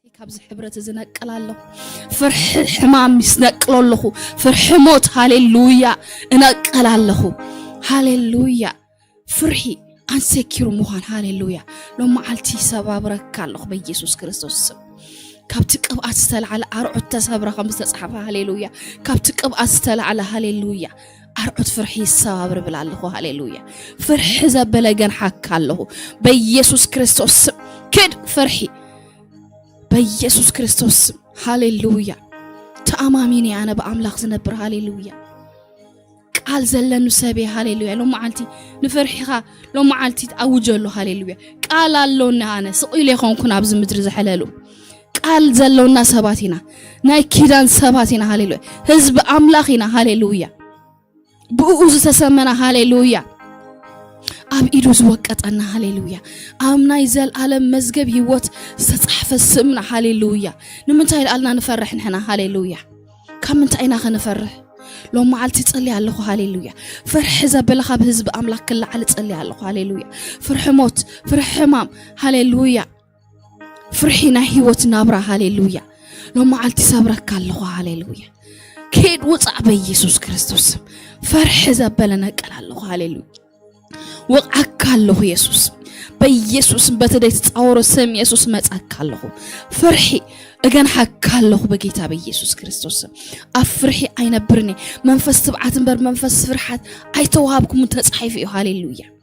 كابز حبرة زنقل الله فرح حمام يسنقل الله فرح موت هاليلويا نقل الله هاليلويا فرحي أنسكير مهان هاليلويا لما علتي سبب رك الله بيسوع كريستوس كابتك أب أستل على أرعد تسبر خمسة صحابة هاليلويا كابتك أب أستل على هاليلويا أرعد فرحي السبب بلا الله هاليلويا فرح زبل جن حك الله بيسوع كريستوس كد فرحي بيسوع كريستوس هاليلويا تأماميني أنا بأملاخ زنبر هاليلويا قال زلنا نسبي هاليلويا لو معلتي نفرحها لو معلتي أوجله هاليلويا قال لنا أنا سئلي خون كنا بز مدرز حلالو قال زلنا سباتنا نايكيدان سباتنا هاليلويا حزب أملاخنا هاليلويا بؤوز تسمنا هاليلويا أب إيدوز وقت أنا هاليلويا أمنا يزال على مزجب هيوت ستصحف السمنا هاليلويا نمنتهي قالنا نفرح نحنا هاليلويا كم منتهينا خنفرح لو ما علتي تصلي على الله هاليلويا فرح زبل خاب حزب أملاك كله على تصلي على الله هاليلويا فرح موت فرح حمام هاليلويا فرحنا هيوت نابرة هاليلويا لو ما علتي صبرك على الله هاليلويا كيد وصع بيسوع كريستوس فرح زبلنا قال الله هاليلويا وقعكالله يسوس بيسوس بتدي تصور سم يسوس مصعكالله فرحي اجن حكالله بجيتا بيسوس كريستوس افرحي اينبرني منفس تبعت بر منفس فرحات ايتوهابكم تصحيفي هاليلويا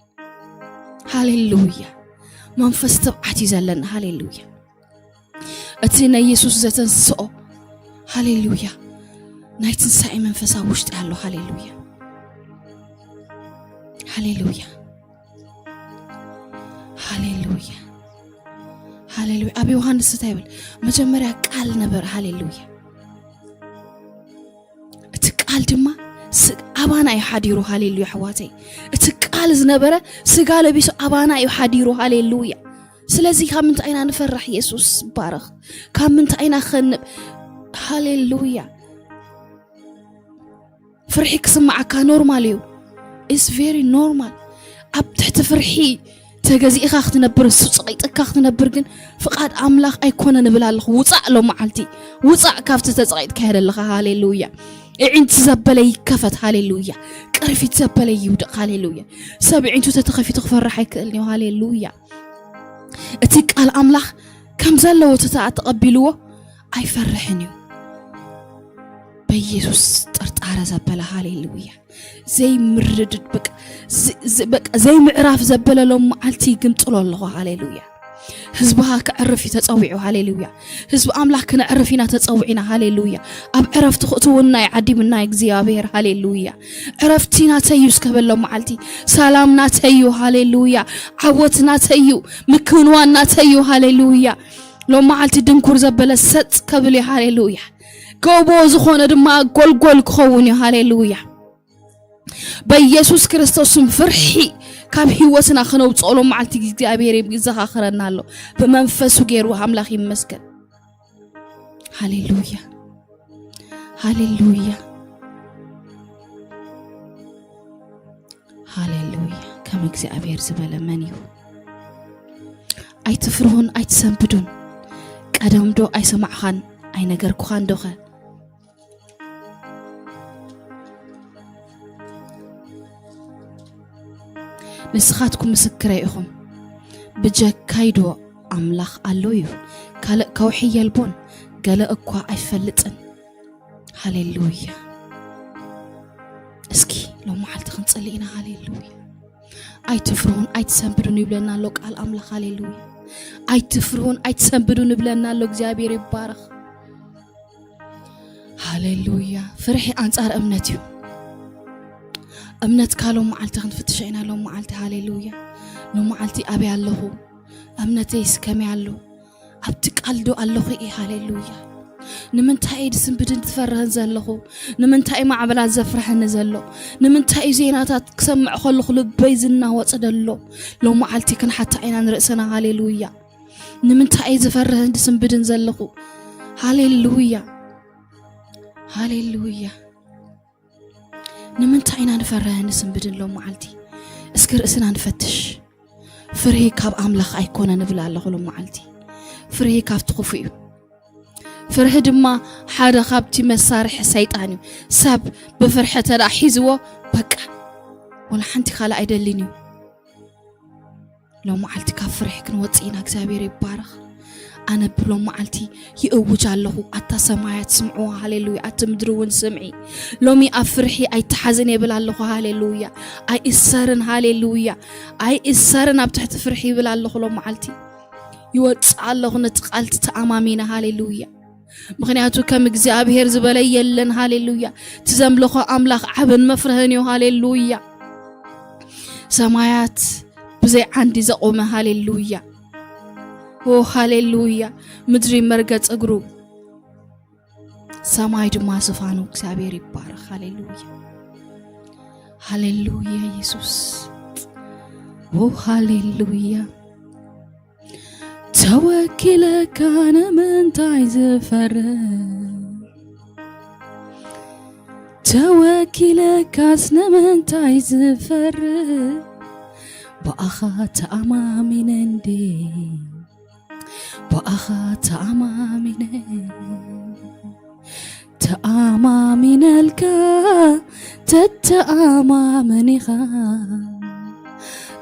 هاليلويا منفس تبعت يزلن هاليلويا اتينا يسوس زتنسو هاليلويا نايتن ساي منفسا وشت قالو هاليلويا هاليلويا هاليلويا هاليلويا أبي يوحنس ستايبل مجمرة قال نبر هاليلويا تقال دما أبانا يحديرو هاليلويا حواتي تقال زنبرة سقال بيسو أبانا يحديرو هاليلويا سلازي كامنت أين نفرح يسوس بارخ كامنت أين خنب هاليلويا فرحك سمعك نورماليو is very normal أب تحت فرحي تجازي إخاخ تنبر السوق إخاخ تنبر جن فقد أملاخ أيكون نبلا الله وصع له معلتي وصع كافت تزعيد كهر الله هاليلويا أنت زبلي كفت هاليلويا كرفي زبلي يودق هاليلويا سبع أنتو تتخفي تفرحك اللي هاليلويا أتيك الأملاخ كم زلوا تتقبلوه أي فرحني بيسوس ترتعر زبلا هاليلويا زي مردد بق زي معراف زبلا لهم معلتي قنطلوا الله هاليلويا حزبها كعرفي تصوعوا هاليلويا حزب أملاك كنعرفينا تصوعينا هاليلويا أب عرفت خطونا يعدي منا إغزيابير هاليلويا عرفتينا تيوس كبل لهم معلتي سلامنا تيو هاليلويا عوتنا تيو مكنوانا تيو هاليلويا لهم معلتي دنكور زبلا ست كبلي هاليلويا قوبو زخونة دما قول كخوني هاليلويا بيسوع كريستوس فرحي كاب هيوتنا خنو تصولو معلتي እግዚአብሔር ይዘኻኸረናል በመንፈሱ ገሩ አምላክ ይመስገን ሃሌሉያ ሃሌሉያ ሃሌሉያ ከም እግዚአብሔር ዝበለመን ይሁ አይትፍሩን አይትሰንብዱን ቀደምዶ አይሰማዕኻን አይነገርኩኻን ዶኸ نسخاتكم مسكريهم بجكايدو أملاخ اللويو كلا كوحي البون قال أقوى أفلتن هاليلويا اسكي لو ما حلت خنصلينا هاليلويا أي تفرون أي تسنبدون يبلنا لوك على أملاخ هاليلويا أي تفرون أي تسنبدون يبلنا لوك جابير يبارخ هاليلويا فرحي أنصار أمنتيو أمنت كالو معلتي خنفتشينا لو معلتي هاليلويا لو معلتي أبي الله أمنتي سكمي الله أبتك قلدو الله إيه هاليلويا نمنتهي سنبدن تفرهن زلخو نمنتهي مع بلا زفرحن زلو نمنتهي زيناتات كسمع خلو لبيزنا وصدلو لو معلتي كن حتى عينا نرأسنا هاليلويا نمنتهي زفرهن سنبدن زلخو هاليلويا هاليلويا نمنتعينا نفرها نسم بدن لو معلتي اسكر اسنا نفتش فرهي كاب أملاخ أيكونا نبلا الله لو معلتي فرهي كاب تخفيو فرح دما حدا خابتي مسارح سيطاني سب بفرحة ترى حزوه بقى ولا حنتي خالا ايدليني لو معلتي كفرحك نوصينا እግዚአብሔር ይባረክ أنا بلو معلتي يأوج الله أتا سمايات سمعوا هاليلويا أتا مدرون سمعي لومي أفرحي أي تحزن يبل الله هاليلويا أي إسرن هاليلويا أي إسرن أبتحت فرحي بل الله لو معلتي يوتس الله نتقالت تأمامين هاليلويا مغنياتو كم እግዚአብሔር زبالي يلن هاليلويا تزملخو أملاخ عبن مفرهنيو هاليلويا سمايات بزي عندي زقوم هاليلويا أوه هاليلويا مدري مرقت أقرو سماي دما سفانو እግዚአብሔር ይባረክ هاليلويا هاليلويا يسوس أوه هاليلويا توكلك أنا من تعز فرق توكلك أسنا من تعز فرق بأخات أمامي ندي بأخات تأمامين الكا تتأمامني خا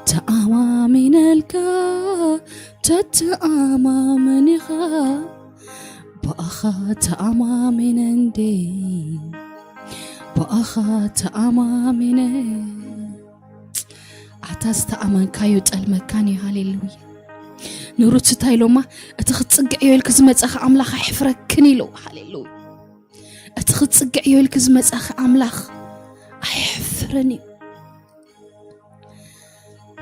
تأمامين الكا تتأمامني خا بأخات أمامين ندي بأخات أمامين أتستأمن كايوت المكاني هاليلويا نورت تايلوما اتخصق يولك زمصخ املاخ يحفركني لو هاليلويا اتخصق يولك زمصخ املاخ يحفرني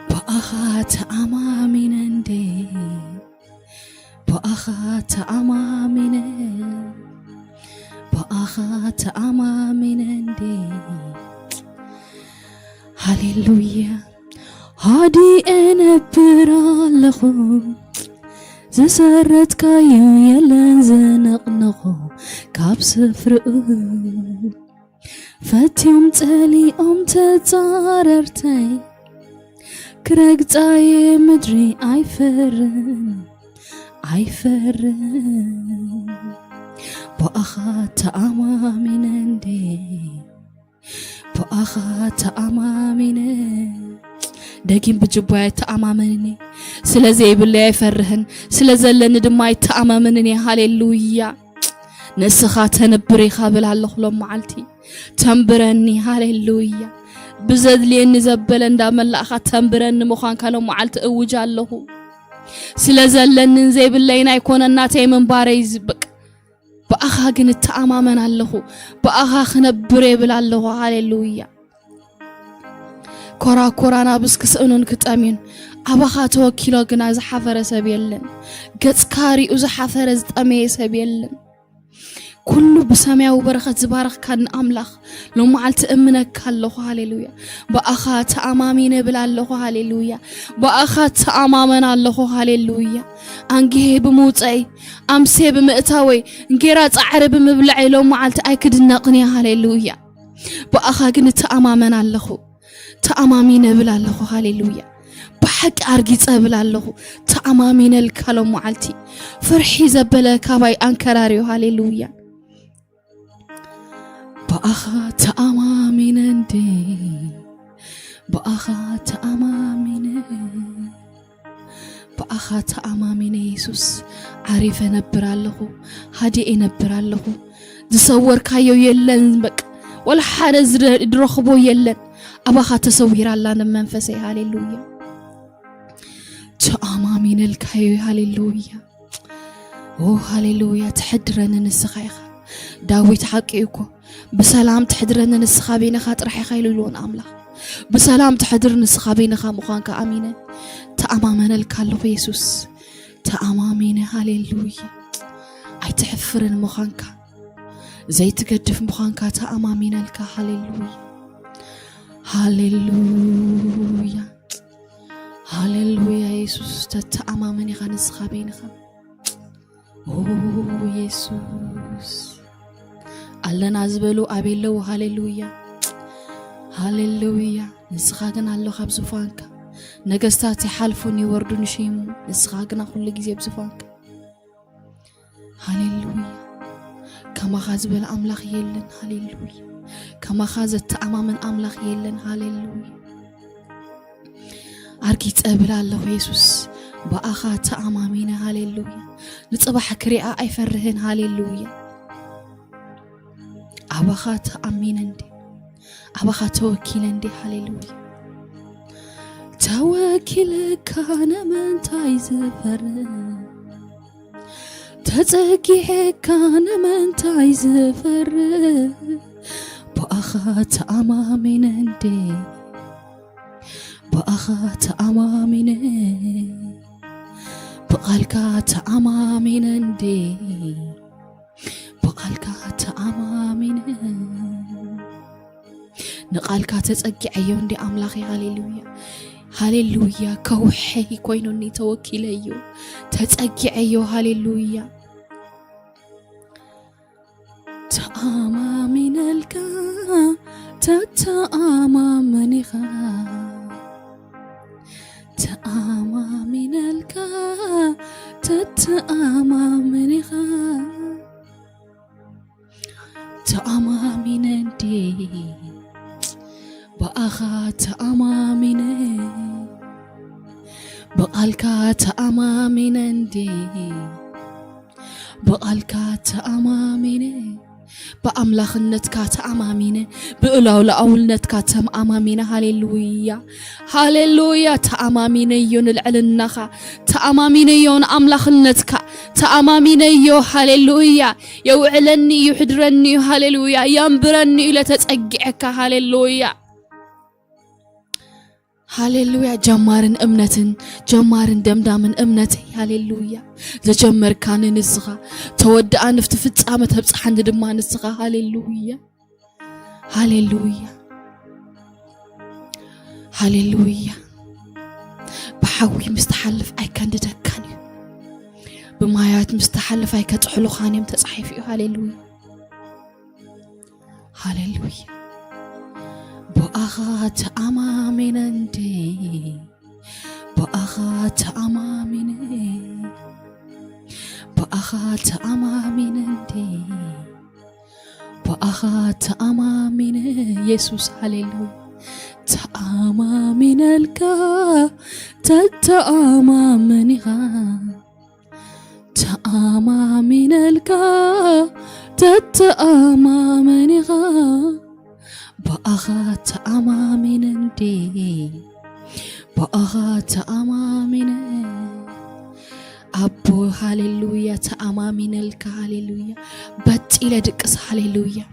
بأخات أمامين ندي بأخات أمامين بأخات أمامين ندي هاليلويا هادي أنا برالخو زسرت كايو يلن زنقنخو كاب سفرقو فتيوم تالي تتاررتي كرقتاي مدري عيفرن بأخات أمامي ندي بأخات أمامي داكين بجبواي تأمامنني سلازي بالله يفرهن سلازلن دماي تأمامنني هاليلويا نسخا تنبري خابل الله لهم معلتي تنبرني هاليلويا بزد لي اني زبلن دا ملاخا تنبرن مخان كالو معلت اوج الله سلازلن زي بالله يكون الناتي من باري يزبق بأخا جن التأمامن الله بأخا خنبري بلا الله هاليلويا كورا كورانا بسكس انون كتامين أبخا توكيلو جنا زحفر سبيلن قد كاري وزحفر زتامي سبيلن كله بسماء وبركة زبارك كان أملاخ لو معلت أمنك الله هاليلويا بأخا تأمامين بلا الله هاليلويا بأخا تأمامنا الله هاليلويا أنجيه بموتي أمسي بمئتاوي نجيرات عرب مبلعي لو معلت أكد النقني هاليلويا بأخا جن تأمامنا الله تأمامين بلا الله هاليلويا بحق أرجيت بلا الله تأمامين الكلام معلتي فرحي زبلا كاباي أنكراريو هاليلويا بأخا تأمامين ندي بأخا تأمامين بأخا تأمامين يسوس عارف نبر الله هادي نبر الله تصور كايو يلن بك ولا حارز درخبو يلن أبخا تصوير الله نمنفسي هاليلويا تأمامين الكايو هاليلويا أوه هاليلويا تحدرن نسخايخ داويت حقيكو بسلام تحدرن نسخابين خاطر رح يخيلون أملاخ بسلام تحضر نسخابين خامخانك أمينة تأمامنا الكالو يسوس تأمامين هاليلويا أي تحفرن مخانك زي تقدف مخانك تأمامين الك هاليلويا هاليلويا هاليلويا يسوس تأمامني خانسخابين خام أوه يسوس ألنا زبلو أبيلو هاليلويا هاليلويا نسخاقنا الله خبزفانك نقستاتي حالفوني وردو نشيمو نسخاقنا كل جزي بزفانك هاليلويا كما خازبل أملاخ يلن هاليلويا كما خازت أمامن أملاخ يلن هاليلويا أركيت أبل الله يسوس بأخات أمامين هاليلويا نصبح كريئة أي فرهن هاليلويا أبخات أمينندي أبخات توكيلندي هاليلويا توكيلك أنا من تايزفر تزكيك أنا من تايزفر بأخات أمامينندي بأخات أمامين بقالكات أمامينندي بقالكات أمامين نقالكات تزكيعيو ندي أملاخي هاليلويا هاليلويا كوحي كوينوني توكيليو تزكيعيو هاليلويا تأمامين الكا تتأمامني خا تأمامين الكا تتأمامني خا تأمامين دي بأخا تأمامين بقالكا تأمامين دي بقالكا تأمامين بأملاخنتك تأمامين بأولاو لأولنتك تأمامين هاليلويا هاليلويا تأمامين يون العلنخا تأمامين يون أملاخنتك تأمامين يو هاليلويا يوعلني يحضرني هاليلويا ينبرني إلى تتأجعك هاليلويا هاليلويا جمارن أمنتن جمارن دمدامن أمنتي هاليلويا زجمر كان نسخة تودع نفتفت عمت هبص حند دما نسخة هاليلويا هاليلويا هاليلويا بحاوي مستحلف أي كان دكاني بمايات مستحلف أي كتحلو خانيم تصحيفي هاليلويا هاليلويا بأخات أمامينندي بأخات أماميني بأخات أمامينندي بأخات أماميني يسوس هاليلويا تأمامين الكا تتأمامنها تأمامين الكا تتأمامنها بأخات أمامينندي بأخات أمامين أبو هاليلويا تأمامين الك هاليلويا بات إلى دقس هاليلويا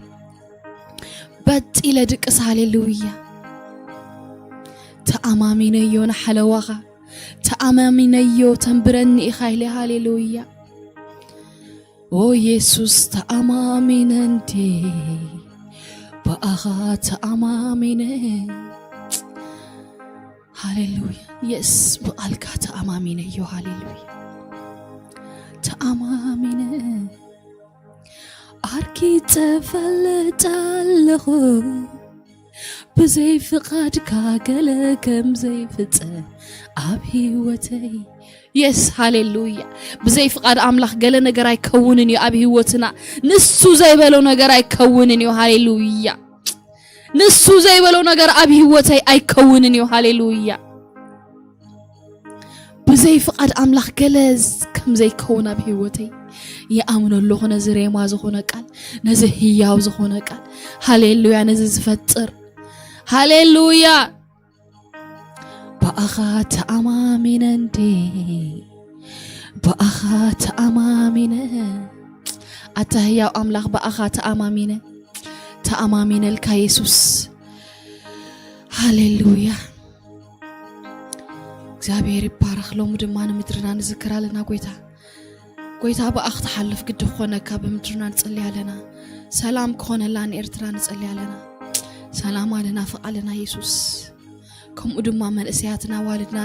بات إلى دقس هاليلويا تأمامين يون حلوغا تأمامين يو تنبرني خايلي هاليلويا أو يسوس تأمامينندي بأخات أماميني هاليلويا يس بقالك تأماميني يو هاليلويا تأماميني أركي تفلت اللغو بزي فقادك قلقم زي فتة أبي وتي يس هاليلويا بزي فقاد أملاخ قال نجار يكونني أبي وتنا نسو زي بلو نجار يكونني هاليلويا نسو زي بلو نجار أبي وتي يكونني هاليلويا بزي فقاد أملاخ قالز كم زي كون أبي وتي يأمن الله نزري ما زخونا قال نزهي ياو زخونا قال هاليلويا نزز فتر هاليلويا بأخات أمامينندي بأخات أمامينه أتهيا أملاخ بأخات أمامينه تأمامين الكيسوس هاليلويا እግዚአብሔር ይባረክ ለሙድማን ምድርና ንዝክራለና ጎይታ በአኽት ሓልፍ ግድ ኾነካ በምድርና ንጸልያለና ሰላም ከሆነላን ኤርትራ ንጸልያለና ሰላም አለና ፈቃለና ኢየሱስ ከም ድማ መንእስያትና ዋልድና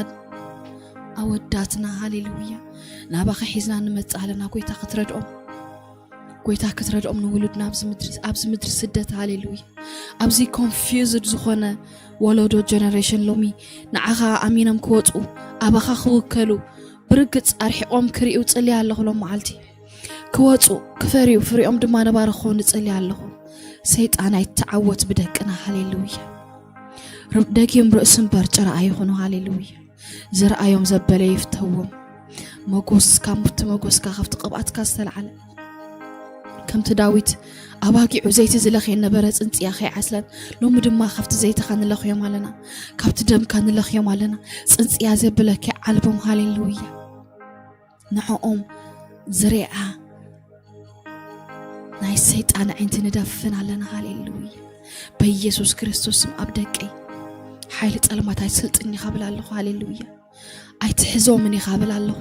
አወዳትና ሃሌሉያ ናባኸ ሒዝና ንመጻለና ጎይታ ክትረድኦም ንውሉድና ኣብዚ ምድሪ ስደት ሃሌሉያ ኣብዚ ኮንፊውዝድ ዝኾነ ወለዶ ጀነሬሽን ሎሚ ንዓኻ ኣሚኖም ክወፁ ኣባኻ ክውከሉ ብርግጽ ኣርሒቆም ክሪኡ ጽልያ ኣለኹሎም መዓልቲ كواتو كفريو فريوم دما نبارخو نصلي الله سيطان يتعوت بدقنا هاليلويا دقيم رأسن برجر أيهونو هاليلويا زرأيهم زبالي يفتهوم مغوس كامت مغوس كخفت قبعت كاستل على كم تداويت أباكي عزيت زلخي النبرز انت يا أخي عسلان لو مدما خفت زيت خان الله يوم علينا كابت دم كان الله يوم علينا انت يا زبلك علبهم هاليلويا نعوم زريعة ناي سيطان عينت ندفن علينا هاليلويا بيسوس كريستوس أبدكي حيلة ألمات هاي سلطني قبل الله هاليلويا أي تحزو مني قبل الله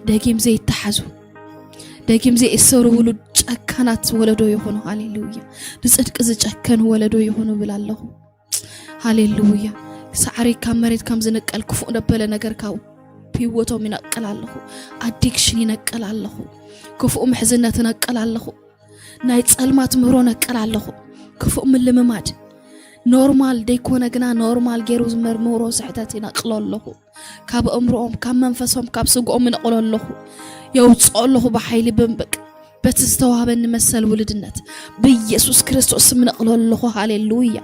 داقيم زي التحزو داقيم زي السور ولد جاكانات ولدو يخونو هاليلويا نصدق إذا جاكان ولدو يخونو بلا الله هاليلويا سعري كامريت كام زنك الكفو نبلا نجر كاو بيوتو من أقل الله أديكشني نقل الله كفو محزنة نقل الله نايت ألمات مرو نقل الله كفو من المماد نورمال ديكونا جنا نورمال جيروز مرمورو سعداتي نقل الله كاب أمرهم كاب منفسهم كاب سوقهم من نقل الله يوصل الله بحيل بنبك بتستوعب إن مسال ولدنات بيسوس كريستوس من نقل الله هاليلويا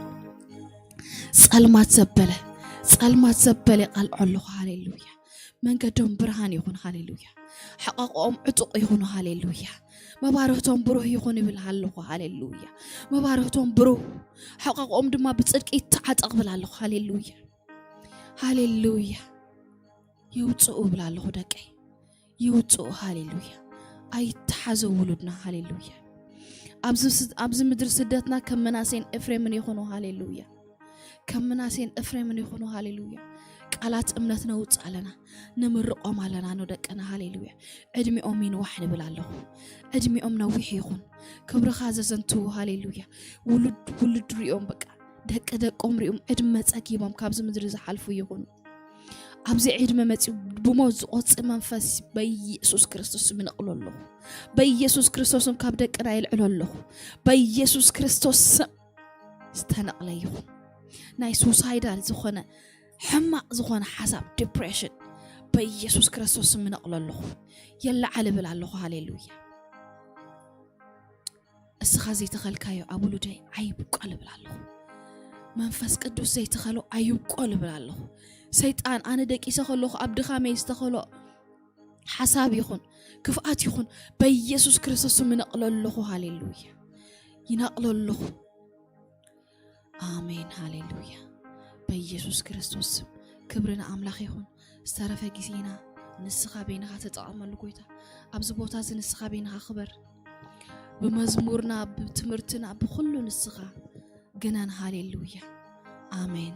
سألمات زبلة قال الله هاليلويا من قدام برهان يكون هاليلويا حققهم عتق يكون هاليلويا مبارهتهم بروح يكون بالله هاليلويا مبارهتهم بروح حققهم دما بتصدق يتعتق بالله هاليلويا هاليلويا يوصوا بالله دقي يوصوا هاليلويا أي تحزو ولدنا هاليلويا أبز مدر سدتنا كم مناسين إفريم من يكونوا هاليلويا كم مناسين إفريم من يكونوا هاليلويا قالات أمنتنا وتصالنا نمرقهم علينا ندقنا هاليلويا أدمي أمين وحن بالله أدمي أمنا وحيخون كبر خازة زنتو هاليلويا ولد ريوم بقى دق أمريهم أدمت أكيبهم كابز مدرسة حلفو يكون أبز عيد ممتي بموز قص منفس بيسوس كريستوس من أقول الله بيسوس كريستوس كابدك رايل على الله بيسوس كريستوس استنق عليهم ناي سوسايدال زخنا حما زخنا حسب depression بيسوس كريستوس من أقول الله يلا على بالله هاليلويا السخازي تخل كايو أبو لدي عيب قلب الله منفس قدوس زي تخلو عيب قلب الله سيطان أنا دك يسخلوه عبد خامي يستخلو حساب يخون كفات يخون بيسوس كريستوس من أقول الله هاليلويا ينقل الله آمين هاليلويا بيسوس كريستوس كبرنا أملاخ يخون استعرف جزينا نسخة بينها تتعامل لقيتها أبز بوتاز نسخة بينها خبر بمزمورنا بتمرتنا بكل نسخة جنان هاليلويا آمين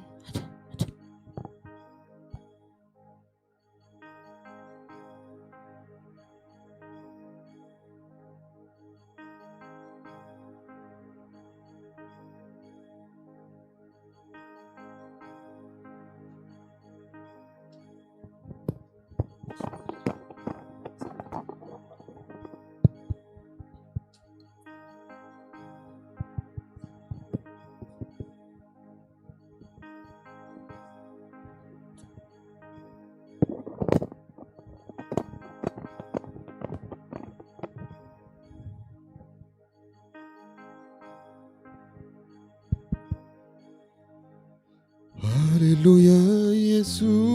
هاليلويا يسوع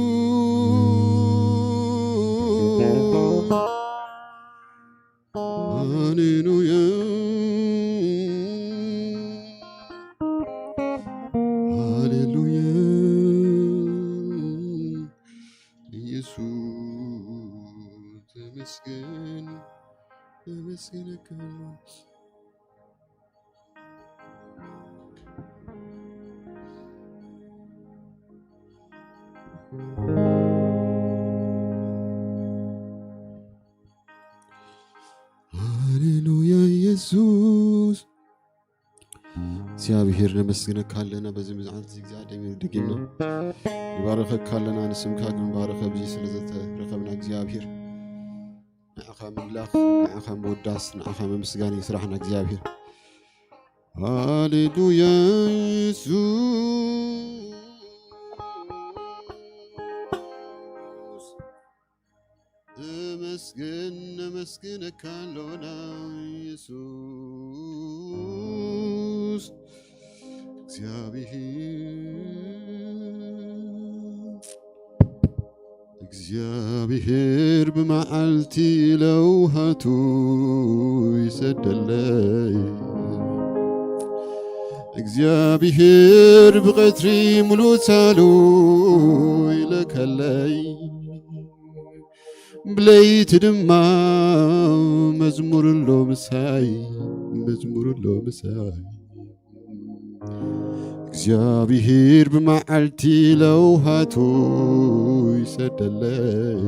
هاليلويا هاليلويا يسوع تمسكنك هاليلويا يسوع እግዚአብሔር ነመስግነክ ካለና በዚህ ምዛን እግዚአብሔር ደገና ይባረከክ ካለና ንስምካ ግን ባረከ ብዙ ስለዘተ ረከብና እግዚአብሔር ንዓኻ ምምላኽ ንዓኻ መወዳስ ንዓኻ ምስጋና ይስራሕና እግዚአብሔር ሃሌሉያ ኢየሱስ ተመስገን مسكنك لنا يسوس እግዚአብሔር በመዓልቲ ለውሃቱ ይሰደለይ እግዚአብሔር በቀትሪ ሙሉ ሳሉ ይለከለይ ብለይት ድማ መዝሙር ሎምሳይ እግዚአብሔር በመዓልቲ ለውሃቱ ይሰደለይ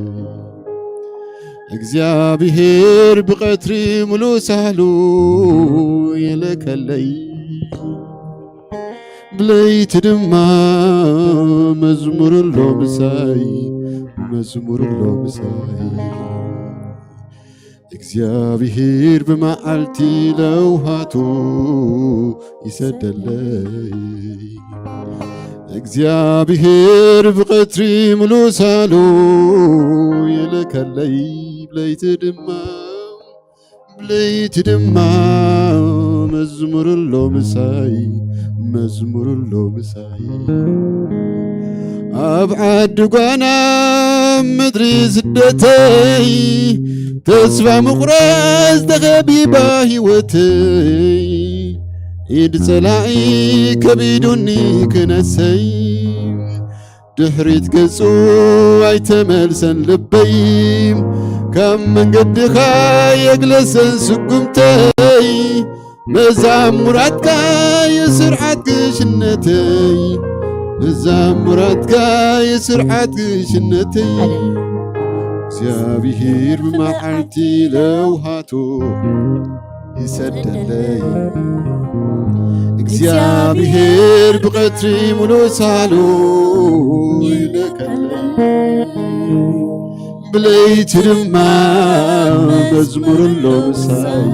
እግዚአብሔር በቀትሪ ሙሉ ሳሉ ይለከለይ ብለይት ድማ መዝሙር ሎምሳይ እግዚአብሔር በመዓልቲ ለውሃቱ ይሰደለይ እግዚአብሔር በቀትሪ ሙሉ ሳሉ ይለከለይ ብለይት ድማ መዝሙር ሎምሳይ ኣብ ዓዲ ጓና ምድሪ ስደተይ ተስፋ ምቁራዝ ተኸቢባ ህይወተይ ኢድ ጸላኢ ከቢዱኒ ክነሰይ ድሕሪት ገጹ ኣይተመልሰን ልበይ ካብ መንገድኻ የግለሰን ስጉምተይ መዛሙራትካ የስርዓት ግሽነተይ መዛሙራትካ የስርዓት ግሽነተይ እግዚአብሔር በመዓልቲ ለውሃቱ ይሰደለይ እግዚአብሔር በቀትሪ ሙሉ ሳሉ ይለከለይ ብለይት ድማ መዝሙር ሎምሳይ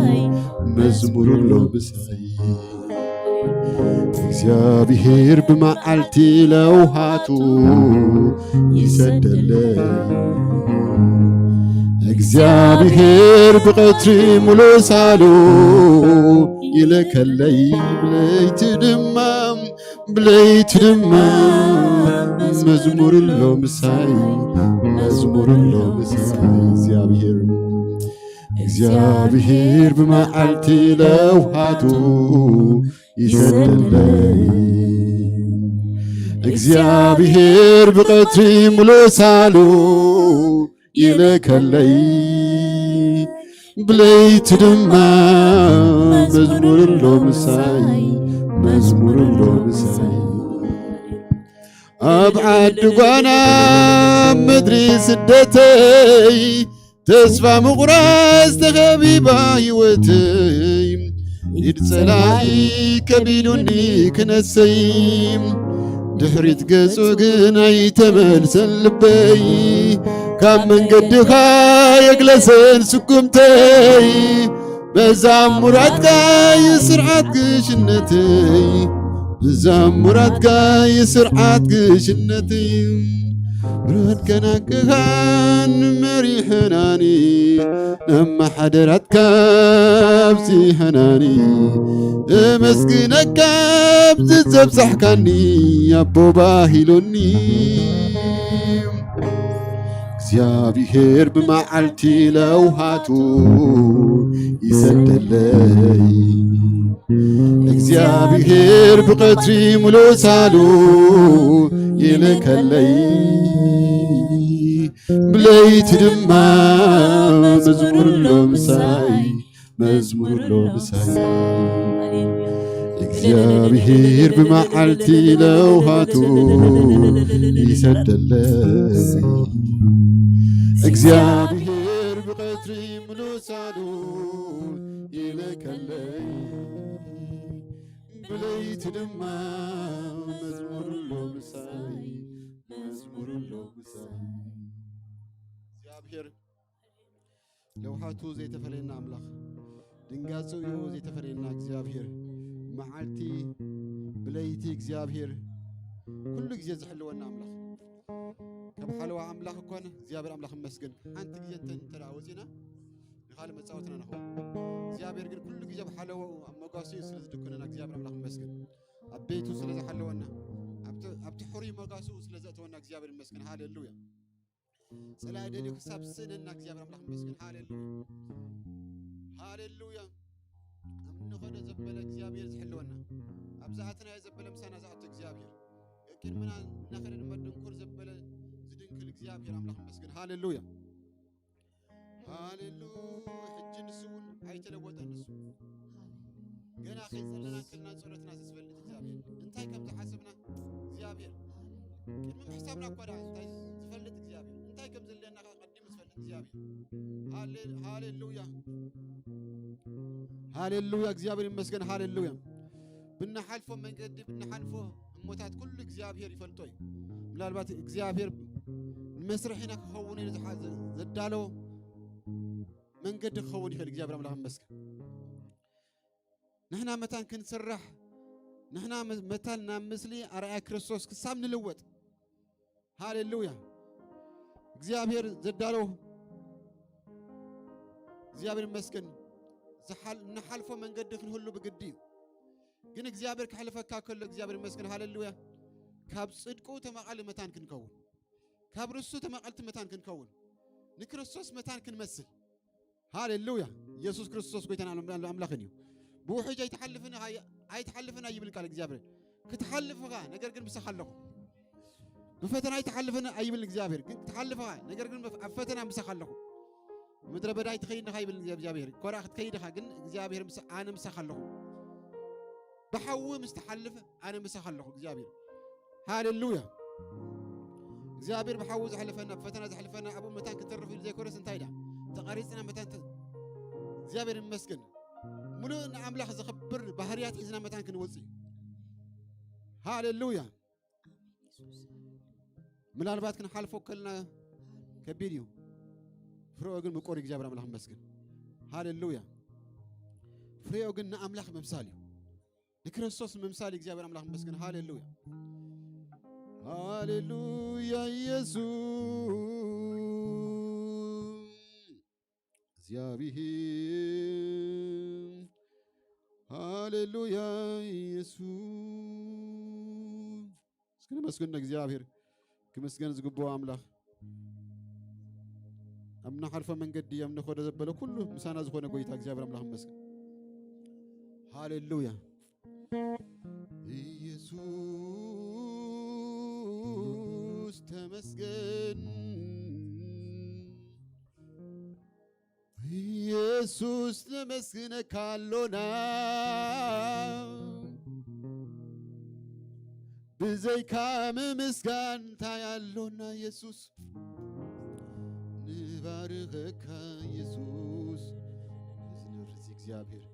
እግዚአብሔር በመዓልቲ ለውሃቱ ይሰደለይ እግዚአብሔር በቀትሪ ሙሉ ሳሉ ይለከለይ ብለይት ድማ መዝሙር ሎምሳይ እግዚአብሔር በመዓልቲ ለውሃቱ ይሰደለይ እግዚአብሔር በቀትሪ ሙሉ ሳሉ ይለከለይ ብለይት ድማ መዝሙር ሎምሳይ ኣብ ዓዲ ጓና ምድሪ ስደተይ ተስፋ ምቁራዝ ተኸቢባ ህይወተይ ኢድ ጸላኢ ከቢዱኒ ክነሰይ ድሕሪት ገጹ ግን ኣይተመልሰን ልበይ ካብ መንገድኻ የግለሰን ስጉምተይ መዛሙራትካ የስርዓት ግሽነተይ ብረት ከናክኻን መሪሕናኒ ነማሓደራትካ ኣብዚሕናኒ እመስግነካ ብዝዘብዛሕካኒ ኣቦ ባሂሉኒ እግዚአብሔር በመዓልቲ ለውሃቱ ይሰደለይ እግዚአብሔር በቀትሪ ሙሉ ሳሉ ይለከለይ ብለይት ድማ መዝሙር ሎምሳይ እግዚአብሔር በመዓልቲ ለውሃቱ ይሰደለይ እግዚአብሔር በቀትሪ ሙሉ ሳሉ ይለከለይ ብለይት ድማ መዝሙር ሎምሳይ እግዚአብሔር ለውሃቱ ዘይተፈለየና አምላኽ ድንጋጹ ዘይተፈለየና እግዚአብሔር መዓልቲ ብለይቲ እግዚአብሔር ኩሉ ጊዜ ዝሕልወና አምላኽ كم حلوة أملاك كون زيابر أملاك مسجن أنت جيت ترى وزينا ካለ መጻወትና ነው እግዚአብሔር ግን ሁሉ ጊዜ በሐለው መጋሱ ስለዝድኩነና እግዚአብሔር አምላክ ይመስገን አቤቱ ስለዘሐለወና አብቲ ሁሪ መጋሱ ስለዘተወና እግዚአብሔር ይመስገን ሃሌሉያ ጽላደሊ ሐሳብ ስነና እግዚአብሔር አምላክ ይመስገን ሃሌሉያ ሃሌሉያ አምን ሆደ ዘበለ እግዚአብሔር ዝሐለወና አብዛአትና የዘበለ ምሳና ዛት እግዚአብሔር እኪን ምና ነኸረን መድንኩር ዘበለ ዝድንክል እግዚአብሔር አምላክ ይመስገን ሃሌሉያ ሃሌሉያ እጅን ስውን አይተለወጠን እሱ ገና ኸይዘለና ከልና ጾለትና ተስፈልጥ እግዚአብሔር እንታይ ከም ተሐሰብና እግዚአብሔር ቅድም ሐሳብና ቆዳ እንታይ ዝፈልጥ እግዚአብሔር እንታይ ከም ዘለና ቀድም ዝፈልጥ እግዚአብሔር ሃሌሉያ ሃሌሉያ እግዚአብሔር ይመስገን ሃሌሉያ ብናሐልፎ መንገድ ብናሐልፎ እሞታት ሁሉ እግዚአብሔር ይፈልጦይ ምናልባት እግዚአብሔር መስርሕና ከኸውን ይዝሓዘ ዘዳለው መንገድ ከኸውን ይኸል እግዚአብሔር አምላክ ይመስገን نحنا متان كنسرح نحنا متالنا مثلي أرأي كريستوس كسام نلوت هاليلويا እግዚአብሔር ዘዳለው እግዚአብሔር መስከን ዘሐል ነሐልፎ መንገድክን ሁሉ በግዲ ግን እግዚአብሔር ከሐልፈካ ከለ እግዚአብሔር መስከን ሃሌሉያ ካብ ጽድቁ ተማቃል መታን ክንከውን ካብ ርሱ ተማቃልት መታን ክንከውን ንክርስቶስ መታን ክንመስል ሃሌሉያ ኢየሱስ ክርስቶስ ጎይታና አምላክን እዩ بوحي جاي تحلفنا هاي تحلفنا يبل قال እግዚአብሔር ክትሐልፈጋ ነገር ግን ብሰኻለኹ በፈተና ይተሐልፈና አይብል እግዚአብሔር ግን ክትሐልፈጋ ነገር ግን በፈተና ብሰኻለኹ ምድረ በዳይ ትኸይና ይብል እግዚአብሔር ኮራህ ትከይደኻ ግን እግዚአብሔር አነ ብሰኻለኹ በሐው ምስተሐልፈ አነ ብሰኻለኹ እግዚአብሔር ሃሌሉያ እግዚአብሔር በሐው ዘሐልፈና በፈተና ዘሐልፈና አቡ መታን ከተረፉ ዘይኮረስ እንታይዳ ተቀሪጽና መታን እግዚአብሔር ይመስገን ملون أملاح زخبر بحريات إذن متان كنوزي هاليلويا من البات كن حالفو كلنا كبيريو فروغن مقوري جابر أملاح مسكن هاليلويا فروغن أملاح ممثاليو لكريستوس ممثالي جابر أملاح مسكن هاليلويا هاليلويا يسوع زيابيه ሃሌሉያ ኢየሱስ እስከ መስገን እግዚአብሔር ከመስገን ዝግቦ አምላክ አምና ሐርፈ መንገድ ያምነ ሆደ ዘበለ ሁሉ ምሳና ዝሆነ ጎይታ እግዚአብሔር አምላክ መስገን ሃሌሉያ ኢየሱስ ተመስገን ኢየሱስ ተመስገን ካሎና በዘይካም ምስጋንታ ያሎና ኢየሱስ ንባርከካ ኢየሱስ ዝንርዚ እግዚአብሔር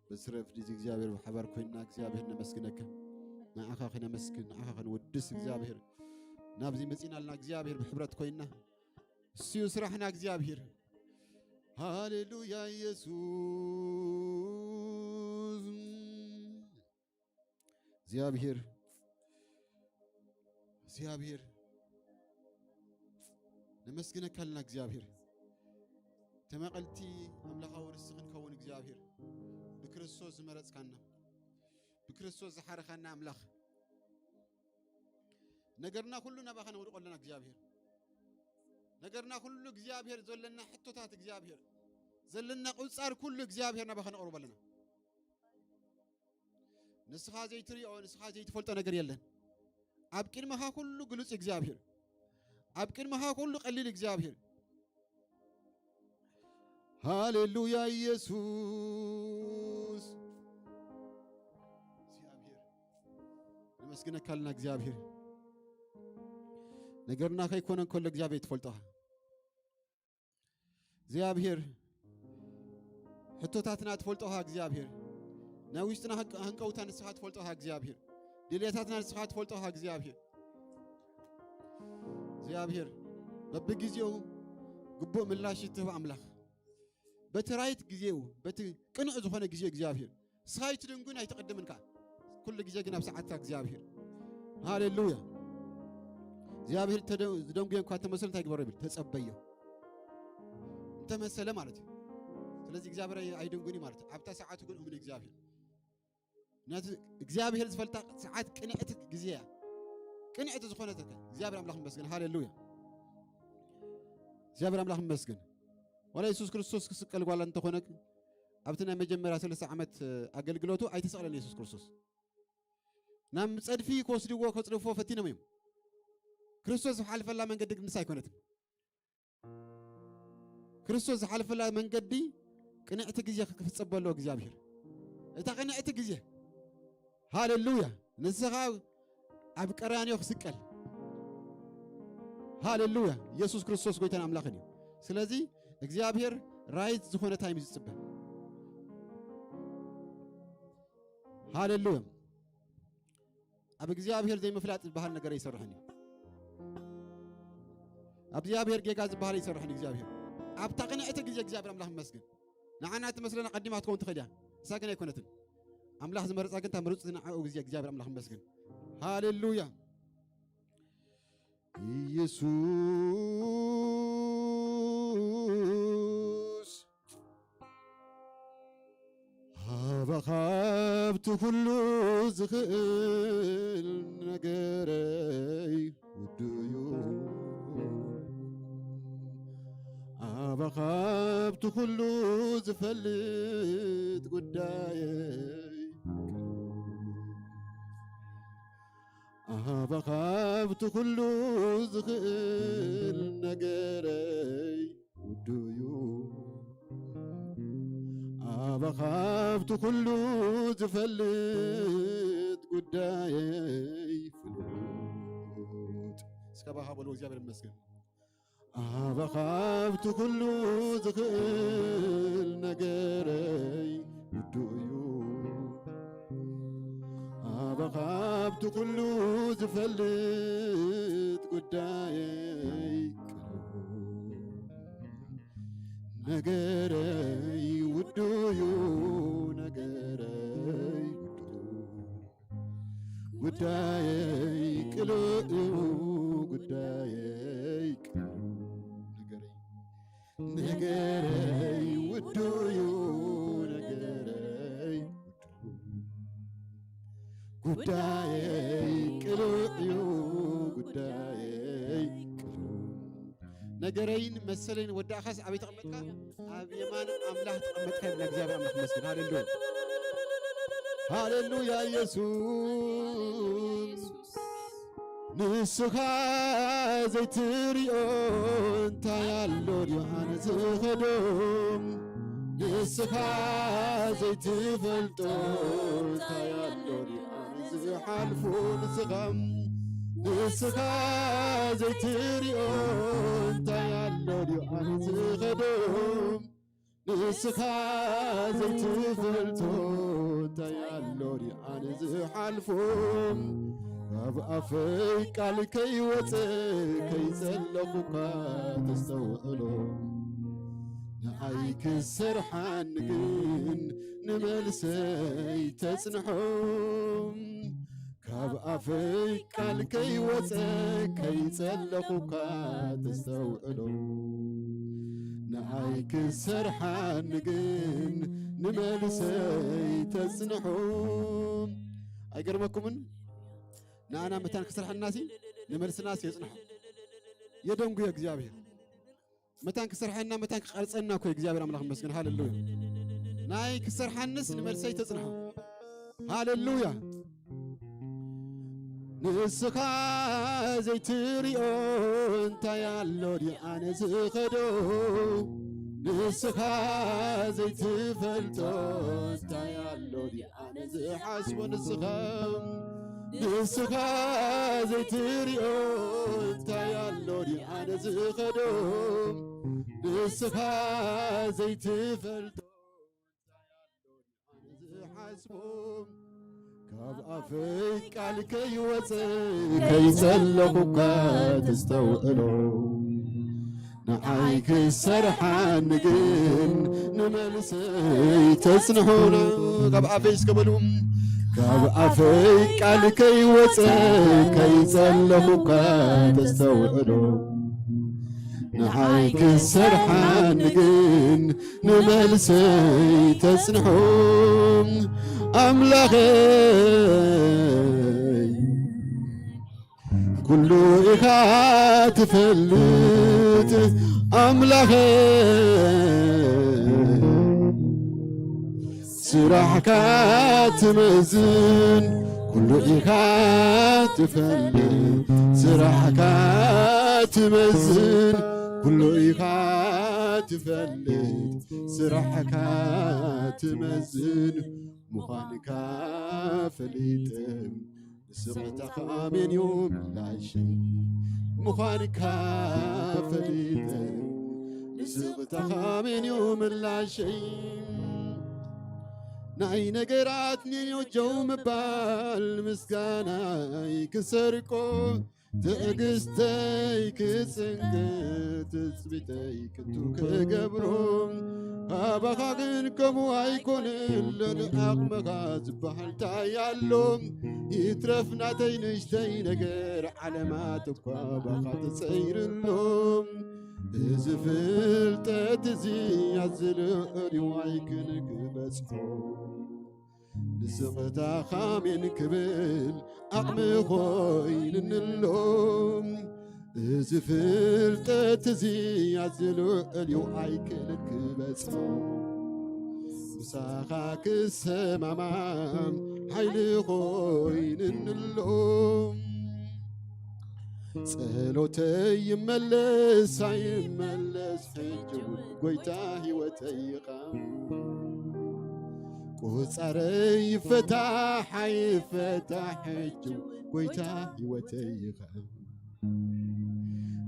በስረፍ ዲዚ እግዚአብሔር በሐባር ኮይና እግዚአብሔር ነመስግነከ ናአኻ ከነመስግን ናአኻ ከንወድስ እግዚአብሔር ናብዚ መጺናልና እግዚአብሔር በሕብረት ኮይና እሲዩ ስራሕና እግዚአብሔር ሃሌሉያ ኢየሱስ እግዚአብሔር ነመስግነካልና እግዚአብሔር ተመቀልቲ አምላኻዊ ርስኽን ከውን እግዚአብሔር በክርስቶስ ዝመረጽካና በክርስቶስ ዝሓረኻና አምላኽ ነገርና ሁሉ ናባኸነ ወድቆለና እግዚአብሔር ነገርና ሁሉ እግዚአብሔር ዘለና ሕቶታት እግዚአብሔር ዘለና ቁጻር ሁሉ እግዚአብሔር ናባኸነ ቀርበለና ንስኻ ዘይትሪኦ ንስኻ ዘይትፈልጦ ነገር የለን ኣብ ቅድመኻ ሁሉ ግሉጽ እግዚአብሔር ኣብ ቅድመኻ ሁሉ ቀሊል እግዚአብሔር ሃሌሉያ ኢየሱስ እግዚአብሔር ነመስግነካልና እግዚአብሔር ነገርና ከይኮነን ኮለ እግዚአብሔር ትፈልጦሃ እግዚአብሔር ሕቶታትና ትፈልጦሃ እግዚአብሔር ናዊስትና ህንቀውታ ንስኻ ትፈልጦሃ እግዚአብሔር ድልየታትና ንስኻ ትፈልጦሃ እግዚአብሔር በብጊዜው ግቦ ምላሽ ትህብ አምላኽ በትራይት ጊዜው በትቅንዕ ዝኾነ ጊዜ እግዚአብሔር ሳይት ድንጉን አይተቀድምንካ ኩሉ ጊዜ ግን ኣብ ሰዓትታ እግዚአብሔር ሃሌሉያ እግዚአብሔር ተደንጉ እንኳን ተመሰለ ታይግበረ ቢል ተጸበየ ተመሰለ ማለት ስለዚህ እግዚአብሔር አይደንጉኒ ማለት አብታ ሰዓቱ ግን እምን እግዚአብሔር ናት እግዚአብሔር ዝፈልጣ ሰዓት ቅንዕት ግዚያ ቅንዕት ዝኾነተከ እግዚአብሔር አምላክ ይመስገን ሃሌሉያ እግዚአብሔር አምላክ ይመስገን ወላ ኢየሱስ ክርስቶስ ክስቀል ጓላ እንተ ኾነክ አብትና መጀመሪያ 30 ዓመት አገልግሎቱ አይተሰቀለን ኢየሱስ ክርስቶስ ናም ጸድፊ ኮስድዎ ከጽድፎ ፈቲነም እዩ ክርስቶስ ሓልፈላ መንገዲ ግንሳ አይኮነትም ክርስቶስ ሓልፈላ መንገዲ ቅንዕት ግዚያ ክፍጸበሎ እግዚአብሔር እታ ቅንዕት ግዚያ ሃሌሉያ ንስኻ ኣብ ቀራንዮ ክስቀል ሃሌሉያ ኢየሱስ ክርስቶስ ጎይታን አምላኽን እዩ ስለዚህ እግዚአብሔር ራይት ዝኾነ ታይም ዝጽበ ሃሌሉያ ኣብ እግዚአብሔር ዘይምፍላጥ ዝበሃል ነገር ይሰርሕኒ ኣብ እግዚአብሔር ጌጋ ዝበሃል ይሰርሕኒ እግዚአብሔር ኣብ ተቕንዕቲ ግዜ እግዚአብሔር አምላኽ ይመስገን ንዓና ትመስለና ቀዲማ ትኮን ትኸድያ ሳግና ይኮነትን አምላኽ ዝመረጻ ግን ታምሩጽ ዝናዓው ግዜ እግዚአብሔር አምላኽ ይመስገን ሃሌሉያ ኢየሱስ አበኻብቲ ኩሉ ዝኽእል ነገረይ ውድዩ አበኻብቲ ኩሉ ዝፈልጥ ጉዳየይ አበኻብቲ ኩሉ ዝኽእል ነገረይ ውድዩ አበኻብቲ ኩሉ ዝፈልጥ ጉዳየይ ፍሉጥ እስከባኻ በሎ እግዚአብሔር ይመስገን አበኻብቲ ኩሉ ዝኽእል ነገረይ ውድዩ አበኻብቲ ኩሉ ዝፈልጥ ጉዳየይ ነገረይ ውድዩ ነገረይ ጉዳየይ ቅልኡ ጉዳየይ ነገረይ ውድዩ ነገረይ ጉዳየይ ቅልኡ ጉዳየይ ነገረይን መሰለኝ ወዳኻስ አብ ተቀመጥካ አብ የማን አምላክ ተቀመጥካ ለእግዚአብሔር አምላክ መስገን ሃሌሉያ ሃሌሉያ ኢየሱስ ንስኻ ዘይትሪኦ እንታይ ኣሎ ዲያነ ዝኸዶም ንስኻ ዘይትፈልጦ እንታይ ኣሎ ዲያነ ዝሓልፉ ንስኻ ዘይትሪኦ እንታይ ኣሎ ዲያነ ዝኸዶም ንስኻ ዘይትፈልጦ እንታይ ኣሎ ዲያነ ዝሓልፎም ካብ ኣፈይ ቃል ከይወፅእ ከይጸለኹካ ተስተውዕሎ ንኣይ ክሰርሓን ግን ንመልሰይ ተጽንሖም ካብ ኣፈይ ቃል ከይወፅእ ከይጸለኹካ ተስተውዕሎ ንኣይ ክሰርሓን ግን ንመልሰይ ተጽንሖም ኣይገርመኩምን نانا متان كسر حناسي نملس ناس يصنح يدنقو يا እግዚአብሔር متان كسر حنا متان قرصنا كو እግዚአብሔር አምላክ መስገን ሃሌሉያ ናይ كسر حنس نملسي تصنح ሃሌሉያ ንስኻ ዘይትሪኦ እንታይ ኣሎ ዲኣነ ዝኸዶ ንስኻ ዘይትፈልጦ እንታይ ኣሎ ዲኣነ ዝሓስቦ ንስኻ ዘይትሪኦ እንታይ ኣሎ ዲኣነ ዝኸዶ ንስኻ ዘይትፈልጦ እንታይ ኣሎ ዲኣነ ዝሓስቦ ካብ ኣፈይ ቃል ከይወፅእ ከይጸለኹካ ተስተውዕሎ ንዓይ ክሰርሓኒ ግን ንመልሰይ ተጽንሖሎ ካብ ኣፈይ እስከበሉ ካብ ኣፈይ ቃል ከይወፅእ ከይጸለኹካ ተስተውዕሎ نعي كسرحان نجن نملسي تسنحوم أملاغي كله إخا تفلت أملاغي سراحك تمزن كله إخا تفلت سراحك تمزن كله إخا تفلت سراحك تمزن مخانك فليتم سقطك من يوم لا شيء مخانك فليتم سقطك من يوم لا شيء ناي نقراتني يوجوم بالمسكانا يكسركو تقستي كسنك تثبتي كنتو كقبرهم أبخاقنكم ويكون للأقمغا زبحل تايالهم يترفنا تينشتي نقر علاماتك وابخا تسير اللهم زفلت تزي عزلقري ويكنك بسحو نسقتا خامين كبل أقم خوين اللوم زفلت تزي عزلقري ويكنك بسحو مساخاك السمامام حيل خوين اللوم ጸሎተይ ይመለስ አይመለስ ሕጅው ጎይታ ሕይወተይኻ ቁጻረይ ይፈታሕ አይፈታሕ ሕጅው ጎይታ ሕይወተይኻ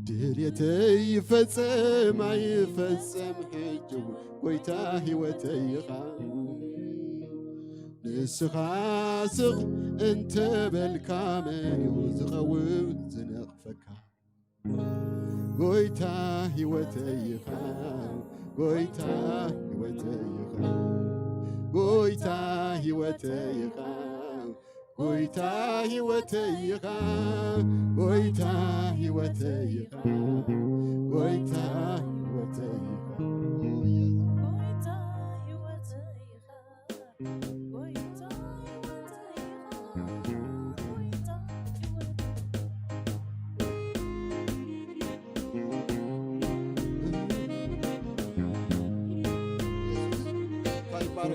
ድልየተይ ይፈጸም አይፈጸም ሕጅው ጎይታ ሕይወተይኻ ንስኻ ስቕ እንተ በልካ መን ዝኸውብ ዝነቕፈካ ጎይታ ሕይወተይኻ ጎይታ ሕይወተይኻ ጎይታ ሕይወተይኻ ጎይታ ሕይወተይኻ ጎይታ ሕይወተይኻ ጎይታ ሕይወተይኻ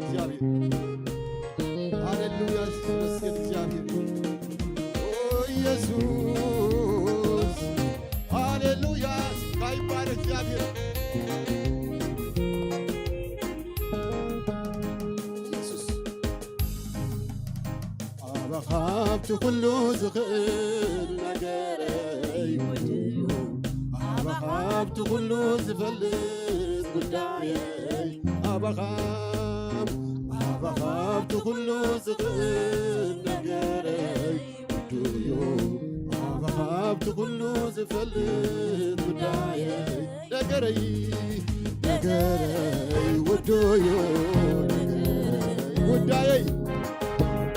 እግዚአብሔር ሃሌሉያ ይመስገን እግዚአብሔር ኦ ኢየሱስ ሃሌሉያ ካይባር እግዚአብሔር ኢየሱስ አባኻብቲ ኩሉ ዝኽእል ነገረይ ወድዩ አባኻብቲ ኩሉ ዝፈልጥ ጉዳየይ أبخابت كل زغل نجاري ودويو أبخابت كل زفل وداي نجاري نجاري ودويو وداي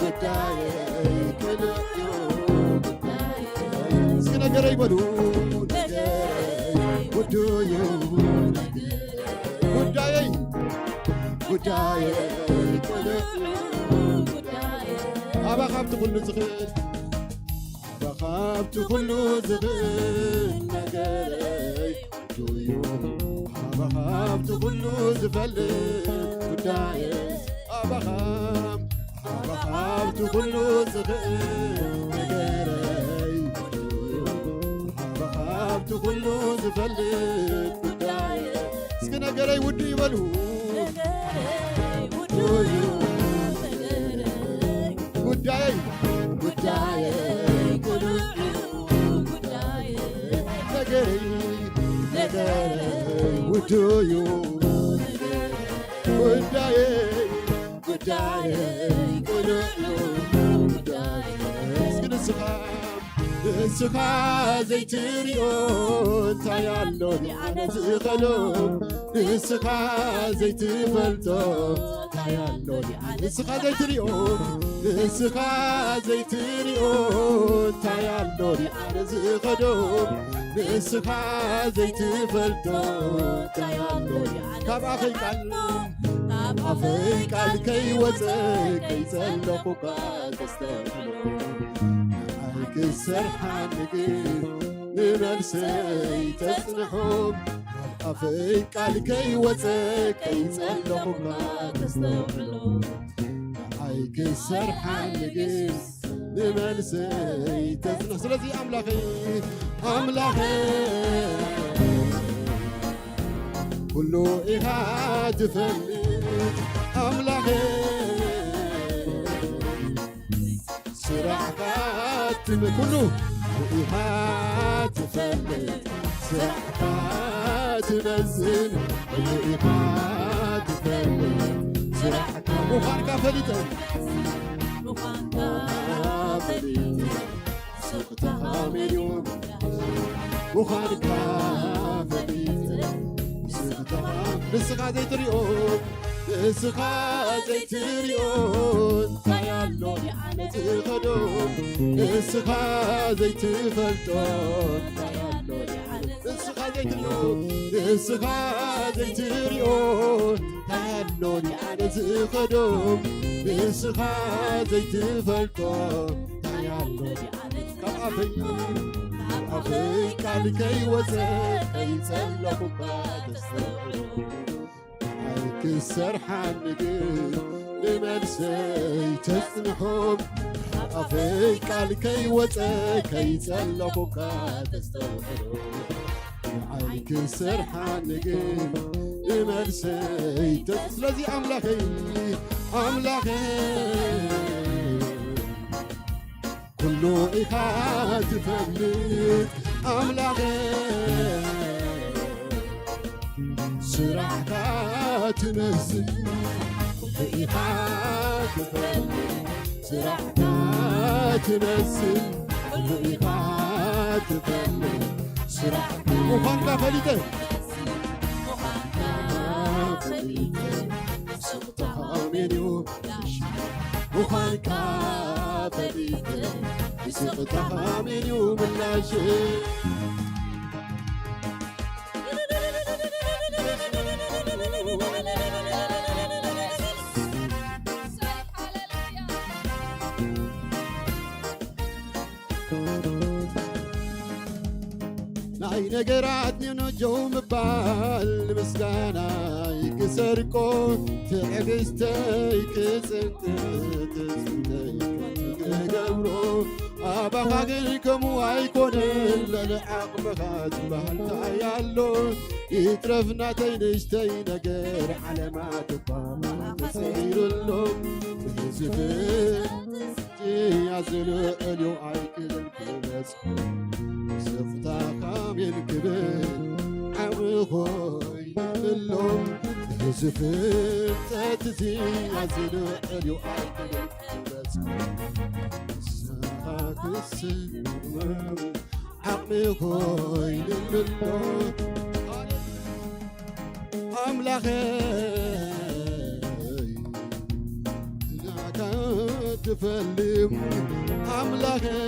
وداي كده وداي سكنا نجاري بدو نجاري ودويو وداي ጉዳይ أبخابت كل زغل أبخابت كل زغل نجاري ودويو أبخابت كل زفل ጉዳይ أبخابت كل زغل نجاري أبخابت كل زفل ጉዳይ እስከ ነገረይ ውድ ይበሉ ጉዳይ ጉዳይ ነገረይ ነገረይ ውድዩ ጉዳይ ጉዳይ ጉዳይ እስከ ንስኻ ዘይትሪኦ እንታይ ኣሎ ኣነ ዝኸሎ ንስኻ ዘይትፈልጦ ታያሎ ንስኻ ዘይትሪኦ ንስኻ ዘይትሪኦ ታያሎ ኣነ ዝኸዶ ንስኻ ዘይትፈልጦ ታያሎ ካብ ኣፈይ ቃል ከይወፅእ ከይጸለኹካ ተስተውዕሎ ኣይክሰርሓንግ ንመልሰይ ተጽንሖም ኣፈይ ቃል ከይወፅእ ከይጸለኹካ ተስተውዕሎ ኣይክሰርሓንግ ንመልሰይ ተጽንሖ ስለዚ ኣምላኸይ ኩሉ ኢኻ ትፈልጥ ኣምላኸይ ስራሕካ ኩሉ ኢኻ ትፈልጥ ስራሕካ ትመዝን ኩሉ ኢኻ ትፈልጥ ስራሕካ ምዃንካ ፈሊጠ ስቕታኻ መን እዮም ምዃንካ ፈሊጠ ንስኻ ዘይትሪኦ ንስኻ ዘይትሪኦ ታያሎ ዝኸዶ ንስኻ ዘይትፈልጦ ታያሎ ንስኻ ዘይትሪኦ ንስኻ ዘይትሪኦ ታያሎ ኣነ ዝኸዶ ንስኻ ዘይትፈልጦ ታያሎ ካብ ኣፈይ ቃል ከይወፅእ ከይጸለኹካ ተስተውዕሎ ኣይክሰርሓንግ ንመልሰይ ተጽንሖም ኣፈይ ቃል ከይወፅእ ከይጸለኹካ ተስተውዕሎ ኣይክሰርሓንግ ንመልሰይ ስለዚ ኣምላኸይ ኩሉ ኢኻ ትፈልጥ ኣምላኸይ ስራሕካ ትመስል ኩሉ ኢኻ ትፈልጥ ስራሕካ ትመስል ኩሉ ኢኻ ትፈልጥ ስራሕካ ምዃንካ ፈሊጠ ስቕታኻ መን እዩ ምዃንካ ፈሊጠ ስቕታኻ መን እዩ ምላሽ ናይ ነገራት ንነጀው ምባል ምስጋና ይክሰርቆ ትዕግስተይ ክጽንተይ ክገብሮ ኣባኻ ግን ከምኡ ኣይኮነን ለዓቕምኻ ዝበሃል ታያሎ ይትረፍ ናተይ ንእሽተይ ነገር ዓለማት እኳ ተሰይሩሎ ያዝልዕልዩ ኣይክልን ክበጽ ስፍታኻ መን ክብል ዓብኾይ ንብሎ ዝፍልጠት እዚ ያዝልዕልዩ ኣይክልን ክበጽ ስኻ ክስመም ዓቕሚኾይ ንብሎ ኣምላኸይ ናካ ትፈልም ኣምላኸይ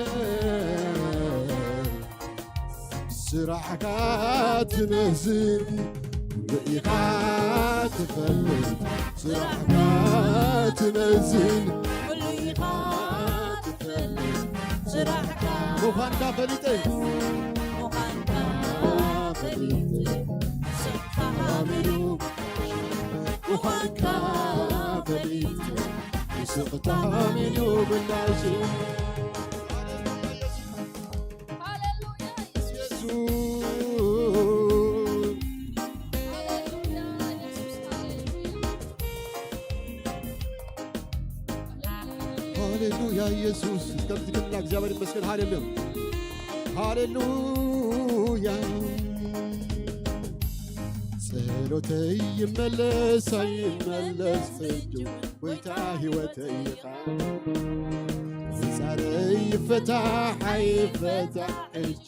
ስራሕካ ትመዝን ኢኻ ትፈልጥ ስራሕካ ትመዝን ኢኻ ትፈልጥ ስራሕካ ምዃንካ ፈሊጠ ስቕታኻ መን እዩ ምዃንካ ፈሊጠ ስቕታኻ መን እዩ ምላሽ ሃሌሉያ ኢየሱስ እስከምትክልና እግዚአብሔር ይመስገን። ሃሌሉያ ሃሌሉያ ጸሎተይ ይመለስ አይመለስ ፍርዱ ወይታ ሕይወተይ ይኻ ዛሬይ ይፈታሕ አይፈታሕ እጅ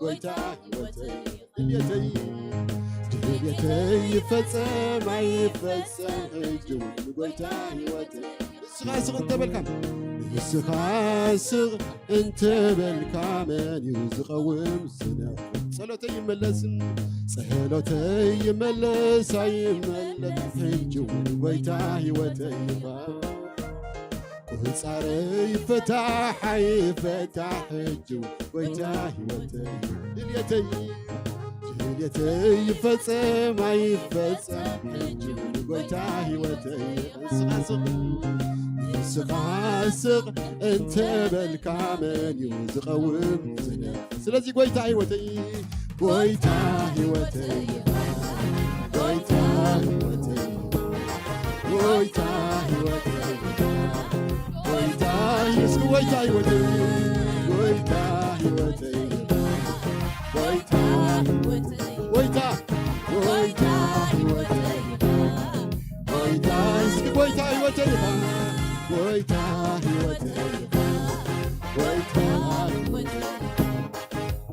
ወይታ ሕይወተይ ድልየተይ دليتي يفصم يفصم حجو قويتا هيوتي سخاسق انت بالكام سخاسق انت بالكام يزقوم سنة صلوتي يملسن صلوتي يملس يملس حجو قويتا هيوتي وصاري فتح يفتح جو ويتاهي وتاهي دليتي يفصم يفصم جو ويتاهي وتاهي سقاسق انت بالكامل يزقوم سنة سلازي ويتاهي وتاهي ويتاهي وتاهي ويتاهي وتاهي ويتاهي وتاهي ويتاهي وتاهي ويتاهي وتاهي ويتاهي ويتاهي ويتاهي ويتاهي ويتاهي وتاهي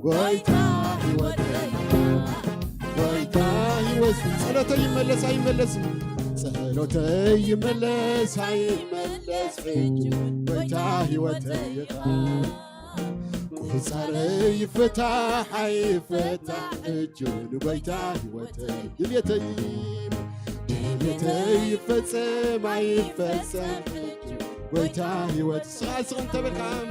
ويتاهي ويتاهي ويتاهي صلوتي يملس يملس صلوتي يملس يملس حجو ويتاهي وتاهي قصاري يفتح يفتح حجو ويتاهي وتاهي دليتي يفصم يفصم ويتاهي وتسخاسق انت بالكام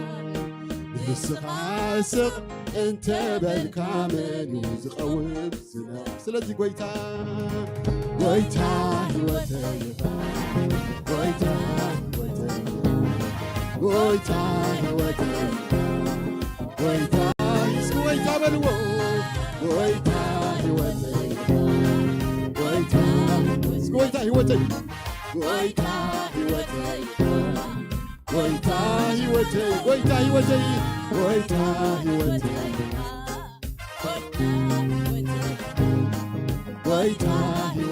يسخاسق انت بالكام يزقوم سنة سلازي ويتاهي وتاهي ويتاهي ويتاهي وتاهي ويتاهي ويتاهي بلو ويتاهي وتاهي ويتاهي وتاهي ويتاهي وتاهي ويتاهي وتاهي ويتاهي وتاهي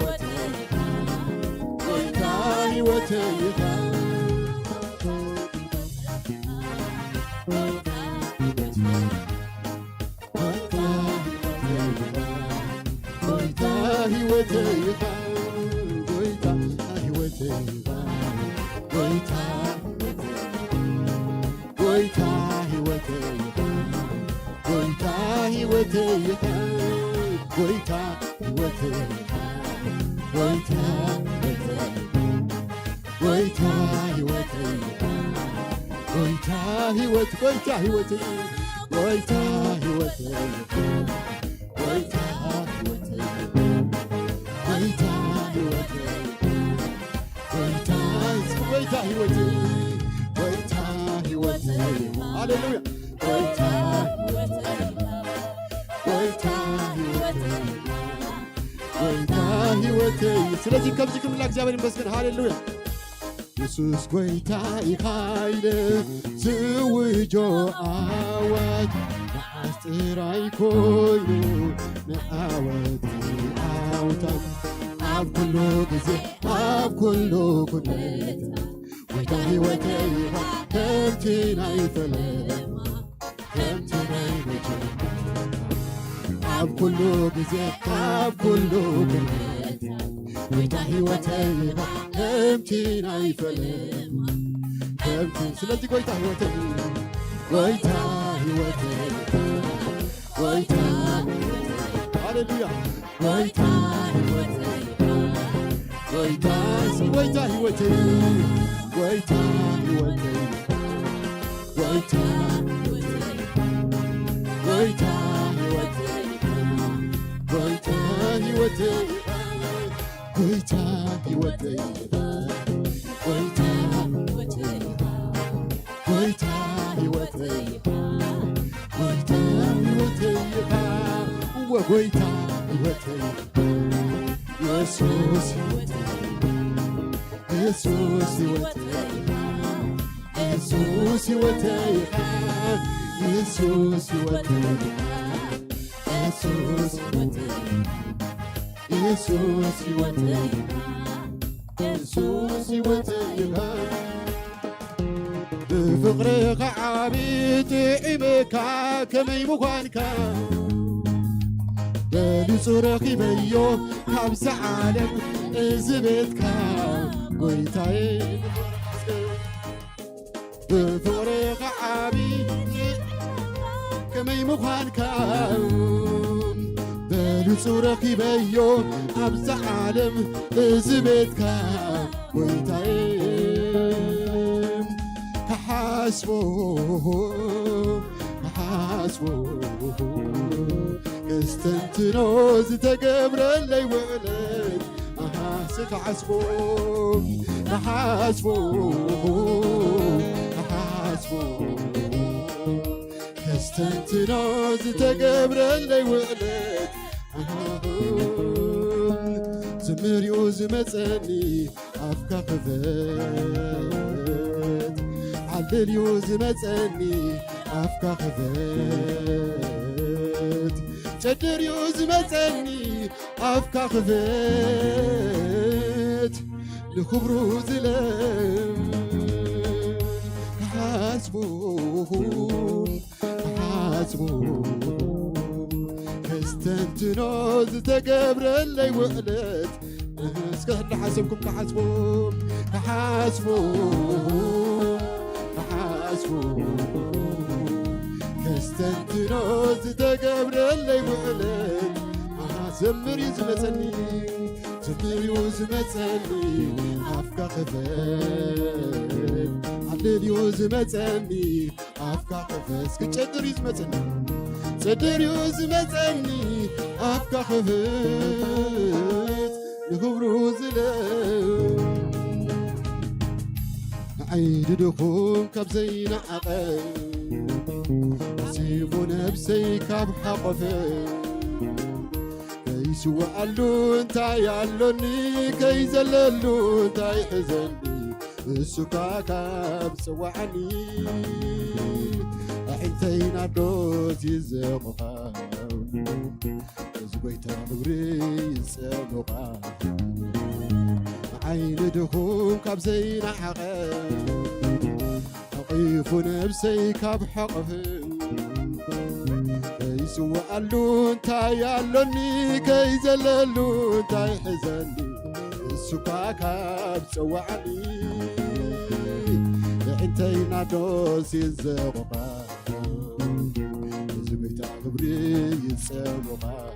ويتاهي وتاهي ويتاهي وتاهي ويتاهي وتاهي ويتاهي وتاهي ويتاهي وتاهي ويتاهي وتاهي ويتاهي وتاهي ويتاهي وتاهي ويتاهي ويتاهي ويتاهي ويتاهي ويتاهي هاليلويا ويتاهي وتاهي سلازي كمزيكم الله እግዚአብሔርን ይመስገን ሃሌሉያ ኢየሱስ ጎይታይ ኃይል ዝውጆ አወት አስጥራይ ኮይኑ ንዓወት አውታም ኣብ ኩሉ ግዜ ኣብ ኩሉ ኩነት ወይታይ ወይታይ ከምቲ ናይ ፈለማ ከምቲ ናይ ወጀ ኣብ ኩሉ ግዜ ኣብ ኩሉ ኩነት ወይታይ ወይታይ ከምቲ ናይ ፈለማ ከምቲ ስለዚ ጎይታይ ወይታይ ወይታይ ወይታይ ወይታይ ሃሌሉያ ወይታይ ወይታይ ወይታይ ወይታይ ወይታይ ወይታይ ወይታይ ወይታይ ወይታይ ወይታይ ويتاهي وتاهي ويتاهي وتاهي ويتاهي وتاهي ويتاهي وتاهي يسوع يسوع وتاهي يسوع وتاهي يسوع وتاهي يسوع وتاهي ኢየሱስ ይወተይ ኢየሱስ ይወተይ ብፍቅርኻ ዓቢይ ጥዕምካ ከመይ ምዃንካ بلوص رخيبيو كابس عالم زبيتك قويتاي بفورق عابي كمي مخانك بلوص رخيبيو كابس عالم زبيتك قويتاي كحاسبو كستنتنو زتقبر اللي ولد أحاسك حاسبو كستنتنو زتقبر اللي ولد زمريو زمتني أفكا خذت علليو زمتني أفكا خذت تدريو زمتني أفكا خذت لخبرو زلم حاسبو كستنتنو زتقبر اللي وقلت اسكهد حاسبكم كحاسبو كستنتنو زتقبر اللي وقلت زمر يزمتني أفكا خفت علل يزمتني أفكا خفت كتشدر يزمتني صدر يزمتني أفكا خفت لخبرو زلم عيد دخوم كبزين عقل سيفو نفسي كاب حقفت كيسو قالو انتاي علوني كيزللو انتاي حزني السكا كاب سوعني انتين عدوت يزقفا زبيتا غبري يزقفا عين دخوم كاب زين عقل أقيف نفسي كاب حقفن كيسو قالو انتاي علوني كيزللو انتاي حزني السكا كاب سوعني انتين عدوت يزقفا زبيتا غبري يزقفا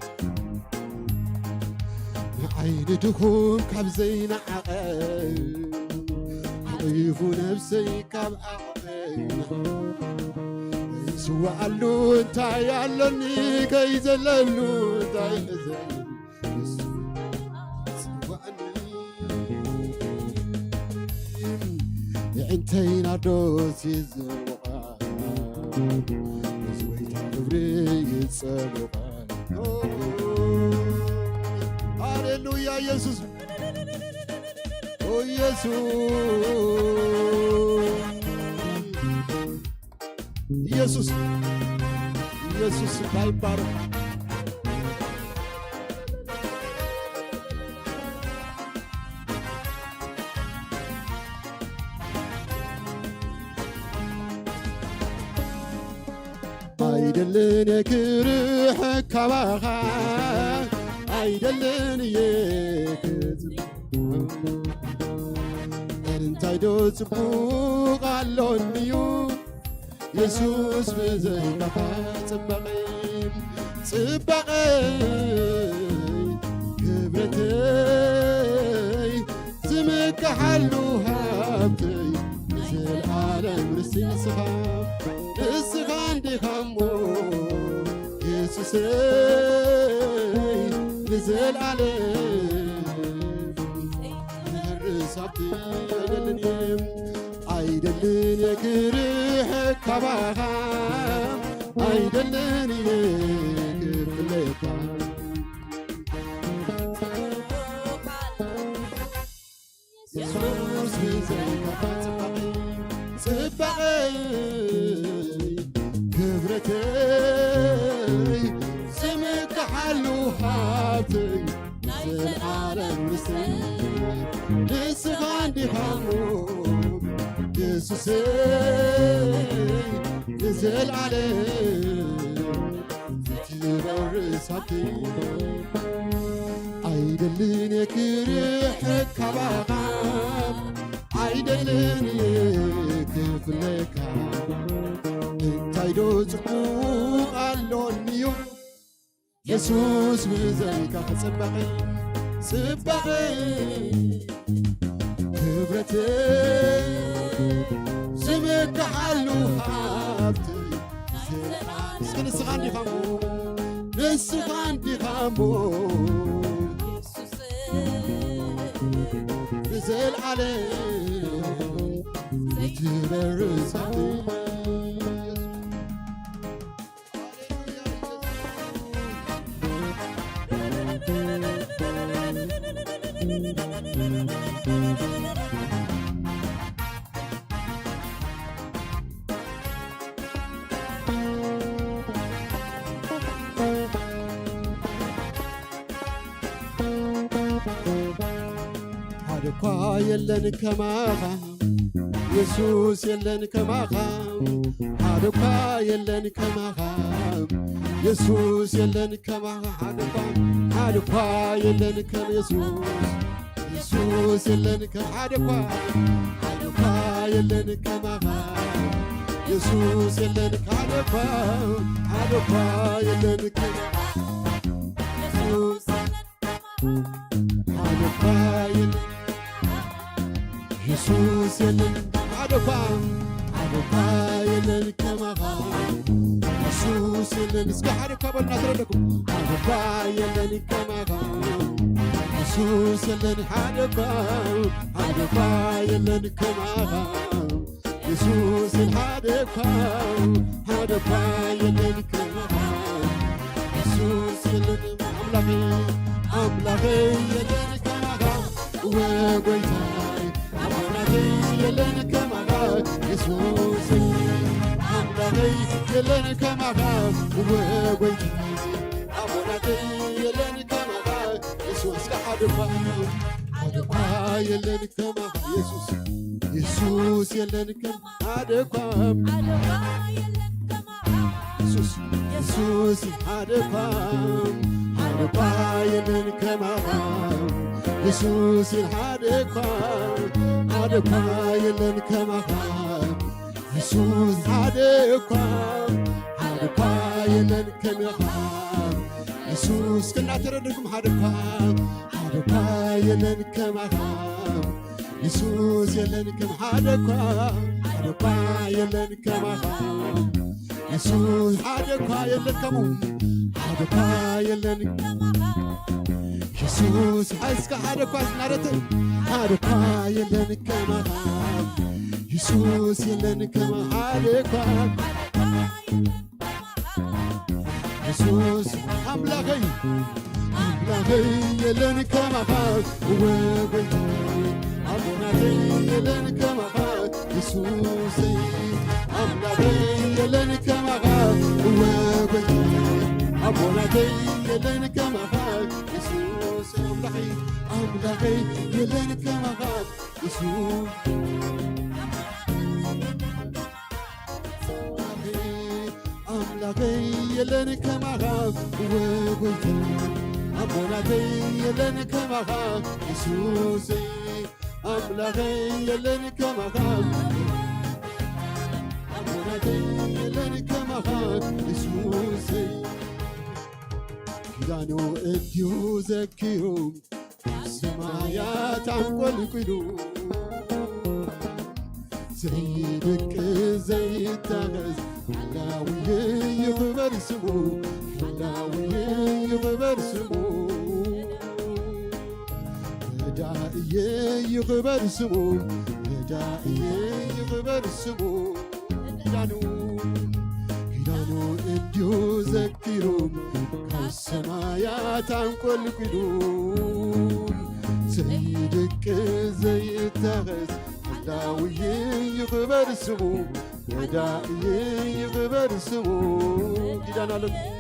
عين دخوم كاب زين عقل أقيف نفسي كاب عقل يسوى قالو انتاي علوني كيزللو انتاي حزني انتين عدوت يزوقا زويتا غبري يزوقا هاليلويا يسوع او يسوع بايبارك አይደልን የክርህ ካባኻ አይደልን የክዝም እንታይዶ ጽቡቕ አሎንዩ ኢየሱስ ብዘይካኻ ጽባቐይ ክብረተይ ዝምካሓሉ ሃብተይ ዘለዓለም ርስቲ ንስኻ እንዲኻሞ ኢየሱሰይ ንዘለዓለም ርሳብቲ አይደልን የክርህ ካባኻ አይደልን የክፍለካ ኢየሱስ ብዘይካኻ ጽባቐይ ክብረተይ ዝምካሓሉ ሃብተይ ዘለዓለም ርስቲ ንስኻ እንዲኻሞ ኢየሱሰይ ንዘለዓለም يتبرسك عيدلن يكرحك كباغان عيدلن يكفلك انتايدو تقوق اللونيو يسوس بزيك صبغي صبغي كبرتي سمك حلو حبتي نسخان دي خامو نسخان دي خامو نزل عليه يتبرسك هادكوا يلن كماغا يسوس يلن كماغا هادكوا يلن كماغا يسوس يلن كماغا هادكوا يلن كم يسوس يلن كم هادكوا يلن كماغا يسوس يلن هادكوا يلن كم يسوس هادكوا يلن يسوس يلن عدوكا يلن كماغا يسوس يلن اسكا عدوكا بالنظر لكم عدوكا يلن كماغا يسوس يلن عدوكا يلن كماغا يسوس العدوكا يلن كماغا يسوس يلن أملاغي يلن كماغا وقويتاي يلن كماغا يسوس أملاغي يلن كماغا وقويتاي يلن كماغا يسوس عدوكا يلن كماغا يسوس يلن كماغا يسوس عدوكا يلن كماغا يسوس عدوكا يلن كماغا يسوس عدوكا يلن كماغا يسوس كنا تردكم عدوكا يلن كماغا يسوس يلن كماغا عدوكا يلن كماغا يسوس عدوكا يلن كمو عدوكا يلن يسوس حسك عدوكا نارت عدوكا يلن كماغا يسوس يلن كماغا عدوكا يسوس أملاغي يلن كماغا وبيتي أبوناتي يلن كماغا يسوسي أملاغي يلن كماغا وبيتي أبوناتي يلن كماغا يسوس أملاغي يلن كماغا يسوس أملاغي يلن كماغا وبيتي أبوناتي يلن كماغا يسوسي أملاغي يلن كماغا يلن كماغا يسوسي كدانو اديو زكيهم سمايات عنقلقلو زي بك زي التغز حلاوي يغبر سمو حلاوي يغبر سمو دائي يغبر سمو دائي يغبر سمو كدانو اديو زكيهم كالسمايات عنقلقلو زيدك زي التغز حلاوي يغبر سمو ودائي يغبر سمو كدانا لني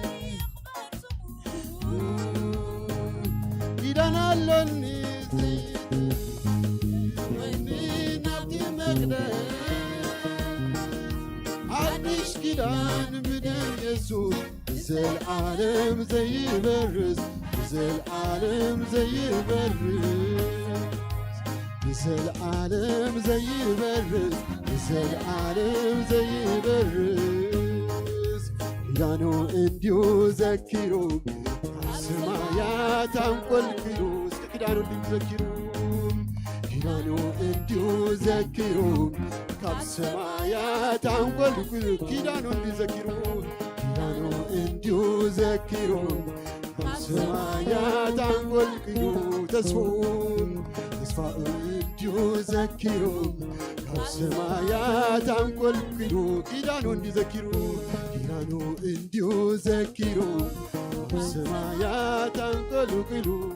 وني نبتي مقدس عدي حدش كيدان بدم يسوع زي العالم زي برز زي العالم زي برز زي العالم زي برز زي العالم زي برز كيدانو انديو ذكرو سمايات انقل كيلوس كيدانو ذكرو كيدانو انديو ذكرو كاب سمايات انقل كيلو كيدانو ذكرو كيدانو انديو ذكرو كاب سمايات انقل كيلو تسفون تسفا انديو ذكرو كاب سمايات انقل كيلو كيدانو ذكرو كيدانو انديو ذكرو سمايات انقلقلو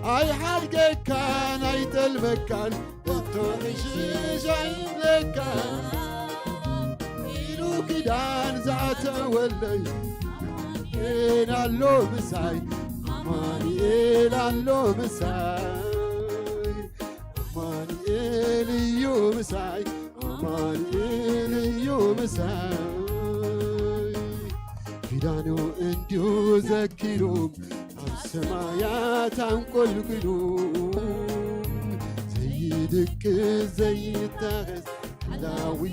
اي حد كان اي تلمكان التوحش جايب لكان إلو كدان زعت ولي إلى اللو مساي أماني إلى اللو مساي أماني إليو مساي أماني إليو مساي كيدانو انديو ذكرهم السمايات انقل قلوب زيدك زي التاغز لاوي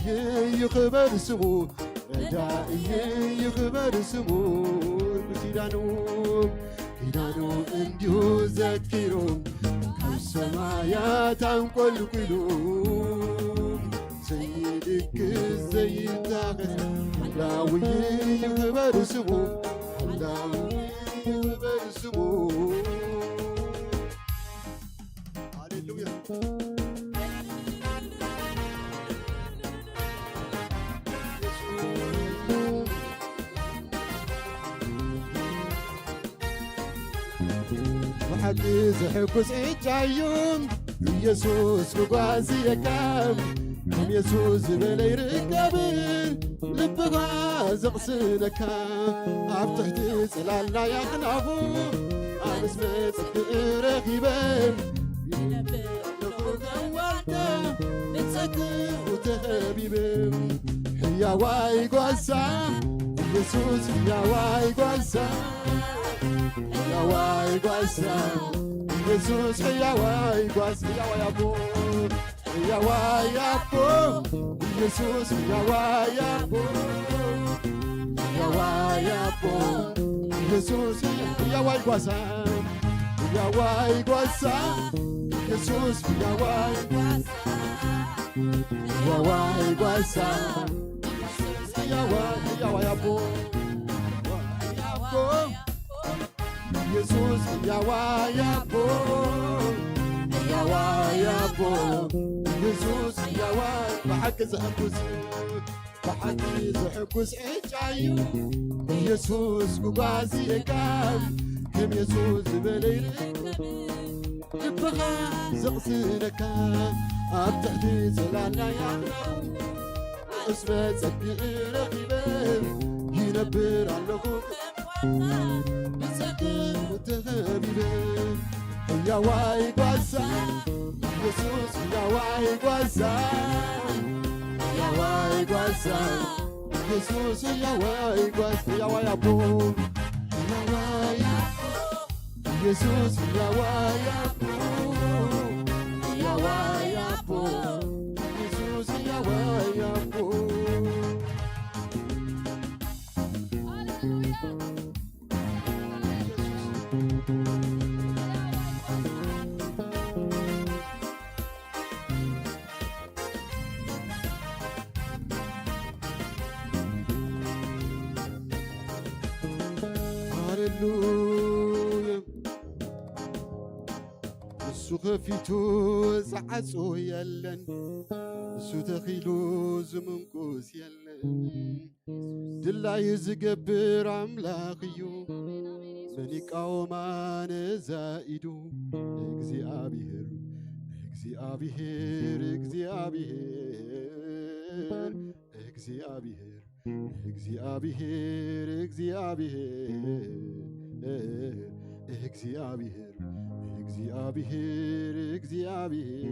يخبر سمو ردائي يخبر سمو كيدانو انديو ذكرهم السمايات انقل قلوب زيدك زي التاغز لاوي يخبر سمو لاوي يخبر سمو هاليلويا وحكي زحكوس عجايوم يسوس بقاسي يكام كم يسوس بلي ركابين لبغا زغسلك عبتحت سلالنا يا خنافو عمس مصد رخيبين نخوك أولتا نتسكر وتهبيبين يا واي قوسا يسوس يا واي قوسا يا واي قوسا يسوس يا واي قوسا يا واي أبو يا واي أبو يسوس يا واي أبو يا واي أبو يسوس يا واي قوسا يا واي قوسا يسوس يا واي قوسا يا واي قوسا يا واي أبو يسوس يا واي أبو يا واي أبو يسوس يا واي بحق زحكوس بحق زحكوس عجايو يسوس قبازي يقال كم يسوس بليل لبغا زغسلك أبتحدي زلانا يا اسمه صدق رقيبين ينبر على خوك مسكين وتهبيبين يا واي قوسا يسوس يا واي قوسا يا واي قوسا يسوس يا واي قوسا يا واي أبو يا واي يسوس يا واي أبو يا واي أبو يسوس يا واي أبو هاليلويا እሱ ከፊቱ ፃዓፆ የለን እሱ ተኺሉ ዝምንኩስ የለን ድላይ ዝገብር ኣምላኽ እዩ መን ይቃወማ ነዛ ኢዱ እግዚአብሔር እግዚአብሔር እግዚአብሔር እግዚአብሔር እግዚአብሔር እግዚአብሔር እግዚአብሔር እግዚአብሔር እግዚአብሔር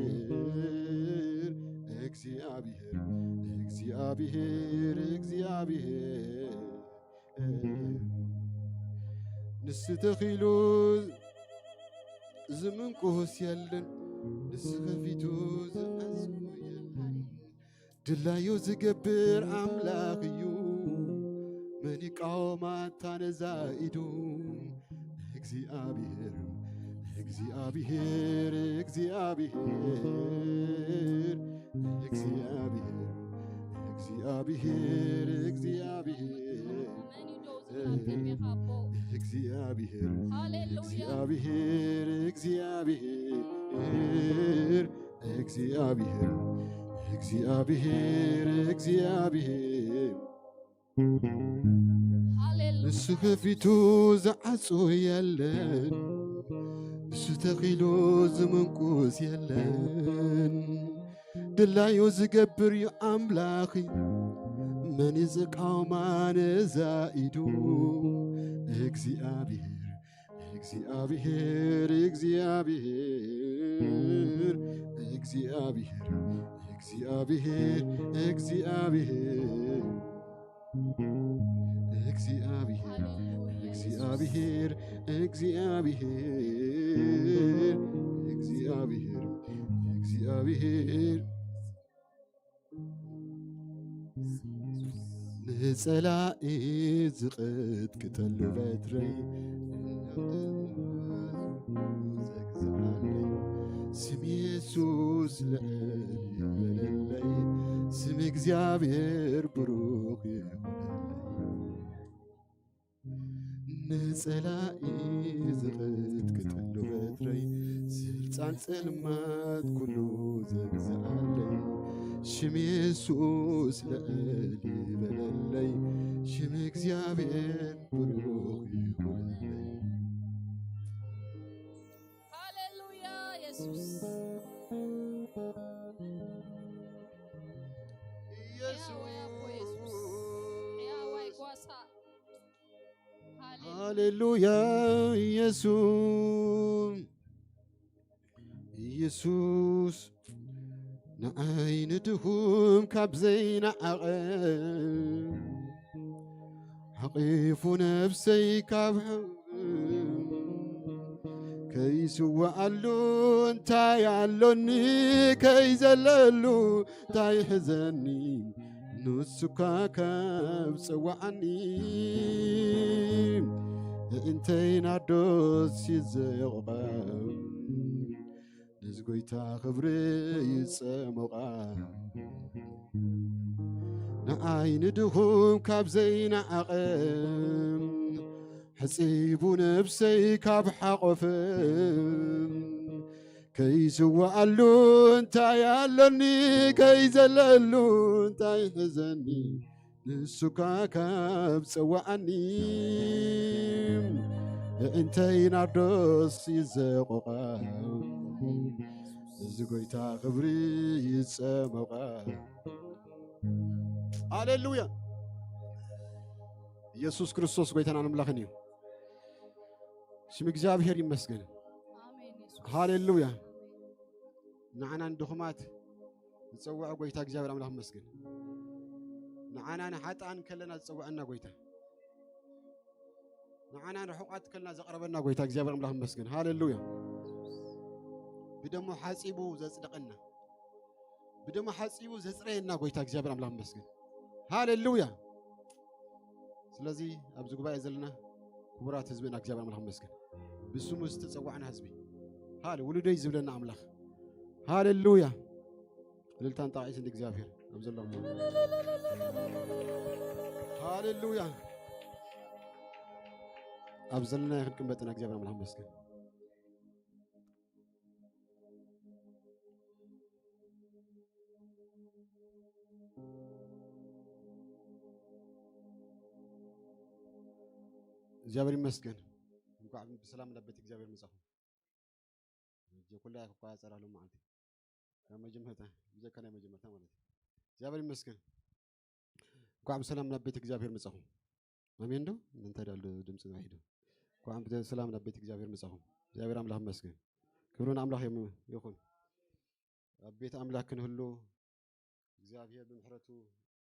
እግዚአብሔር እግዚአብሔር ንስተኺሉ ዝምንቁስ የለን ንስኸፊቱ ዝዓጽ የለን ድላዩ ዝገብር አምላኽ እዩ መን ይቃወማ ታነዛኢዱ እግዚአብሔር እግዚአብሔር እግዚአብሔር እግዚአብሔር እግዚአብሔር እግዚአብሔር እግዚአብሔር እግዚአብሔር እግዚአብሔር እግዚአብሔር እግዚአብሔር እግዚአብሔር ንሱ ከፊቱ ዝዓጹ የለን ንሱ ተኺሉ ዝምንኩስ የለን ድላዩ ዝገብር እዩ ኣምላኺ መን ዝቃወማ ነዛኢዱ እግዚአብሔር እግዚአብሔር እግዚአብሔር እግዚአብሔር እግዚአብሔር እግዚአብሔር እግዚአብሔር እግዚአብሔር እግዚአብሔር እግዚአብሔር እግዚአብሔር ንጸላኢ ዝቕጥቅጠሉ በትረይ ዘግዝኣለይ ስም ኢየሱስ ልዕል ይበለለይ ስም እግዚአብሔር ብሩኽ ይኹነለይ ንጸላኢ ዝቕጥቅጠሉ በትረይ ስልጣን ጽልማት ኩሉ ዘግዝኣለይ ሽም ኢየሱስ ልዕል ይበለለይ ሽም እግዚአብሔር ብሩኽ ይኹነለይ ሃሌሉያ ኢየሱስ ሃሌሉያ ኢየሱስ ኢየሱስ ንዓይኒ ድኹም ካብ ዘይነዓቐ ሓቒፉ ነፍሰይ ካብ ከይስዋዓሉ እንታይ ኣሎኒ ከይዘለሉ እንታይ ሕዘኒ ንሱካ ካብ ጽዋዓኒ እንተይ ናዶስ ይዘቕቓ ንዝጐይታ ኽብሪ ይጸመቓ ንዓይኒ ድኹም ካብ ዘይነዓቐ ሕፂቡ ነፍሰይ ካብ ሓቖፈ ከይስዋዓሉ እንታይ ኣሎኒ ከይዘለሉ እንታይ ሕዘኒ ንሱካ ካብ ጽዋዓኒ እንተይ ናርዶስ ይዘቑቓ ዝጐይታ ኽብሪ ይጸመቓ ሃሌሉያ ኢየሱስ ክርስቶስ ጐይታና ኣምላኽን እዩ ስም እግዚአብሔር ይመስገን ሃሌሉያ ንዓና ንድኹማት ዝጸውዐ ጐይታ እግዚአብሔር ኣምላኽ ይመስገን ንዓና ንሓጣን ከለና ዝጸውዐና ጐይታ ንዓና ንሕቋት ከለና ዘቕረበና ጐይታ እግዚአብሔር ኣምላኽ ይመስገን ሃሌሉያ ብደሞ ሓጺቡ ዘጽድቐና ብደሞ ሓጺቡ ዘጽረየና ጐይታ እግዚአብሔር ኣምላኽ ይመስገን ሃሌሉያ ስለዚ ኣብዚ ጉባኤ ዘለና ክቡራት ህዝብና እግዚአብሔር ኣምላኽ ይመስገን ብስሙ ዝተጸዋዕና ህዝቢ ሃሌ ውሉደይ ዝብለና ኣምላኽ ሃሌሉያ እልልታን ጣቂስ እንደ እግዚአብሔር ኣብ ዘለኹም ሃሌሉያ ኣብ ዘለና ክንቅንበጥና እግዚአብሔር ኣምላኽ ይመስገን እግዚአብሔር ይመስገን እንኳን በሰላም ለቤት እግዚአብሔር መጻፉ የኩላ ያኳ ያጸራሉ ማለት ከመጀመርታ ይዘከና መጀመርታ ማለት እግዚአብሔር ይመስገን እንኳን በሰላም ለቤት እግዚአብሔር መጻፉ አሜን ነው እንተ ዳሉ ድምጽ ነው ሄዶ እንኳን በሰላም ለቤት እግዚአብሔር መጻፉ እግዚአብሔር አምላክ ይመስገን ክብሩን አምላክ ይሁን አቤት አምላክን ሁሉ እግዚአብሔር በምህረቱ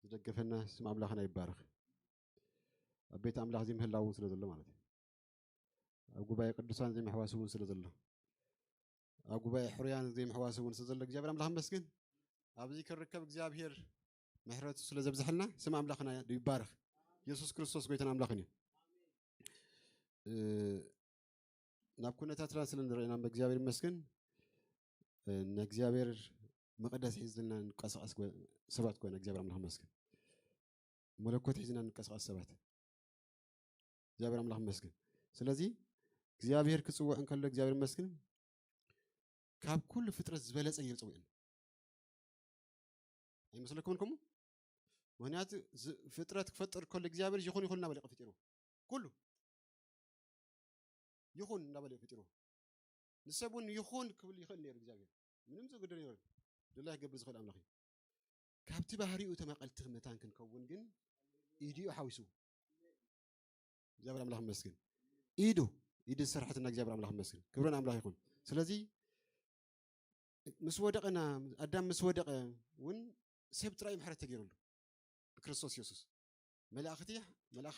ዝደገፈና ስም ኣምላኽና ይባረኽ ኣብ ቤት ኣምላኽ ዘይምህላው ስለ ዘሎ ማለት እዩ ኣብ ጉባኤ ቅዱሳን ዘይምሕዋስ እውን ስለ ዘሎ ኣብ ጉባኤ ሕሩያን ዘይምሕዋስ እውን ስለ ዘሎ እግዚአብሔር ኣምላኽ መስግን ኣብዚ ክርከብ እግዚአብሔር ምሕረቱ ስለ ዘብዝሐልና ስም ኣምላኽና ይባረኽ ኢየሱስ ክርስቶስ ጎይታና ኣምላኽን ናብ ኩነታትና ስለ ንረአና በእግዚአብሔር ይመስገን ንእግዚአብሔር መቅደስ ሒዝልና ንቀሳቀስ ሰባት ኮይና እግዚአብሔር ኣምላኽ መስገን መለኮት ሒዝና ንቀሳቀስ ሰባት እግዚአብሔር ኣምላኽ መስገን ስለዚህ እግዚአብሔር ክጽውዕ እንከሎ እግዚአብሔር መስገን ካብ ኩሉ ፍጥረት ዝበለጸ ይጽውዕና አይመስለኩምኩም ምክንያቱ ፍጥረት ክፈጥር ከሎ እግዚአብሔር ይኹን ይኹንና በለ ፈጢሩ ኩሉ ይኹን እንዳበለ ፈጢሩ ንሰቡን ይኹን ክብል ይኽእል ነይሩ እግዚአብሔር ምንም ዝግድር ይሆን ደላይ ገብር ዝኽእል ኣምላኽ ካብቲ ባህሪኡ ተመቀልቲ መታን ክንከውን ግን ኢዲኡ ሓዊሱ እግዚአብሔር ኣምላኽ መስገን ኢዱ ስራሕትና እግዚአብሔር ኣምላኽ መስገን ክብረን ኣምላኽ ይኹን ስለዚህ ምስ ወደቀና ኣዳም ምስ ወደቀ ውን ሰብ ጥራይ ምሕረት ተገይሩሉ ብክርስቶስ ኢየሱስ መላእኽቲ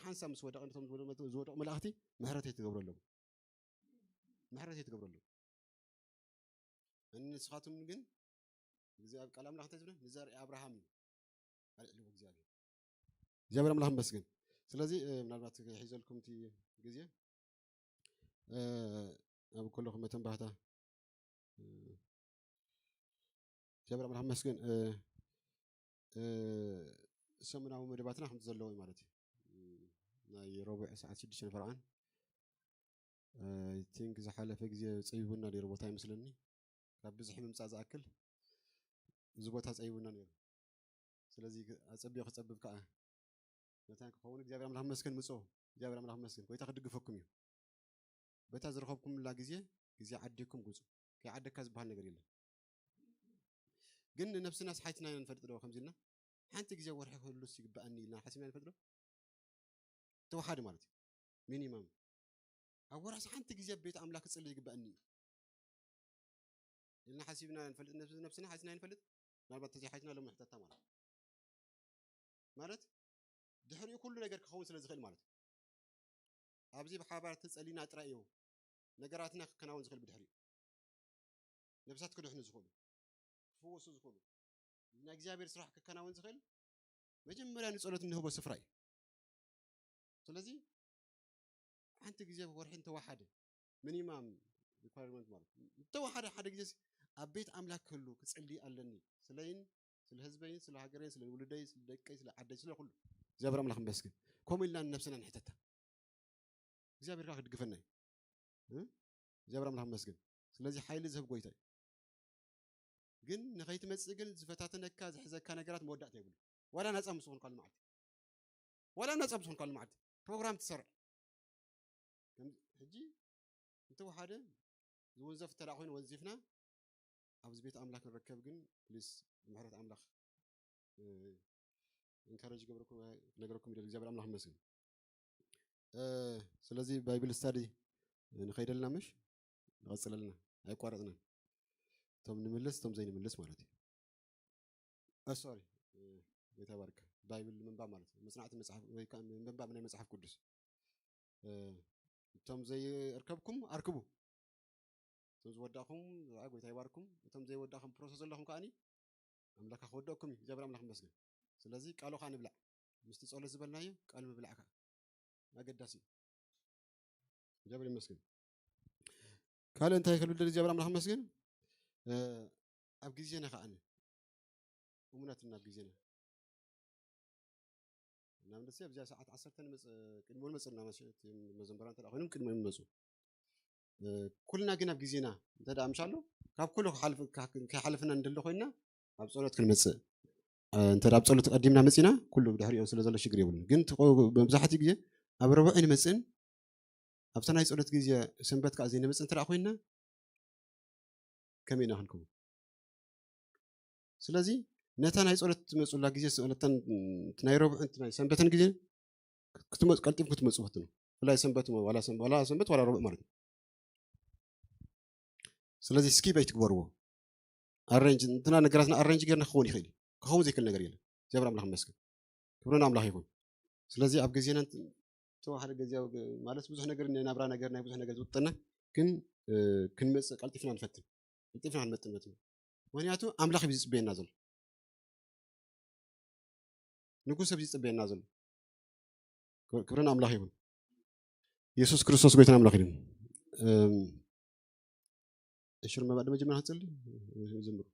ሓንሳ ምስ ወደቀ ነቶም ዝወደቁ መላእኽቲ ምሕረት ይትገብረሎም እንስኻቱም ግን እግዚአብሔር ቃል ኣምላኽ ተዝብለ ንዘርኢ አብርሃም አልዕልዎ እግዚአብሔር ኣምላኽ መስገን ስለዚህ ምናልባት ሒዘልኩም እቲ ግዜ ኣብ ኩልኩም መተንባህታ እግዚአብሔር ኣምላኽ መስገን ሰሙናዊ መደባትና ከምቲ ዘለዎ ማለት እዩ ናይ ረቡዕ ሰዓት 6:40 ቲንክ ዝሓለፈ ግዜ ፀይቡና ነይሩ ቦታ ይመስለኒ ካብ ብዙሕ ምምፃእ ዝኣክል እዚ ቦታ ፀይቡና ነይሩ ስለዚህ ኣፀቢቑ ክፀብብ ከዓ መታን ክኸውን እግዚአብሔር ኣምላኽ መስገን ምፅኦ እግዚአብሔር ኣምላኽ መስገን ጎይታ ክድግፈኩም እዩ በታ ዝረኸብኩምላ ግዜ ዓዲኩም ጉፁ ከይዓደካ ዝበሃል ነገር የለን ግን ነፍስና ሓይትና ንፈልጥ ዶ ከምዚልና ሓንቲ ግዜ ወርሒ ክህሉስ ይግባአኒ ኢልና ሓሲብና ንፈልጥ ዶ ተዋሓደ ማለት ሚኒመም ኣብ ወራስ ሓንቲ ግዜ ቤት ኣምላኽ ክጽልይ ይግባአኒ ኢልና ሓሲብና ንፈልጥ ነፍስና ሓሲና ንፈልጥ ምናልባት ተዚ ሓይትና ሎም ሕተታ ማለት ድሕሪኡ ኩሉ ነገር ክኸውን ስለ ዝኽእል ማለት ኣብዚ ብሓባር ተጸሊና ጥራይ እዩ ነገራትና ክከናወን ዝኽእል ብድሕሪኡ ነብሳት ክድሕኑ ዝኽእሉ ክፍወሱ ዝኽእሉ ናይ እግዚአብሔር ስራሕ ክከናወን ዝኽእል መጀመርያ ንጸሎት እንህቦ ስፍራ እዩ ስለዚህ ሓንቲ ግዜ ወርሒ ተዋሓደ ሚኒማም ሪኳየርመንት ማለት ተዋሓደ ሓደ ግዜ ኣብ ቤት ኣምላኽ ክህሉ ክጽልይ ኣለኒ ስለይን ስለ ህዝበይን ስለ ሃገረይን ስለ ውልደይ ስለ ደቀይ ስለ ዓደይ ስለ ኩሉ እግዚአብሔር ኣምላኽ መስገን ከምኡ ኢልና ነፍስና ንሕተታ እግዚአብሔር ጋር ክድግፈና እግዚአብሔር ኣምላኽ መስገን ስለዚህ ሓይሊ ዝህብ ጎይታ ግን ንኸይትመጽእ ግን ዝፈታተነካ ዝሕዘካ ነገራት መወዳእታ ይብሉ ወላ ነፃ ምስኹን ካሉ መዓልቲ ፕሮግራም ትሰርዕ ሕጂ እንተወሓደ ዝወንዘፍ ተላዕ ኮይኑ ወንዚፍና ኣብዚ ቤት ኣምላኽ ንረከብ ግን ፕሊስ ምሕረት ኣምላኽ እንካሬጅ ገብረኩም ነገረኩም ይደል እግዚአብሔር ኣምላኽ መስገን ስለዚህ ባይብል ስታዲ ንኸይደልና ምሽ ንቐጽለልና ኣይቋረጽናን ቶም ንምልስ ቶም ዘይንምልስ ማለት እዩ ሶሪ ጌታ ባርክ ባይብል ምንባብ ማለት ነው መጽናዕቲ መጽሐፍ ወይ ከዓ ምንባብ ናይ መጽሐፍ ቅዱስ ቶም ዘይርከብኩም ኣርክቡ ቶም ዝወዳኹም ጎይታ ይባርኩም ቶም ዘይወዳኹም ፕሮሰስ ዘለኹም ከኣኒ ኣምላኽ ክወደኩም እዩ እግዚአብሔር ኣምላኽ መስገን ስለዚህ ቃልኻ ንብላዕ ምስቲ ጸሎት ዝበልናዮ ቃል ምብላዕካ ኣገዳሲ እግዚአብሔር ይመስገን ካልእ እንታይ ክልል እግዚአብሔር ኣምላኽ መስገን ኣብ ግዜና ከኣኒ እሙነትና ኣብ ግዜና ናም ደስ ኣብዚያ ሰዓት 10 ቅድሞ መጽና ማለት መዘምራን ተላኺኖም ቅድሞ ይመጹ ኩልና ግን ኣብ ግዜና እንተዳ ምሻሎ ካብ ኩሉ ከሓልፍና እንደለ ኮይና ኣብ ጸሎት ክንመጽእ እንተዳ ኣብ ጸሎት ቀዲምና መጺና ኩሉ ድሕሪኡ ስለ ዘሎ ሽግር ይብሉ ግን መብዛሕትኡ ግዜ ኣብ ረቡዕ ንመጽን ኣብታ ናይ ጸሎት ግዜ ሰንበት ከዓ ዘይንመጽን ተራ ኮይና ከመይና ክንከውን ስለዚህ ነታ ናይ ጸሎት ትመጹላ ግዜ ጸሎተን ናይ ረቡዕን ናይ ሰንበትን ግዜ ክትመጽ ቀልጢፍ ክትመጽ ወጥኑ ፍላይ ሰንበት ዋላ ሰንበት ዋላ ረቡዕ ማለት ስለዚህ እስኪ በይት ግበርዎ ኣሬንጅ እንትና ነገራትና ኣሬንጅ ገርና ክኸውን ይኽእል ክኸውን ዘይክእል ነገር የለን እግዚአብሔር ኣምላኽ መስገን ክብርን አምላኽ ይኹን ስለዚህ ኣብ ግዜና ተዋህደ ገዚያው ማለት ብዙሕ ነገር ናብራ ነገር ናይ ብዙሕ ነገር ዝውጥና ግን ክንመጽእ ቀልጢፍና ንፈትን ቀልጢፍና ክንመጥን መጥን ምክንያቱ ኣምላኽ እዩ ዝፅበየና ዘሎ ንጉስ እዩ ዝፅበየና ዘሎ ክብርን አምላኽ ይሁን ኢየሱስ ክርስቶስ ጌታና አምላኽ ይሁን እሽር መባድ መጀመሪያ ህጽልይ ዝምሩ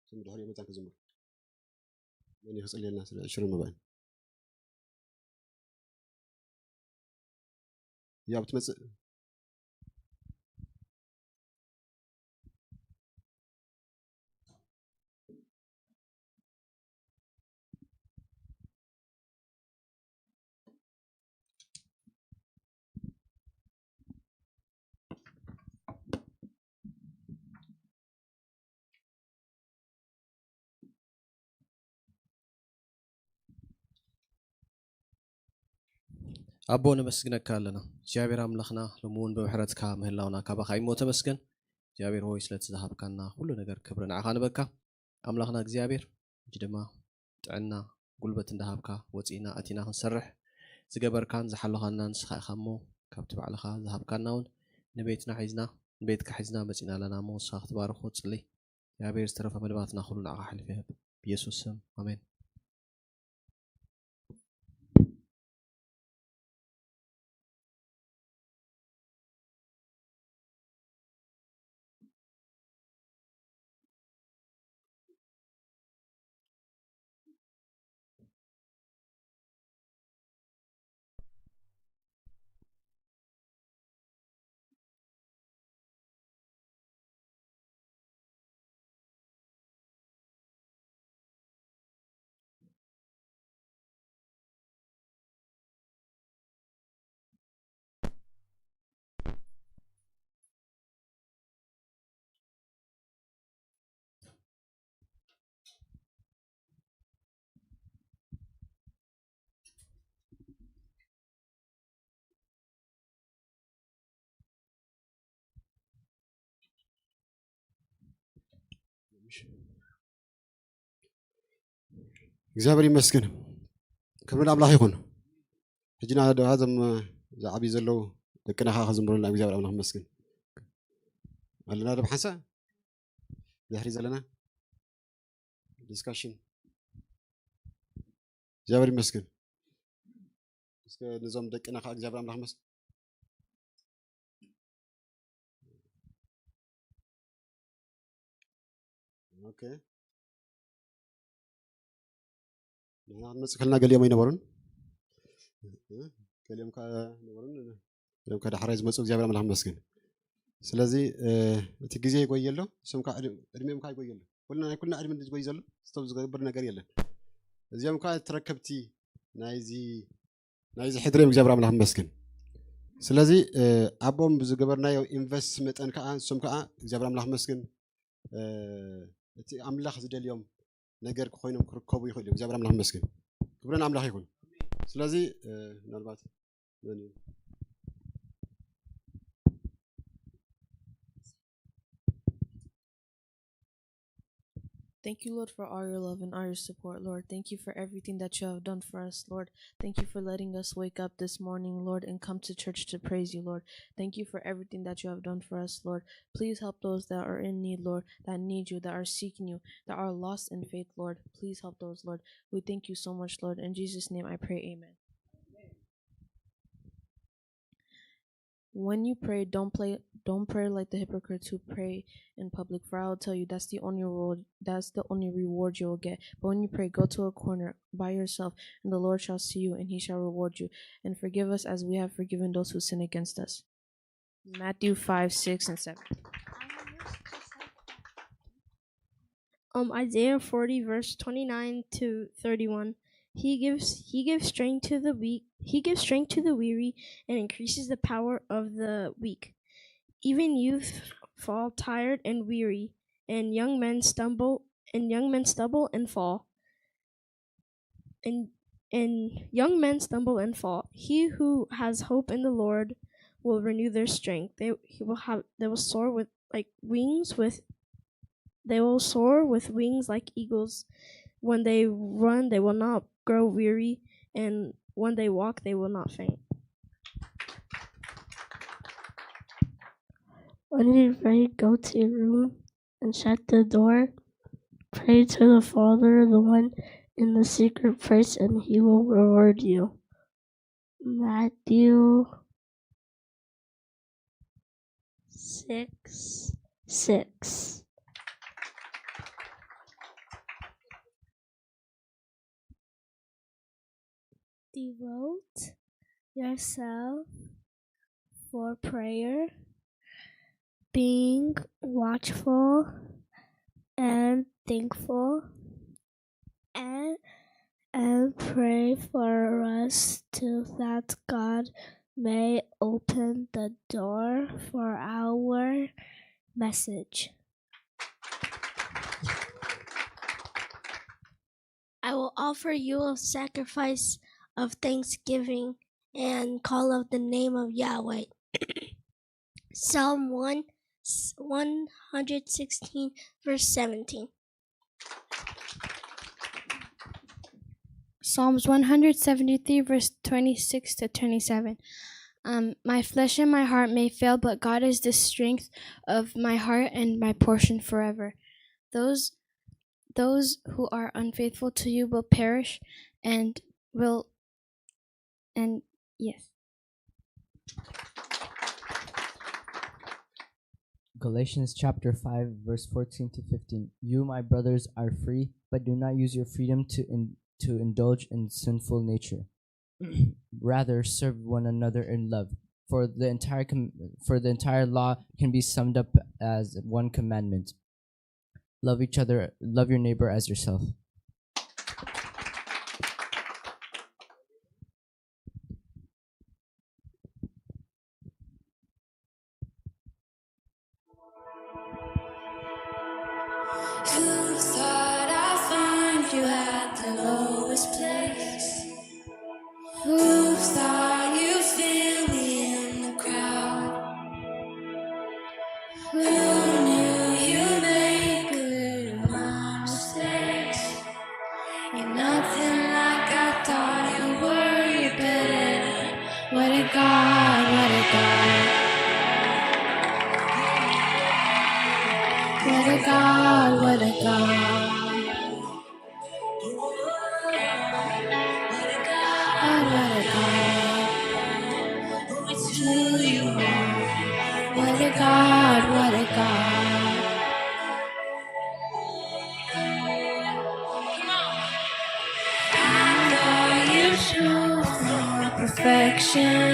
ዝምሩ ዳሪ መጣን ከዝምሩ ምን ይህጽልይና ስለ እሽር መባድ ያው ትመጽእ አቦ ነመስግነካ ኣለና እግዚአብሔር አምላኽና ለሙን በምሕረትካ ምህላውና ካባኻ ይሞ ተመስገን እግዚአብሔር ሆይ ስለተዛሃብካና ሁሉ ነገር ክብር ንዓኻ ንበካ አምላኽና እግዚአብሔር እጂ ድማ ጥዕና ጉልበት እንዳሃብካ ወፂና ኣቲና ክንሰርሕ ዝገበርካን ዝሓለኻናን ንስኻኢኻሞ ካብቲ ባዕልኻ ዝሃብካናውን ንቤትና ሒዝና ንቤትካ ሒዝና መፂና ኣለና ሞ ንስኻ ክትባርኾ ፅልይ እግዚአብሔር ዝተረፈ መድባትና ኩሉ ንዓኻ ሓሊፉ ይህብ ብኢየሱስ ስም ኣሜን እግዚአብሔር ይመስገን ክብርን አምላኽ ይኹን ሕጂና ዳዘም ዛዕቢ ዘለው ደቅና ኻ ዝምሩልና እግዚአብሔር አምላኽ ይመስገን ኣለና ደብ ሓንሳ ድሕሪ ዘለና ዲስካሽን እግዚአብሔር ይመስገን እስከ ንዞም ደቅና ኻ እግዚአብሔር አምላኽ ይመስገን ኦኬ መስከልና ገሊኦም ይነበሩን ገሊኦም ከነበሩን ገሊኦም ከዳሕራይ ዝመፁ እግዚአብሔር አምላኽ ይመስገን ስለዚህ እቲ ግዜ ይቆየሎ ስምካ እድሜም ካ ይቆየሎ ኩልና እድሜ ዝቆይ ዘሎ ዝተብ ዝገብር ነገር የለን እዚኦም ካ ተረከብቲ ናይዚ ሕድረም እግዚአብሔር አምላኽ ይመስገን ስለዚህ አቦም ዝገበርናዮ ኢንቨስት መጠን ከዓ እሶም ከዓ እግዚአብሔር አምላኽ ይመስገን እቲ አምላኽ ዝደልዮም ነገር ኮይኖም ክርከቡ ይኽእሉ እግዚአብሔር አምላኽ ይመስገን ክብርን አምላኽ ይሁን ስለዚህ ምናልባት Thank you, Lord, for all your love and all your support, Lord. Thank you for everything that you have done for us, Lord. Thank you for letting us wake up this morning, Lord, and come to church to praise you, Lord. Thank you for everything that you have done for us, Lord. Please help those that are in need, Lord, that need you, that are seeking you, that are lost in faith, Lord. Please help those, Lord. We thank you so much, Lord. In Jesus' name I pray, amen. When you pray, don't pray like the hypocrites who pray in public, for I will tell you that's the only reward you will get. But when you pray, go to a corner by yourself, and the Lord shall see you, and he shall reward you, and forgive us as we have forgiven those who sin against us. Matthew 5:6-7. Isaiah 40 verse 29 to 31. He gives strength to the weak. He gives strength to the weary and increases the power of the weak. Even youth fall tired and weary, and young men stumble and fall. And young men stumble and fall. He who has hope in the Lord will renew their strength. They will soar with wings like eagles. When they run, they will not grow weary, and when they walk, they will not faint. When you pray, go to your room and shut the door. Pray to the Father, the one in the secret place, and he will reward you. Matthew 6:6. Devote yourself for prayer, being watchful and thankful, and pray for us too, that God may open the door for our message. I will offer you a sacrifice of thanksgiving and call out the name of Yahweh. Psalm 116, verse 17. Psalms 173, verse 26 to 27. My flesh and my heart may fail, but God is the strength of my heart and my portion forever. Those who are unfaithful to you will perish, yes. Galatians chapter 5 verse 14 to 15. You, my brothers, are free, but do not use your freedom to indulge in sinful nature. Rather, serve one another in love. For the entire law can be summed up as one commandment: love each other, love your neighbor as yourself. Who thought I'd find you at the lowest place? Who thought you'd feel me in the crowd? Who knew you'd make good of my mistakes? You're nothing like I thought you were. You're better. What a God, what a God. What a God, what a God. What a God, what a God. It's who you are. What a God, what a God. I thought you showed more perfection.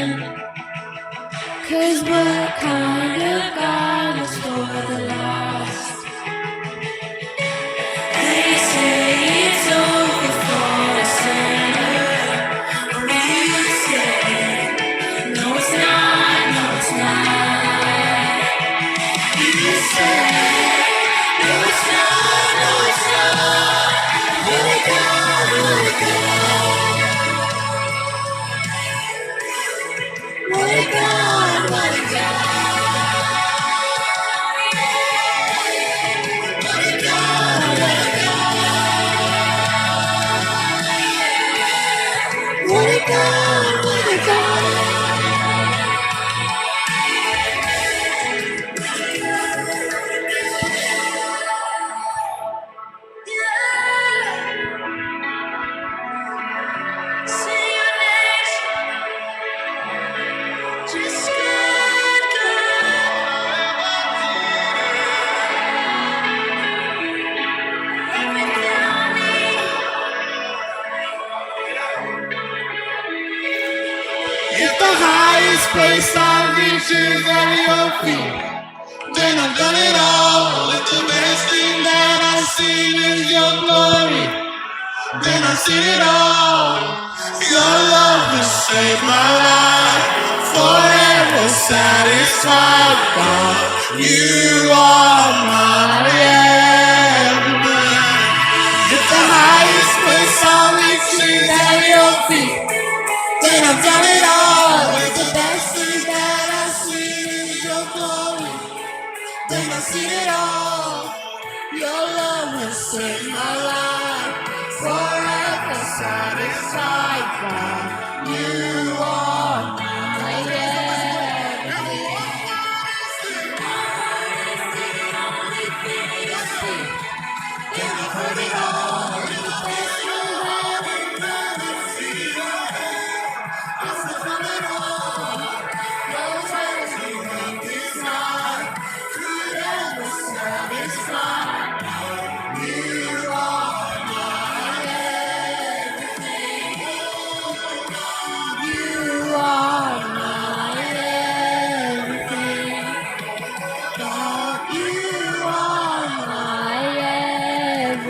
'Cause what kind of God is for the lost? They say it's over for a sinner. You say, no it's not, no it's not. You say, no it's not, no it's not. What a God, what a God. What a God, what a God. What a God, what a God. What a God, what a God. Say your names. Just good, everything I need. If the highest place I reach is at your feet, then I've done it all. If the best thing that I see is your glory, then I've seen it all. Your love has saved my life, forever satisfied. God, you are my everything. If the highest place I'll reach is at your feet, then I've done it all. If the best thing that I see is your glory, then I've seen it all. Your love has saved my life,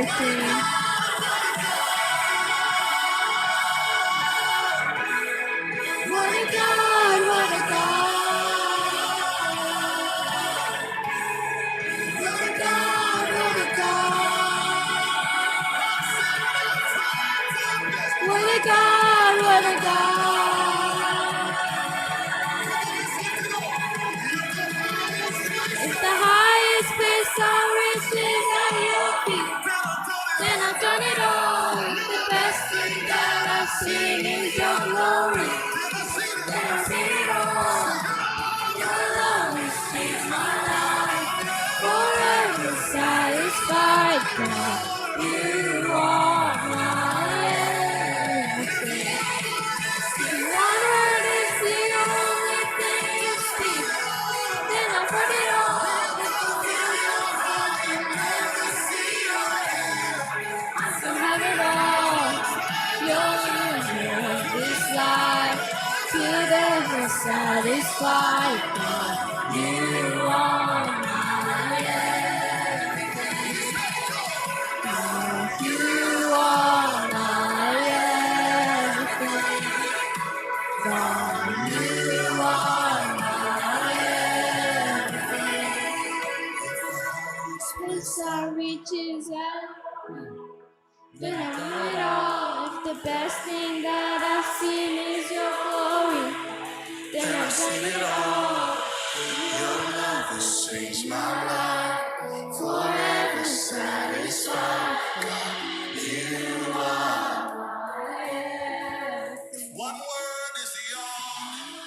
everything. What a God, what a God. What a God, what a God. What a God, what a God. If the highest place I reach is at your feet, then I've done it all. The best thing that I've seen is your glory. Then I've seen it all. Your love has changed my life. Forever satisfied, God. You are my everything. One word is the only thing you speak. Then I've heard it all. I can have it all. Your love is life. Till ever satisfied, God. You are my everything. God, you are my everything. God, you are my everything. Space I reaches out, then I want it all. If the best thing that I've seen is your glory, then I've seen it all. Your love has changed my life. Forever satisfied. You are my everything. One word is the only.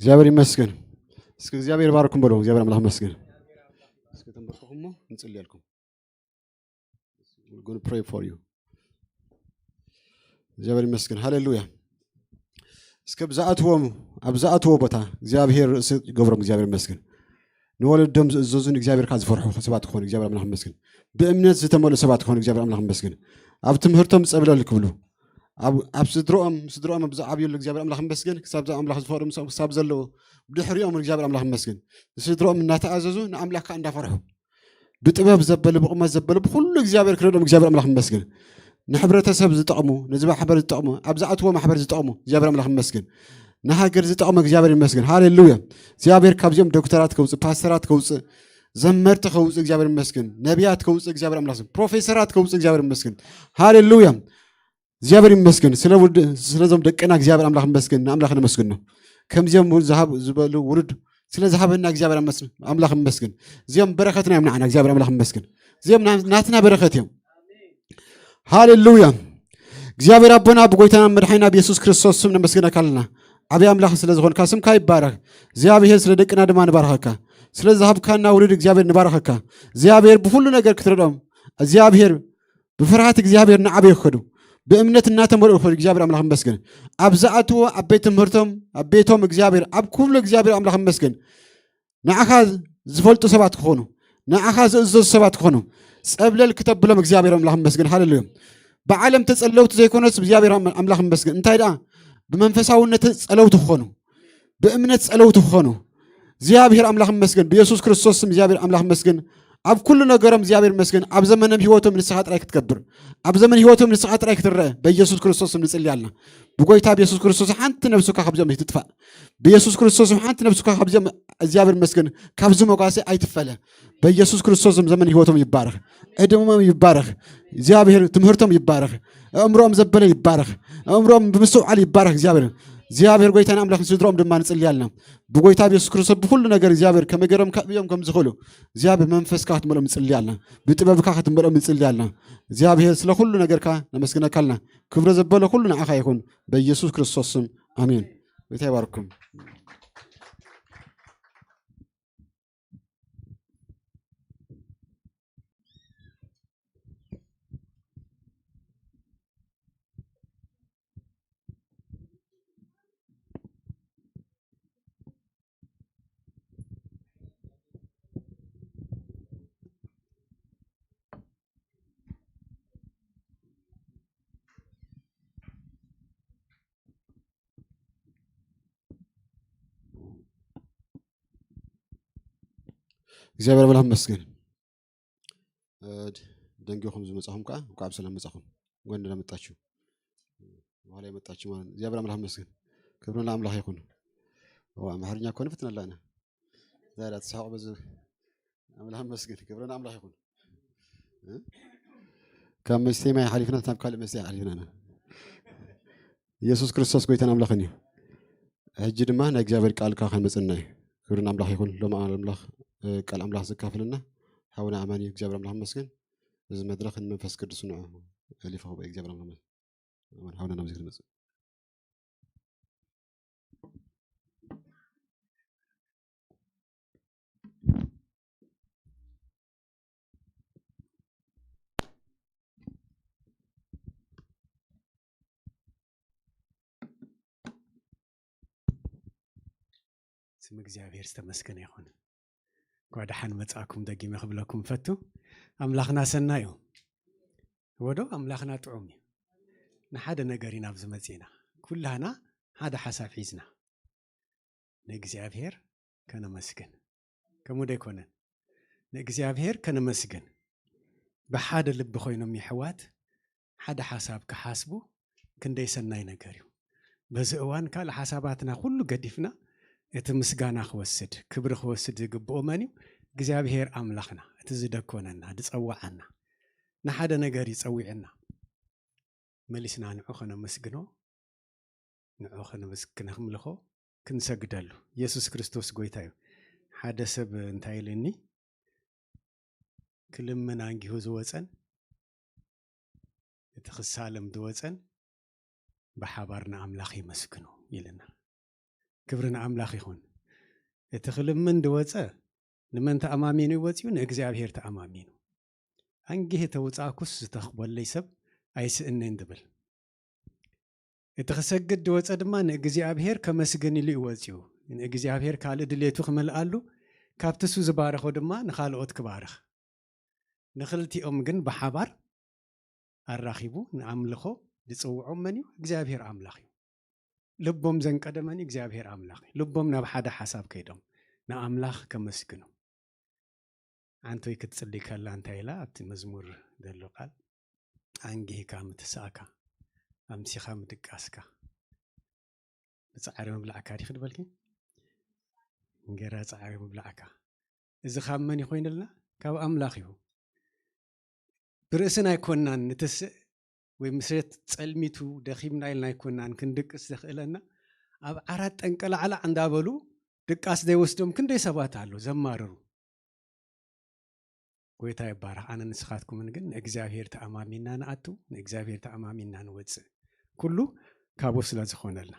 እግዚአብሔር ይመስገን። እስኪ እግዚአብሔር ባርኩም በለው። እግዚአብሔር አምላክ ይመስገን። እስኪ ተንበርክኩሞ እንጸልያልኩም። We're going to pray for you. እግዚአብሔር ይመስገን። ሃሌሉያ። እስከ ብዛኣትዎ ቦታ እግዚአብሔር ገብሮም እግዚአብሔር ይመስገን። ንወለዶም ዝእዘዙን እግዚአብሔር ዝፈርሑ ሰባት ክኾኑ እግዚአብሔር አምላክ ይመስገን። ብእምነት ዝተመልኡ ሰባት ክኾኑ እግዚአብሔር አምላክ ይመስገን። ኣብ ትምህርቶም ፀብለል ክብሉ ኣብ ስድሮኦም ብዛዕብየሉ እግዚአብሔር አምላክ ይመስገን። ክሳብ ኣምላክ ዝፈርዶም ክሳብ ዘለዎ ብድሕሪኦም እግዚአብሔር አምላክ ይመስገን። ስድሮኦም እናተኣዘዙ ንኣምላክ እንዳፈርሑ ብጥበብ ዘበለ ብቁመት ዘበለ ብኩሉ እግዚአብሔር ክረዶም እግዚአብሔር አምላክ ይመስገን። ንሕብረተሰብ ዝጠቕሙ ንዝባ ማሕበር ዝጠቕሙ ኣብ ዝኣትዎ ማሕበር ዝጠቕሙ እግዚአብሔር አምላክ ይመስገን። ንሃገር ዝጠቕሙ እግዚአብሔር ይመስገን። ሃሌሉያ። እግዚአብሔር ካብዚኦም ዶክተራት ከውፅእ፣ ፓስተራት ከውፅእ፣ ዘመርቲ ከውፅእ እግዚአብሔር ይመስገን። ነቢያት ከውፅእ እግዚአብሔር አምላክ ይመስገን። ፕሮፌሰራት ከውፅእ እግዚአብሔር ይመስገን። ሃሌሉያ። እግዚአብሔር ይመስገን። ስለዞም ደቅና እግዚአብሔር አምላክ ይመስገን። ንኣምላክ ነመስግን ነው። ከምዚኦም ዝበሉ ውሉድ ስለ ዝሃበና እግዚአብሔር አምላክ ይመስገን። እዚኦም በረከትና እዮም ንዓና እግዚአብሔር አምላክ ይመስገን። እዚኦም ናትና በረከት እዮም። ሃሌሉያ። እግዚአብሔር አቦና ብጎይታና መድሓኒና ብኢየሱስ ክርስቶስ ስም ነመስግነካ ኣለና። ዓብይ ኣምላኽ ስለ ዝኾንካ ስምካ ይባረክ። እግዚአብሔር ስለ ደቅና ድማ ንባረኸካ። ስለ ዝሃብካና ውሉድ እግዚአብሔር ንባረኸካ። እግዚአብሔር ብኩሉ ነገር ክትረዶም እግዚአብሔር ብፍርሃት እግዚአብሔር ንዓበይ ክኸዱ ብእምነት እናተመልኡ ክኸዱ እግዚአብሔር አምላክ ይመስገን። ኣብ ዝኣትዎ ኣብ ቤት ትምህርቶም ኣብ ቤቶም እግዚአብሔር ኣብ ኩሉ እግዚአብሔር አምላክ ይመስገን። ንዓኻ ዝፈልጡ ሰባት ክኾኑ ንዓኻ ዝእዘዙ ሰባት ክኾኑ ፀብለል ክተብሎም እግዚአብሔር አምላክ ይመስገን። ሃሌሉያ። ብዓለም ተጸለውቲ ዘይኮነስ እግዚአብሔር አምላክ ይመስገን። እንታይ ደኣ ብመንፈሳውነት ጸለውቲ ክኾኑ ብእምነት ጸለውቲ ክኾኑ እግዚአብሔር አምላክ ይመስገን። ብኢየሱስ ክርስቶስ ስም እግዚአብሔር አምላክ ይመስገን። ኣብ ኩሉ ነገሮም እግዚአብሔር ይመስገን። ኣብ ዘመንም ህይወቶም ንስኻ ጥራይ ክትገብር ኣብ ዘመን ህይወቶም ንስኻ ጥራይ ክትረአ በኢየሱስ ክርስቶስ ስም ንጽልይ ኣለና። ብጎይታ ብኢየሱስ ክርስቶስ ሓንቲ ነብስካ ካብዚኦም ይትጥፋእ። ብኢየሱስ ክርስቶስ ሓንቲ ነብስካ ካብዚኦም እግዚአብሔር ይመስገን ካብዚ መጓሴ ኣይትፈለ። በኢየሱስ ክርስቶስ ዘመን ህይወቶም ይባረኽ፣ ዕድሞም ይባረኽ፣ እግዚአብሔር ትምህርቶም ይባረኽ፣ ኣእምሮኦም ዘበለ ይባረኽ፣ ኣእምሮኦም ብምስውዓል ይባረኽ። እግዚአብሔር ጎይታና አምላክ ስድሮም ድማ ንጽልይ ኣለና። ብጎይታ ብኢየሱስ ክርስቶስ ብኩሉ ነገር እግዚአብሔር ከመገሮም ካብዮም ከም ዝኽእሉ እግዚአብሔር መንፈስካ ክትመልኦም ንጽልይ ኣለና። ብጥበብካ ክትመልኦም ንጽልይ ኣለና። እግዚአብሔር ስለ ኩሉ ነገርካ ነመስግነካ ኣለና። ክብሪ ዘበለ ኩሉ ንዓኻ ይኹን በኢየሱስ ክርስቶስ ስም አሜን። ጌታ ይባርኩም። እግዚአብሔር አምላክ ይመስገን ደንጊኹም ዝመጻኹም ቃ በሰላም መጻኹም ወንድ ለመጣችሁ በኋላ የመጣችሁ ማለት እግዚአብሔር አምላክ ይመስገን ክብር ለአምላክ ይሁን አማርኛ ኮን ፍትነላና ዛሬ ተሳው በዝ አምላክ ይመስገን ክብር ለአምላክ ይሁን ከመስተማ ያሐሊፍና ተምካለ መስያ ያሐሊፍና ኢየሱስ ክርስቶስ ጎይተን አምላክኒ እጅ ድማ ናይ እግዚአብሔር ቃል ካ ከመጽናይ ክብር ለአምላክ ይሁን ለማምላክ ቃል አምላክ ዘካፍልና ሐውና አማኒ እግዚአብሔር አምላክ ይመስገን እዚ መድረክ መንፈስ ቅዱስ ነው አሊፋው በእግዚአብሔር አምላክ አማን ሐውና ነው ዝግነ ስም እግዚአብሔር ዝተመስገነ ይሁን ጓዳሐን መጻኩም ደጊመ ክብለኩም ፈቱ አምላኽና ሰናዩ ወዶ አምላኽና ጥዑም ንሓደ ነገር ኢና ብዝመጽና ኩላና ሓደ ሓሳብ ሒዝና ንእግዚአብሔር ከነመስግን ከመደ ይኮነን ንእግዚአብሔር ከነመስግን በሓደ ልብ ኮይኖም ይሕዋት ሓደ ሓሳብ ከሓስቡ ክንደይ ሰናይ ነገር እዩ በዚ እዋን ካል ሓሳባትና ሁሉ ገዲፍና እቲ ምስጋና ክወስድ ክብሪ ክወስድ ዝግብኦ መን እዩ እግዚአብሔር አምላኽና እቲ ዝደኮነና ዝጸዋዓና ንሓደ ነገር ይጸዊዕና መሊስና ንዑ ከነመስግኖ ንዑ ከነመስግነ ክምልኾ ክንሰግደሉ ኢየሱስ ክርስቶስ ጎይታ እዩ ሓደ ሰብ እንታይ ኢልኒ ክልመና እንጊሁ ዝወፀን እቲ ክሳለም ዝወፀን በሓባርና አምላኽ ይመስግኑ ይልና ክብርና አምላኽ ይሁን እቲ ክልምን ድወፀ ንመን ተአማሚኑ ይወፅዩ ንእግዚአብሔር ተአማሚኑ አንጊህ ተውፃኩስ ዝተኽበለይ ሰብ አይስእነን ድብል እቲ ክሰግድ ድወፀ ድማ ንእግዚአብሔር ከመስግን ኢሉ ይወፅዩ ንእግዚአብሔር ካልእ ድሌቱ ክመልአሉ ካብትሱ ዝባረኾ ድማ ንኻልኦት ክባርኽ ንኽልቲኦም ግን በሓባር አራኺቡ ንአምልኾ ዝጽውዖም መን እዩ እግዚአብሔር አምላኽ እዩ ልቦም ዘንቀደመኒ እግዚአብሔር አምላኽ ልቦም ናብ ሓደ ሓሳብ ከይዶም ንአምላኽ ከመስግኑ አንተይ ክትጽልይ ከላ እንታይ ኢላ ኣብቲ መዝሙር ዘሎ ቃል አንጊህካ ምትስኣካ ኣምሲኻ ምድቃስካ ብፃዕሪ ምብላዕካ ዲኽ ድበልኪ እንጌራ ፃዕሪ ምብላዕካ እዚ ካብ መን ይኮይንልና ካብ አምላኽ እዩ ብርእስና ኣይኮናን ንትስእ ወይ ምስረት ጸልሚቱ ደኺምና ኢልና ኣይኮናን ክንድቅስ ዘኽእለና ኣብ ዓራት ጠንቀላዕላ እንዳበሉ ድቃስ ዘይወስዶም ክንደይ ሰባት አሉ ዘማርሩ ጎይታ ይባረኽ ኣነ ንስኻትኩምን ግን ንእግዚአብሔር ተኣማሚና ንኣቱ ንእግዚአብሔር ተኣማሚና ንወፅእ ኩሉ ካብኡ ስለ ዝኾነልና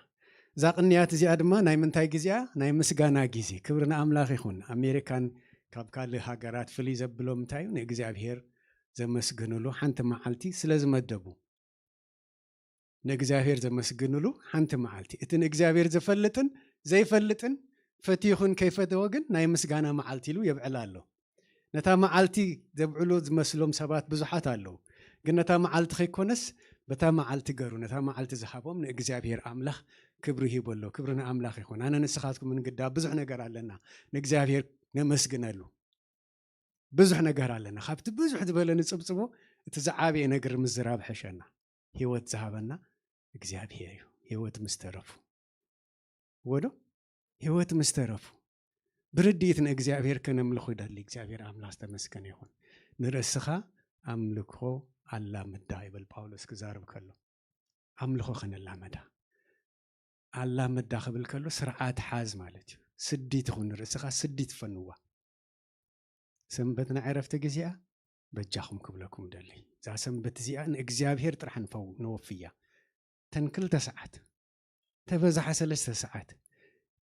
እዛ ቅንያት እዚኣ ድማ ናይ ምንታይ ጊዜያ ናይ ምስጋና ጊዜ ክብሪ ንኣምላኽ ይኹን ኣሜሪካን ካብ ካልእ ሃገራት ፍልይ ዘብሎም እንታይ እዩ ንእግዚአብሔር ዘመስግንሉ ሓንቲ መዓልቲ ስለ ዝመደቡ ንእግዚአብሔር ዘመስግንሉ ሓንቲ መዓልቲ እቲ ንእግዚአብሔር ዝፈልጥን ዘይፈልጥን ፈቲኹን ከይፈተወ ግን ናይ ምስጋና መዓልቲ ኢሉ የብዕላ ኣሎ ነታ መዓልቲ ዘብዕሉ ዝመስሎም ሰባት ብዙሓት ኣለዉ ግን ነታ መዓልቲ ከይኮነስ በታ መዓልቲ ገሩ ነታ መዓልቲ ዝሃቦም ንእግዚአብሔር አምላኽ ክብሪ ሂቦ ኣሎ ክብሪ ንኣምላኽ ይኹን ኣነ ንስኻትኩም ንግዳ ብዙሕ ነገር ኣለና ንእግዚአብሔር ነመስግነሉ ብዙሕ ነገር ኣለና ካብቲ ብዙሕ ዝበለ ንፅብፅቦ እቲ ዝዓበየ ነገር ምዝራብ ሕሸና ህይወት ዝሃበና እግዚአብሔር እዩ ህይወት ምስተረፉ ወዶ ህይወት ምስተረፉ ብርድኢት ንእግዚአብሔር ከነምልኹ ይደሊ እግዚአብሔር አምላኽ ዝተመስገነ ይኹን ንርእስኻ ኣምልኮ ኣላምዳ ይብል ጳውሎስ ክዛርብ ከሎ ኣምልኮ ከነላመዳ ኣላምዳ ክብል ከሎ ስርዓት ሓዝ ማለት እዩ ስዲት ይኹን ንርእስኻ ስዲት ፈንዋ ሰንበትና ዕረፍቲ ጊዜኣ በጃኹም ክብለኩም ደሊ እዛ ሰንበት እዚኣ ንእግዚአብሔር ጥራሕ ንወፍያ ተንክልተ ሰዓት ተበዛሓ 3 ሰዓት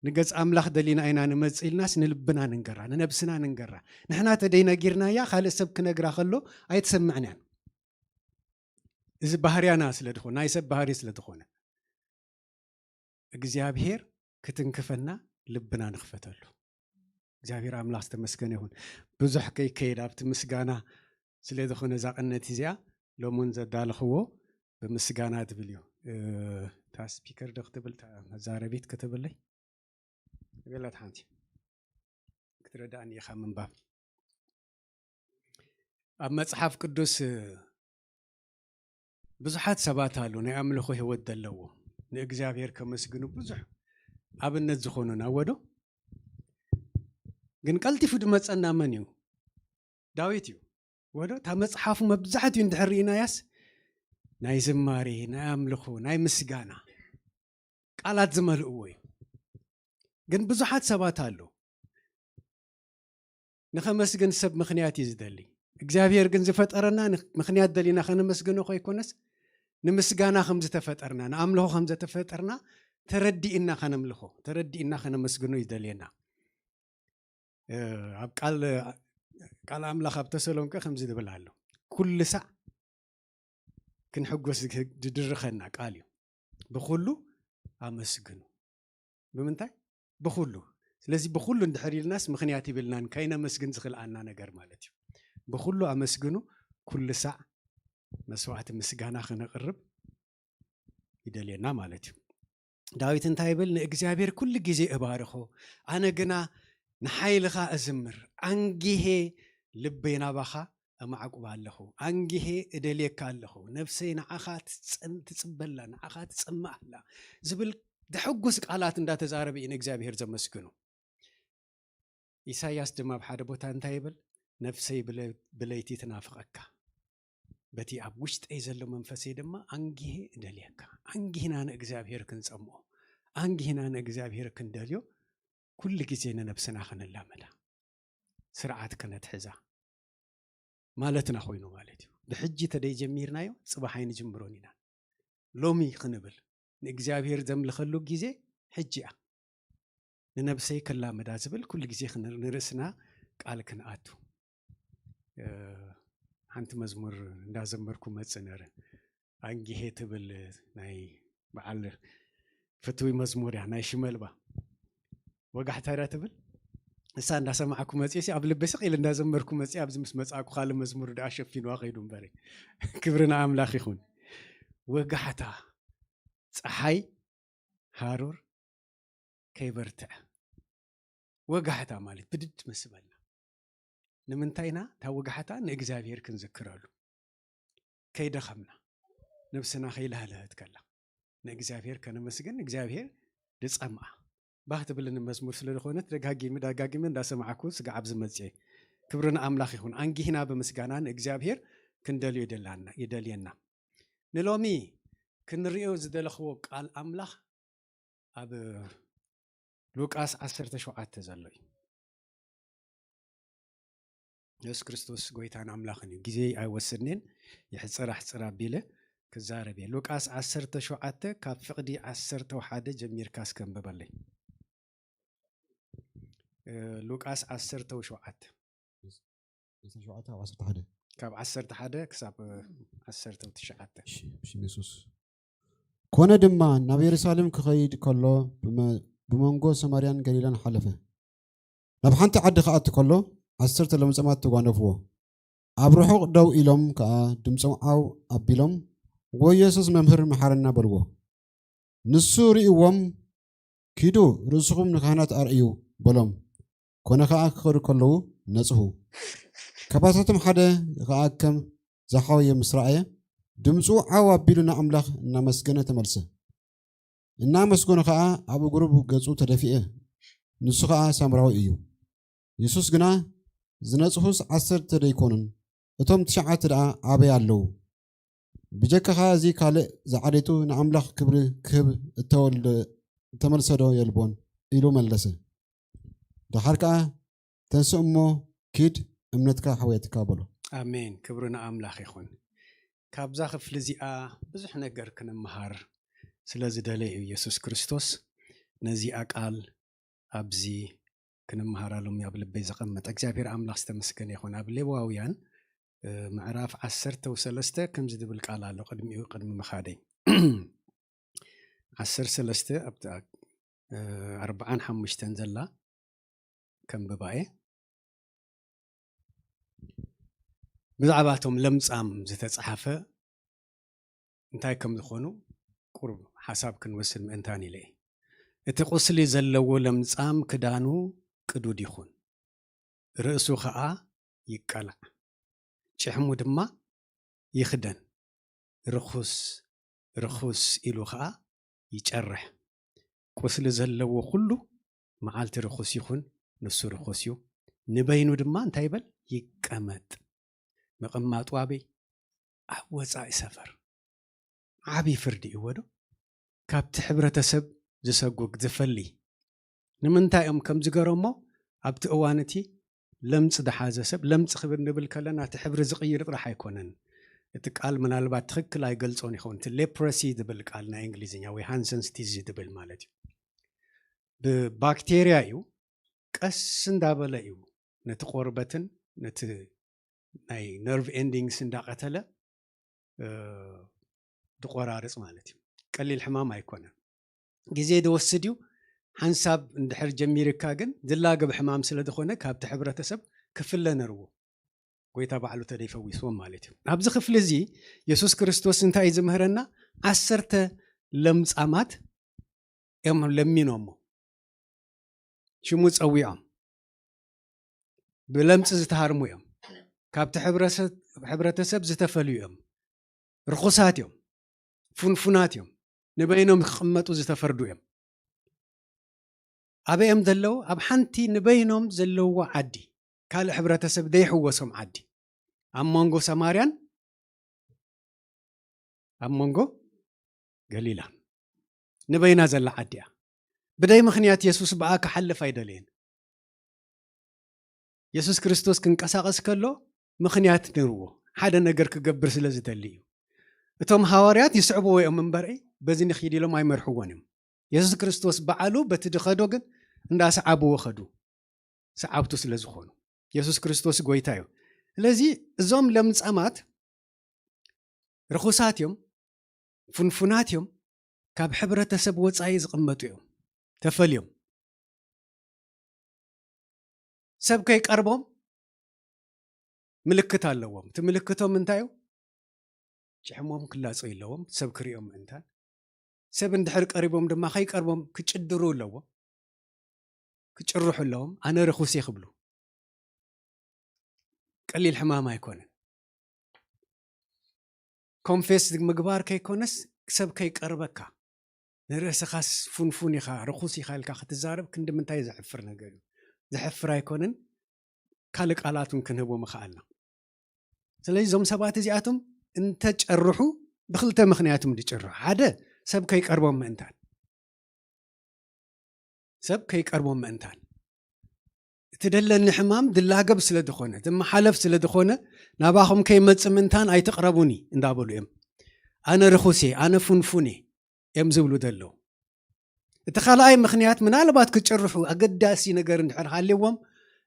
ንገጽ አምላኽ ደሊና ኢና ንመጽእ ኢልናስ ንልብና ንንገራ ንነብስና ንንገራ ንሕና ተደይና ጊርናያ ካልእ ሰብ ክነግራ ከሎ ኣይትሰምዕንያን እዚ ባህርያና ስለ ድኾነ ናይ ሰብ ባህሪ ስለ ድኾነ እግዚአብሔር ክትንክፈና ልብና ንኽፈተሉ እግዚአብሔር አምላኽ ዝተመስገነ ይሁን ብዙሕ ከይከይድ ኣብቲ ምስጋና ስለ ዝኾነ እዛ ቅነት እዚኣ ሎሙን ዘዳልኽዎ ብምስጋና ትብል እዩ እታ ስፒከር ዶ ክትብል መዛረቢት ክትብለይ قالت حانتي كترداني يا خمن باب ኣብ መጽሓፍ ቅዱስ ብዙሓት ሰባት አሉ ናይ ኣምልኾ ህይወት ዘለዎ ንእግዚአብሔር ከመስግኑ ብዙሕ ኣብነት ዝኾኑና ወዶ ግን ቀልጢፉ ድመፀና መን እዩ ዳዊት እዩ ወዶ ታ መጽሓፉ መብዛሕትኡ እንድሕር ርኢናያስ ናይ ዝማሬ ናይ ኣምልኾ ናይ ምስጋና ቃላት ዝመልእዎ እዩ ግን ብዙሓት ሰባት አሉ ንኸመስግን ሰብ ምኽንያት እዩ ዝደሊ እግዚአብሔር ግን ዝፈጠረና ምኽንያት ደሊና ከነመስግኖ ኮይኮነስ ንምስጋና ከም ዝተፈጠርና ንኣምልኾ ከም ዝተፈጠርና ተረዲእና ከነምልኾ ተረዲእና ከነመስግኖ ይደልየና ኣብ ቃል ኣምላኽ ኣብ ተሰሎንቄ ከም ዝብል ኣሎ ኩሉ ሳዕ ክንሕጎስ ዝድርኸና ቃል እዩ ብኩሉ ኣመስግኑ ብምንታይ ብኩሉ ስለዚ ብኩሉ እንድሕር ኢልናስ ምኽንያት ይብልናን ከይነመስግን ዝኽልአና ነገር ማለት እዩ ብኩሉ ኣመስግኑ ኩሉ ሳዕ መስዋዕቲ ምስጋና ክነቅርብ ይደልየና ማለት እዩ ዳዊት እንታይ ይብል ንእግዚአብሔር ኩሉ ግዜ እባርኾ ኣነ ግና ንሓይልኻ እዝምር አንጊሄ ልበይ ናባኻ እማዕቁባ ኣለኹ አንጊሄ እደልየካ ኣለኹ ነፍሰይ ንዓኻ ትጽበላ ንዓኻ ትጽማዕላ ዝብል ድሕጉስ ቃላት እንዳተዛረበ እዩ ንእግዚአብሔር ዘመስግኑ ኢሳያስ ድማ ብሓደ ቦታ እንታይ ይብል ነፍሰይ ብለይቲ ትናፍቐካ በቲ ኣብ ውሽጠይ ዘሎ መንፈሰይ ድማ አንጊሄ እደልየካ አንጊህና ንእግዚአብሔር ክንጸምኦ አንጊህና ንእግዚአብሔር ክንደልዮ ኩሉ ግዜ ንነፍስና ክንላመዳ ስርዓት ከነትሕዛ ማለትና ኮይኑ ማለት እዩ ብሕጂ ተደይ ጀሚርናዮ ጽባሕ ንጅምሮን ኢና ሎሚ ክንብል ንእግዚአብሔር ዘምልኸሉ ግዜ ሕጂያ ንነፍሰይ ከላመዳ ዝብል ኩሉ ግዜ ንርእስና ቃል ክንኣቱ ሓንቲ መዝሙር እንዳዘመርኩ መጽነረ አንጊሄ ትብል ናይ በዓል ፍትዊ መዝሙር ያ ናይ ሽመልባ ወጋሕታዳ ትብል እሳ እንዳሰማዕኩ መጽሲ ኣብ ልበሲ ቂል እንዳዘመርኩ መጽ ኣብዚ ምስ መጻኩ ካለ መዝሙር ዳ ሸፊንዋ ኸይዱ እምበረ ክብርና ኣምላኽ ይኹን ወጋሕታ ፀሓይ ሃሩር ከይበርትዕ ወጋሕታ ማለት ብድድ መስበልና ንምንታይና ታ ወጋሕታ ንእግዚአብሔር ክንዝክረሉ ከይደኸምና ነፍስና ከይልህልህት ከላ ንእግዚአብሔር ከነመስግን እግዚአብሔር ድጸምዓ ባህ ትብልን መዝሙር ስለዝኾነት ደጋጊመ እንዳሰማዕኩ ስጋዓብ ዝመጽ ክብርና ኣምላኽ ይኹን አንጊህና በምስጋና ንእግዚአብሔር ክንደልዮ ይደልየና ንሎሚ ክንሪኦ ዝደለኽዎ ቃል ኣምላኽ ኣብ ሉቃስ 17 ዘሎ እዩ ኢየሱስ ክርስቶስ ጎይታን ኣምላኽን እዩ ግዜ ኣይወስድንን ይሕፅራ ኣቢለ ክዛረብ እየ ሉቃስ 17 ካብ ፍቕዲ 11 ጀሚርካ እስከንብበለይ ሉቃስ 17 ካብ 11 ክሳብ 19 ኢየሱስ ኮነ ድማ ናብ ኢየሩሳሌም ክኸይድ ከሎ ብመንጎ ሰማርያን ገሊላን ሓለፈ ናብ ሓንቲ ዓዲ ከኣቲ ከሎ 10 ለምጸማት ተጓነፍዎ ኣብ ርሑቕ ደው ኢሎም ከዓ ድምፆም ዓው ኣቢሎም ወኢየሱስ መምህር መሓረና በልዎ ንሱ ርኢዎም ኪዱ ርእስኹም ንካህናት ኣርእዩ በሎም ኮነ ከዓ ክኸዱ ከለዉ ነጽሁ ከባታቶም ሓደ ከዓ ከም ዘሓወየ ምስ ረኣየ ድምፁ ዓው ኣቢሉ ንኣምላኽ እናመስገነ ተመልሰ እናመስገነ ከዓ ኣብ እግሩ ገጹ ተደፊአ ንሱ ከዓ ሳምራዊ እዩ ኢየሱስ ግና ዝነጽሁስ 10 ደይኮኑን እቶም 9 ደኣ ኣበይ ኣለዉ ብጀካኻ እዚ ካልእ ዝዓደቱ ንኣምላኽ ክብሪ ክህብ ተመልሰዶ የልቦን ኢሉ መለሰ ድሓር ከዓ ተንስ እሞ ኪድ እምነትካ ሓወየትካ በሎ ኣሜን ክብርና ኣምላኽ ይኹን ካብዛ ክፍሊ እዚኣ ብዙሕ ነገር ክንመሃር ስለዝደለየ እዩ ኢየሱስ ክርስቶስ ነዚኣ ቃል ኣብዚ ክንመሃራሎም ኣብ ልበይ ዘቐመጠ እግዚአብሔር ኣምላኽ ዝተመስገነ ይኹን ኣብ ሌዋውያን ምዕራፍ 13 ከምዚ ዝብል ቃል ኣሎ ቅድሚ መኻደይ 13 ኣብ 45 ዘላ ከንብባየ ብዛዕባቶም ለምጻም ዝተጻሓፈ እንታይ ከም ዝኾኑ ቁርብ ሓሳብ ክንወስድ ምእንታን ኢለ እቲ ቁስሊ ዘለዎ ለምጻም ክዳኑ ቅዱድ ይኹን ርእሱ ከዓ ይቀላዕ ጭሕሙ ድማ ይኽደን ርኹስ ኢሉ ከዓ ይጨርሕ ቁስሊ ዘለዎ ኩሉ መዓልቲ ርኹስ ይኹን ንሱ ርኹስ እዩ ንበይኑ ድማ እንታይ ይበል ይቀመጥ ምቕማጡ ኣበይ ኣብ ወፃኢ ሰፈር ዓብይ ፍርዲ እዩ ወዶ ካብቲ ሕብረተሰብ ዝሰጉግ ዝፈሊ ንምንታይ እዮም ከም ዝገረሞ ኣብቲ እዋንቲ ለምጽ ደሓዘ ሰብ ለምጽ ክብር ንብል ከለና እቲ ሕብሪ ዝቕይር ጥራሕ ኣይኮነን እቲ ቃል ምናልባት ትክክል ኣይገልጾን ይኸውን እቲ ሌፕረሲ ዝብል ቃል ናይ እንግሊዝኛ ወይ ሃንሰንስ ዲዚዝ ዝብል ማለት እዩ ብባክቴርያ እዩ ቀስ እንዳበለ እዩ ነቲ ቆርበትን ነቲ ናይ ነርቭ ኤንዲንግስ እንዳቀተለ ድቆራርጽ ማለት እዩ ቀሊል ሕማም ኣይኮነን ግዜ ዝወስድ እዩ ሓንሳብ እንድሕር ጀሚርካ ግን ዝላገብ ሕማም ስለ ዝኾነ ካብቲ ሕብረተሰብ ክፍለ ነርዎ ጎይታ ባዕሉ ተደይፈዊስዎም ማለት እዩ ኣብዚ ክፍሊ እዚ ኢየሱስ ክርስቶስ እንታይ ዝምህረና 10 ለምጻማት እዮም ለሚኖሞ ሽሙ ፀዊዖም ብለምጽ ዝተሃርሙ እዮም ካብቲ ሕብረተሰብ ዝተፈልዩ እዮም ርኹሳት እዮም ፉንፉናት እዮም ንበይኖም ክቕመጡ ዝተፈርዱ እዮም ኣበዮም ዘለው ኣብ ሓንቲ ንበይኖም ዘለውዎ ዓዲ ካልእ ሕብረተሰብ ደይሕወሶም ዓዲ ኣብ መንጎ ሰማርያን ኣብ መንጎ ገሊላ ንበይና ዘላ ዓዲ እያ ብደይ ምኽንያት ኢየሱስ በኣ ክሓልፍ ኣይደለየን ኢየሱስ ክርስቶስ ክንቀሳቐስ ከሎ ምኽንያት ነርዎ ሓደ ነገር ክገብር ስለ ዝደሊ እዩ እቶም ሐዋርያት ይስዕብዎ እዮም እምበርዒ በዚ ንኽይድ ኢሎም ኣይመርሕዎን እዮም ኢየሱስ ክርስቶስ በዓሉ በቲ ድኸዶ ግን እንዳሰዓብዎ ኸዱ ሰዓብቱ ስለ ዝኾኑ ኢየሱስ ክርስቶስ ጎይታ እዩ ስለዚ እዞም ለምጻማት ርኹሳት እዮም ፉንፉናት እዮም ካብ ሕብረተሰብ ወፃኢ ዝቕመጡ እዮም ተፈልዮም ሰብ ከይቀርቦም ምልክት ኣለዎም እቲ ምልክቶም እንታይ እዩ ጭሕሞም ክላጾ የለዎም ሰብ ክሪኦም ምእንታን ሰብ እንድሕር ቀሪቦም ድማ ከይቀርቦም ክጭድሩ ኣለዎም ክጭርሑ ኣለዎም ኣነ ርኹስ ይኽብሉ ቀሊል ሕማም ኣይኮነን ኮንፌስ ምግባር ከይኮነስ ሰብ ከይቀርበካ ንርእስኻስ ፉንፉን ኢኻ ርኹስ ኢኻ ኢልካ ክትዛረብ ክንዲ ምንታይ ዘሕፍር ነገር እዩ ዘሕፍር ኣይኮነን ካልእ ቃላቱን ክንህቦ ምኽኣልና ስለዚ እዞም ሰባት እዚኣቶም እንተጨርሑ ብክልተ ምኽንያቱም ዝጭርሑ ሓደ ሰብ ከይቀርቦም ምእንታን እቲ ደለኒ ሕማም ድላገብ ስለ ዝኾነ ዝመሓለፍ ስለ ዝኾነ ናባኹም ከይመጽእ ምእንታን ኣይትቕረቡኒ እንዳበሉ እዮም ኣነ ርኹሴ ኣነ ፉንፉኔ እዮም ዝብሉ ዘለዉ እቲ ካልኣይ ምኽንያት ምናልባት ክጭርሑ ኣገዳሲ ነገር እንድሕር ሃልይዎም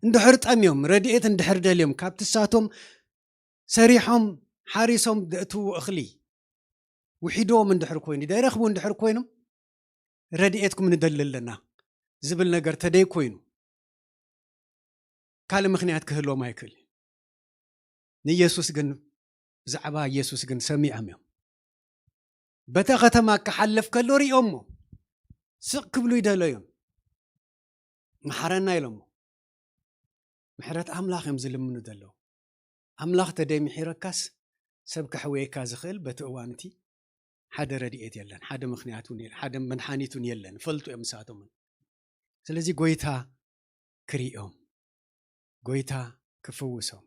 እንድሕር ጠምዮም ረድኤት እንድሕር ደልዮም ካብቲ ሳቶም ሰሪሖም ሓሪሶም ዘእትዉ እኽሊ ውሒዶም እንድሕር ኮይኑ ደይረኽቡ እንድሕር ኮይኖም ረድኤትኩም ንደሊ ኣለና ዝብል ነገር ተደይ ኮይኑ ካልእ ምኽንያት ክህልዎም ኣይክእል ንኢየሱስ ግን ብዛዕባ ኢየሱስ ግን ሰሚዖም እዮም በታ ከተማ ክሓልፍ ከሎ ሪኦሞ ስቕ ክብሉ ይደለዮም መሓረና ኢሎሞ ምሕረት ኣምላኽ እዮም ዝልምኑ ዘለዉ ኣምላኽ ተደይ ምሒረካስ ሰብ ክሕወየካ ዝኽእል በቲ እዋንቲ ሓደ ረድኤት የለን ሓደ ምኽንያቱን ሓደ መድሓኒቱን የለን ፈልጡ እዮም ንሳቶም ስለዚ ጎይታ ክሪኦም ጎይታ ክፍውሶም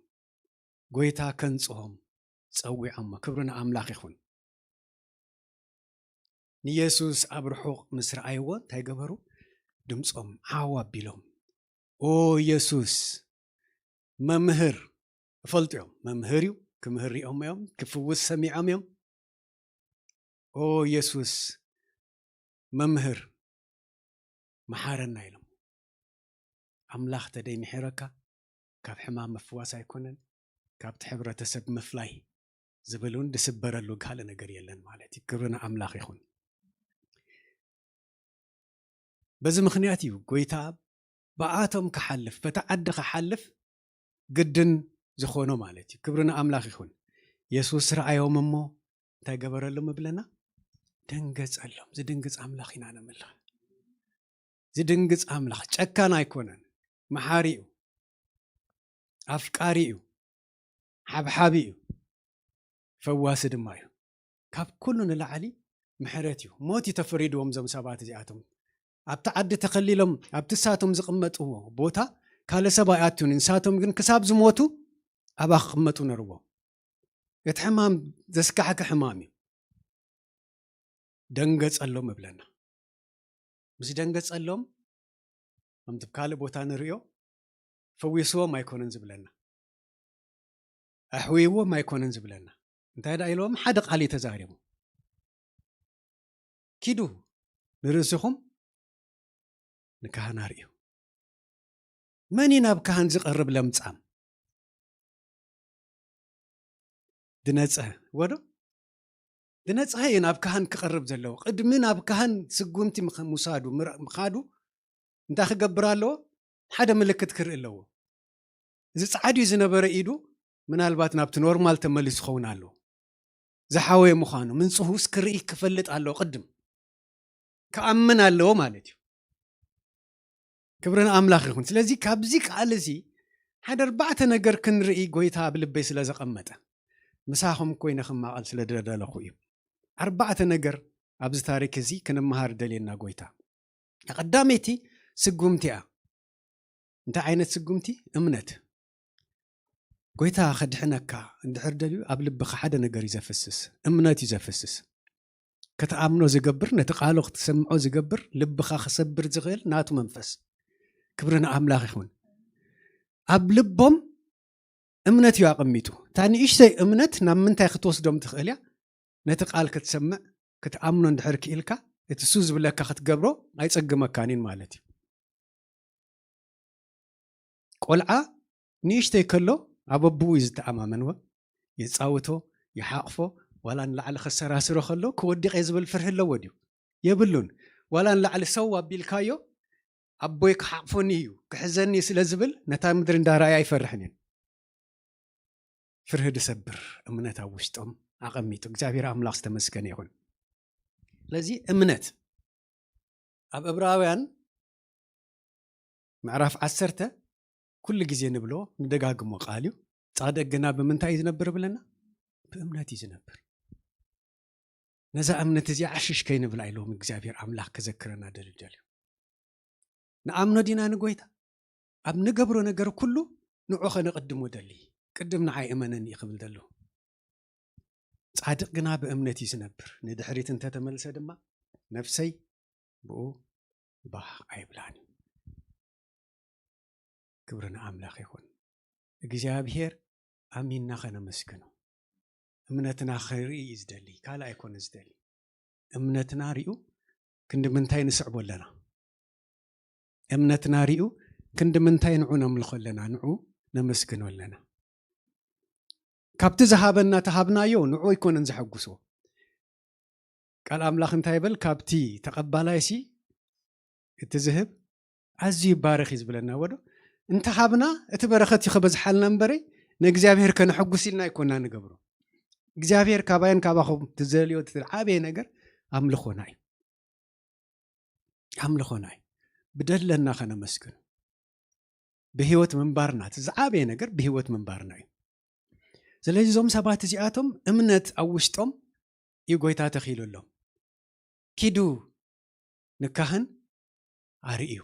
ጎይታ ከንጽሖም ፀዊዖሞ ክብሪ ንኣምላኽ ይኹን ንኢየሱስ ኣብ ርሑቕ ምስ ረኣይዎ እንታይ ገበሩ ድምፆም ዓው ኣቢሎም ኦ ኢየሱስ መምህር ፈልጡ እዮም መምህር እዩ ክምህር ሪኦም እዮም ክፍውስ ሰሚዖም እዮም ኦ ኢየሱስ መምህር መሓረና ኢሎም ኣምላኽ ተደይ ምሕረካ ካብ ሕማም መፍዋስ ኣይኮነን ካብቲ ሕብረተሰብ ምፍላይ ዝብሉን ድስበረሉ ካልእ ነገር የለን ማለት እዩ ክብሪ ንኣምላኽ ይኹን በዚ ምኽንያት እዩ ጎይታ ብኣቶም ክሓልፍ በቲ ዓዲ ክሓልፍ ግድን ዝኾኖ ማለት እዩ ክብሪ ንኣምላኽ ይኹን ኢየሱስ ረኣዮም እሞ እንታይ ገበረሎም እብለና ደንገጸሎም ዝድንግጽ ኣምላኽ ኢና ነምልኽ ዝድንግጽ ኣምላኽ ጨካን ኣይኮነን መሓሪ እዩ ኣፍቃሪ እዩ ሓብሓቢ እዩ ፈዋሲ ድማ እዩ ካብ ኩሉ ንላዕሊ ምሕረት እዩ ሞት ተፈሪድዎም ዞም ሰባት እዚኣቶም ኣብቲ ዓዲ ተኸሊሎም ኣብቲ ሳቶም ዝቕመጥዎ ቦታ ካለ ሰብኣይ ኣትዩን ንሳቶም ግን ክሳብ ዝሞቱ ኣባ ክቕመጡ ነርዎም እቲ ሕማም ዘስካሕክ ሕማም እዩ ደንገጸሎም እብለና ምስ ደንገጸሎም ከምቲ ካልእ ቦታ ንሪኦ ፈዊስዎም ኣይኮነን ዝብለና ኣሕዊዎም ኣይኮነን ዝብለና እንታይ ዳ ኢሎም ሓደ ቃል ተዛሪቡ ኪዱ ንርእስኹም ንካህን ኣርእዩ መን ናብ ካህን ዝቐርብ ለምጻም ድነጽህ ወዶ ድነጽህ እዩ ናብ ካህን ክቐርብ ዘለዎ ቅድሚ ናብ ካህን ስጉምቲ ሙሳዱ ምኻዱ እንታይ ክገብር ኣለዎ ሓደ ምልክት ክርኢ ኣለዎ እዚ ጻዕዲ ዝነበረ ኢዱ ምናልባት ናብቲ ኖርማል ተመሊሱ ኸውን ኣለዎ ዝሓወየ ምዃኑ ምንጽሁስ ክርኢ ክፈልጥ ኣለዎ ቅድም ከኣምን ኣለዎ ማለት እዩ ክብርን ኣምላኽ ይኹን ስለዚ ካብዚ ቃል እዚ ሓደ ኣርባዕተ ነገር ክንርኢ ጎይታ ኣብ ልበይ ስለ ዘቐመጠ ምሳኹም ኮይነ ክማቐል ስለ ደለኹ እዩ ኣርባዕተ ነገር ኣብዚ ታሪክ እዚ ክንመሃር ደልየና ጎይታ ቀዳመይቲ ስጉምቲ እያ እንታይ ዓይነት ስጉምቲ እምነት ጎይታ ከድሕነካ እንድሕር ደልዩ ኣብ ልብኻ ሓደ ነገር እዩ ዘፈስስ እምነት እዩ ዘፈስስ ከተኣምኖ ዝገብር ነቲ ቃሉ ክትሰምዖ ዝገብር ልብኻ ክሰብር ዝኽእል ናቱ መንፈስ ክብርን ኣምላኽ ይኹን ኣብ ልቦም እምነት እዩ ኣቐሚጡ እታ ንእሽተይ እምነት ናብ ምንታይ ክትወስዶም ትኽእል እያ ነቲ ቃል ክትሰምዕ ክትኣምኖ እንድሕር ክኢልካ እቲ ሱ ዝብለካ ክትገብሮ ኣይፀግመካኒን ማለት እዩ ቆልዓ ንእሽተይ ከሎ ኣብ ኣቡኡ እዩ ዝተኣማመንዎ የፃውቶ ይሓቕፎ ዋላ ንላዕሊ ከሰራስሮ ከሎ ክወዲቕ ዝብል ፍርሒ ኣለዎ ድዩ የብሉን ዋላ ንላዕሊ ሰው ኣቢልካዮ ኣቦይ ክሓቕፎኒ እዩ ክሕዘኒ ስለ ዝብል ነታ ምድሪ እንዳርኣየ ኣይፈርሕን እየን ፍርሒ ድሰብር እምነት ኣብ ውሽጦም ኣቐሚጡ እግዚኣብሔር ኣምላኽ ዝተመስገነ ይኹን ስለዚ እምነት ኣብ ዕብራውያን ምዕራፍ 10 ኩሉ ግዜ ንብሎ ንደጋግሞ ቃል እዩ ጻድቅ ግና ብምንታይ እዩ ዝነብር ብለና ብእምነት እዩ ዝነብር ነዛ እምነት እዚ ዓሽሽ ከይንብል ኢሎም እግዚኣብሔር ኣምላኽ ከዘክረና ደልደል እዩ ንኣምኖ ዲና ንጎይታ ኣብ ንገብሮ ነገር ኩሉ ንዑ ኸነቕድሞ ደሊ ቅድም ንዓይ እመነኒ ይኽብል ደሎ ጻድቅ ግና ብእምነት እዩ ዝነብር ንድሕሪት እንተተመልሰ ድማ ነፍሰይ ብኡ ባህ ኣይብላን ክብርን ኣምላኽ ይኹን እግዚኣብሔር ኣሚንና ኸነመስግኖ እምነትና ኸርኢ እዩ ዝደሊ ካልእ ኣይኮነ ዝደሊ እምነትና ርኡ ክንዲ ምንታይ ንስዕቦ ኣለና እምነትና ርኡ ክንዲ ምንታይ ንዑ ነምልኾ ኣለና ንዑ ነመስግኖ ኣለና ካብቲ ዝሃበና ተሃብናዮ ንዑ ኣይኮነን ዝሐጉሶ ቃል ኣምላኽ እንታይ ይብል ካብቲ ተቐባላይሲ እቲ ዝህብ ኣዝዩ ይባረኽ እዩ ዝብለና ወዶ እንተሃብና እቲ በረኸት እዩ ኸበዝሓልና እምበረይ ንእግዚኣብሔር ከነሐጉስ ኢልና ኣይኮንና ንገብሮ እግዚአብሔር ካባይን ካባኹም ትዘልዮ ዓበየ ነገር ኣምልኾና እዩ ኣምልኾና እዩ ብደለና ኸነመስግን ብህይወት ምንባርና ዝዓበየ ነገር ብህይወት ምንባርና እዩ ስለዚ ዞም ሰባት እዚኣቶም እምነት ኣብ ውሽጦም እዩ ጎይታ ተኺሉሎም ኪዱ ንካህን ኣርእዩ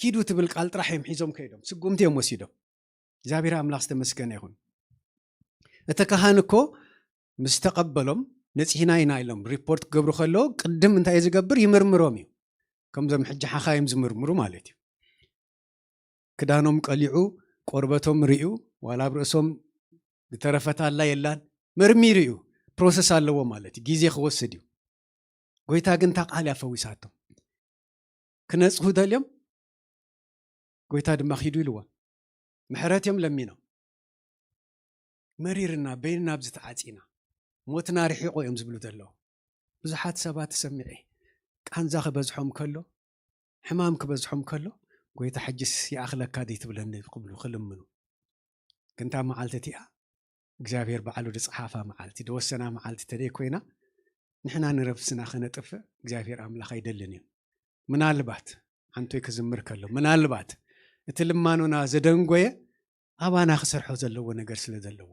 ኪዱ ትብል ቃል ጥራሕ እዮም ሒዞም ከይዶም ስጉምቲ እዮም ወሲዶም እግዚአብሔር ኣምላኽ ዝተመስገነ ይኹን እቲ ካህን እኮ ምስ ተቐበሎም ነፂሕና ኢና ኢሎም ሪፖርት ክገብሩ ከለዎ ቅድም እንታይ ዝገብር ይምርምሮም እዩ ከምዞም ሕጂ ሓኻዮም ዝምርምሩ ማለት እዩ ክዳኖም ቀሊዑ ቆርበቶም ርዩ ዋላ ብርእሶም ዝተረፈታላ የላን መርሚሩ እዩ ፕሮሰስ ኣለዎ ማለት እዩ ጊዜ ክወስድ እዩ ጎይታ ግን እታ ቃል ያፈዊሳቶም ክነጽሁ ደልዮም ጎይታ ድማ ኺዱ ኢልዎ ምሕረት እዮም ለሚኖም መሪርና በይንና ብዝተዓጺና ሞትና ርሒቆ እዮም ዝብሉ ዘለዉ ብዙሓት ሰባት ሰሚዐ ቃንዛ ክበዝሖም ከሎ ሕማም ክበዝሖም ከሎ ጎይታ ሕጅስ ይኣኽለካ ደይትብለኒ ክብሉ ክልምኑ ክንታ መዓልቲ እቲኣ እግዚኣብሔር በዓሉ ድፀሓፋ መዓልቲ ድወሰና መዓልቲ ተደይ ኮይና ንሕና ንረብስና ኸነጥፍእ እግዚኣብሔር ኣምላኽ ኣይደልን እዩ ምናልባት ሓንቶይ ክዝምር ከሎ ምናልባት እቲ ልማኑና ዘደንጎየ ኣባና ክሰርሖ ዘለዎ ነገር ስለ ዘለዎ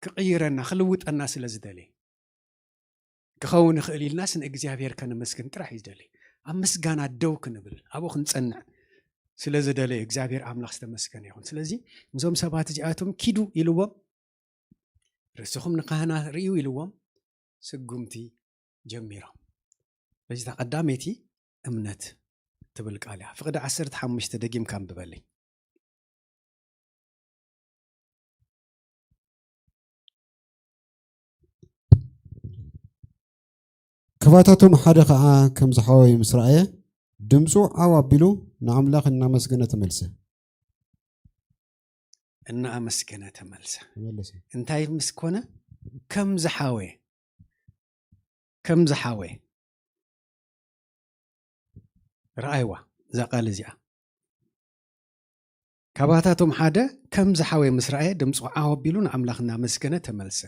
ክቕይረና ክልውጠና ስለ ዝደለ ክኸውን ይኽእል ኢልናስ ንእግዚአብሔር ከነመስግን ጥራሕ እዩ ዝደለ ኣብ ምስጋና ደው ክንብል ኣብኡ ክንጸንዕ ስለ ዝደለ እግዚአብሔር ኣምላኽ ዝተመስገነ ይኹን ስለዚ እዞም ሰባት እዚኣቶም ኪዱ ኢልዎም ርስኹም ንካህና ርእዩ ኢልዎም ስጉምቲ ጀሚሮም በዚ ተቐዳመይቲ እምነት ትብል ቃል እያ ፍቅዲ 15 ደጊምካ አንብበለይ ከባታቶም ሓደ ከዓ ከም ዝሓወዩ ምስ ረአየ ድምፁ ዓው ኣቢሉ ንኣምላኽ እናመስገነ ተመልሰ እንታይ ምስ ኮነ ከም ዝሓወ ረአይዋ እዛ ቃል እዚኣ ከባታቶም ሓደ ከም ዝሓወ ምስ ረአየ ድምፁ ዓው ኣቢሉ ንኣምላኽ እናመስገነ ተመልሰ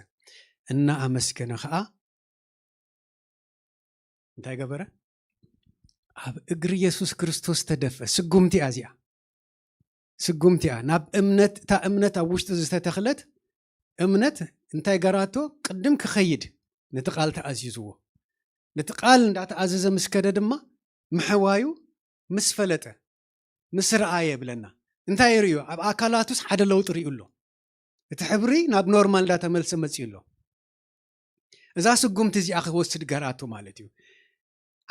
እናመስገነ ከዓ እንታይ ገበረ ኣብ እግሪ ኢየሱስ ክርስቶስ ተደፈ ስጉምቲ ኣዚያ ስጉምቲ ናብ እምነት ታ እምነት ኣብ ውሽጡ ዝተተኽለት እምነት እንታይ ገራቶ ቅድም ክኸይድ ነቲ ቃል ተኣዚዝዎ ነቲ ቃል እንዳተኣዘዘ ምስከደ ድማ ምሕዋዩ ምስ ፈለጠ ምስ ረአየ ብለና እንታይ ይርዩ ኣብ ኣካላቱስ ሓደ ለውጥ ርዩሎ እቲ ሕብሪ ናብ ኖርማል እንዳተመልሰ መፅዩሎ እዛ ስጉምቲ እዚኣ ክወስድ ገራቶ ማለት እዩ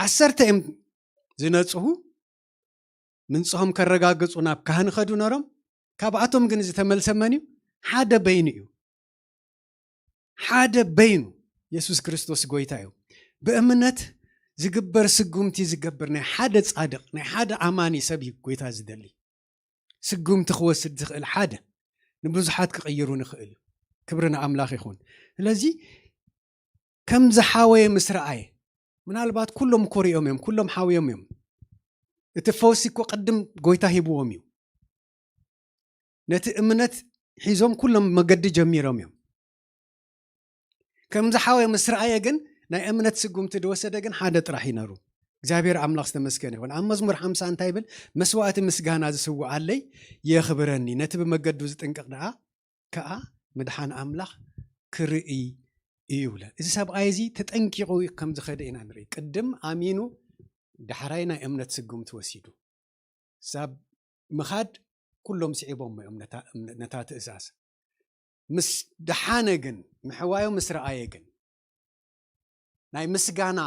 10 እዮም ዝነጽሁ ምንጽሖም ከረጋግጹ ናብ ካህን ኸዱ ነሮም ካብኣቶም ግን ዝተመልሰ መን እዩ ሓደ በይኑ ኢየሱስ ክርስቶስ ጎይታ እዩ በእምነት ዝግበር ስጉምቲ ዝገብር ናይ ሓደ ጻድቕ ናይ ሓደ ኣማኒ ሰብ ጎይታ ዝደሊ ስጉምቲ ክወስድ ዝኽእል ሓደ ንብዙሓት ክቕይሩ ንኽእል ክብርና ኣምላኽ ይኹን ስለዚ ከም ዝሓወየ ምስ ረአየ ምናልባት ኩሎም ኮሪኦም እዮም ኩሎም ሓውዮም እዮም እቲ ፈውሲ እኮ ቅድም ጎይታ ሂብዎም እዩ ነቲ እምነት ሒዞም ኩሎም መገዲ ጀሚሮም እዮም ከም ዝሓወየ ምስ ረአየ ግን ናይ እምነት ስጉምቲ ድወሰደ ግን ሓደ ጥራሕ ይነሩ እግዚአብሔር ኣምላኽ ዝተመስገነ ይኹን ኣብ መዝሙር 50 እንታይ ብል መስዋዕቲ ምስጋና ዝስውዓለይ የኽብረኒ ነቲ ብመገዱ ዝጥንቅቕ ደኣ ከዓ ምድሓን ኣምላኽ ክርኢ እዩ ብለ እዚ ሰብኣይ እዚ ተጠንቂቑ ከም ዝኸደ ኢና ንርኢ ቅድም ኣሚኑ ዳሕራይ ናይ እምነት ስጉምቲ ወሲዱ ሳብ ምኻድ ኩሎም ስዒቦም ነታ ትእዛዝ ምስ ደሓነ ግን ምሕዋዮ ምስ ረአየ ግን ናይ ምስጋና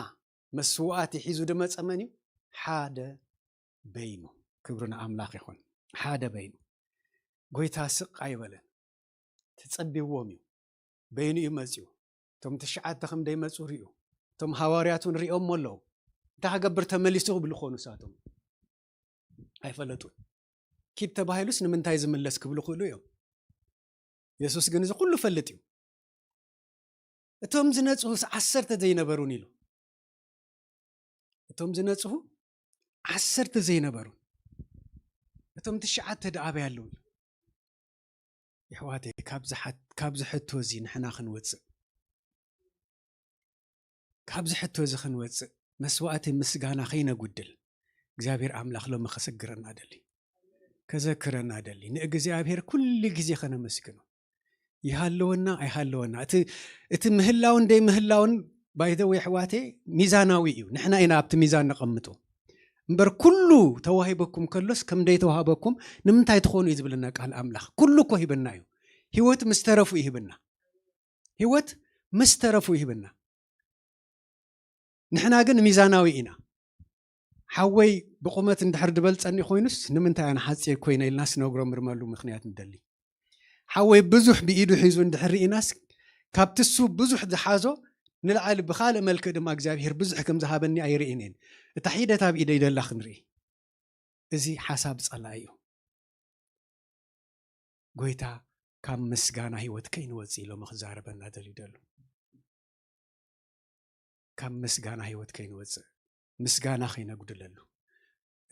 መስዋዕቲ ሒዙ ድመፀ መን እዩ ሓደ በይኑ ክብርና ኣምላኽ ይኹን ሓደ በይኑ ጎይታ ስቕ ኣይበለን ተጸቢዎም እዩ በይኑ እዩ መፅዩ እቶም ትሽዓተ ከምደይ መፁ ርዩ እቶም ሃዋርያቱን ሪኦም ኣለዉ እንታይ ክገብር ተመሊሱ ክብሉ ኾኑ ሳቶም ኣይፈለጡን ኪድ ተባሂሉስ ንምንታይ ዝምለስ ክብሉ ክእሉ እዮም ኢየሱስ ግን እዚ ኩሉ ፈልጥ እዩ እቶም ዝነጽሁስ 10 ዘይነበሩን ኢሉ እቶም ዝነጽሁ 10 ዘይነበሩን እቶም ትሽዓተ ደኣበይ ኣለዉ ይሕዋቴ ካብ ዝሕቶ እዚ ንሕና ክንወፅእ ካብ ዝሕቶ እዚ ክንወፅእ መስዋዕቲ ምስጋና ኸይነጉድል እግዚአብሔር ኣምላኽ ሎም ኸሰግረና ደሊ ከዘክረና ደሊ ንእግዚአብሔር ኩሉ ግዜ ኸነመስግኖ ይሃለወና ኣይሃለወና እቲ ምህላውን ደይ ምህላውን ባይደው ይሕዋቴ ሚዛናዊ እዩ ንሕና ኢና ኣብቲ ሚዛን ነቐምጡ እምበር ኩሉ ተዋሂበኩም ከሎስ ከም ደይ ተዋሃበኩም ንምንታይ ትኾኑ እዩ ዝብለና ቃል ኣምላኽ ኩሉ እኮ ሂበና እዩ ህይወት ምስተረፉ ይህብና ህይወት ምስተረፉ ይህብና ንሕና ግን ሚዛናዊ ኢና ሓወይ ብቁመት እንድሕር ድበልፀኒ ኮይኑስ ንምንታይ ኣነ ሓፂር ኮይነ ኢልና ስነግሮ ምርመሉ ምክንያት እንደሊ ሓወይ ብዙሕ ብኢዱ ሒዙ እንድሕር ኢናስ ካብቲ እሱ ብዙሕ ዝሓዞ ንልዓሊ ብኻልእ መልክዕ ድማ እግዚኣብሔር ብዙሕ ከም ዝሃበኒ ኣይርኢን እየን እታ ሒደት ኣብ ኢደይ ደላ ክንርኢ እዚ ሓሳብ ጸላኢ እዩ ጎይታ ካብ ምስጋና ህይወት ከይንወፅእ ኢሎም ክዛረበና ደልዩ ደሉ ካብ ምስጋና ህይወት ከይንወፅእ ምስጋና ኸይነጉድለሉ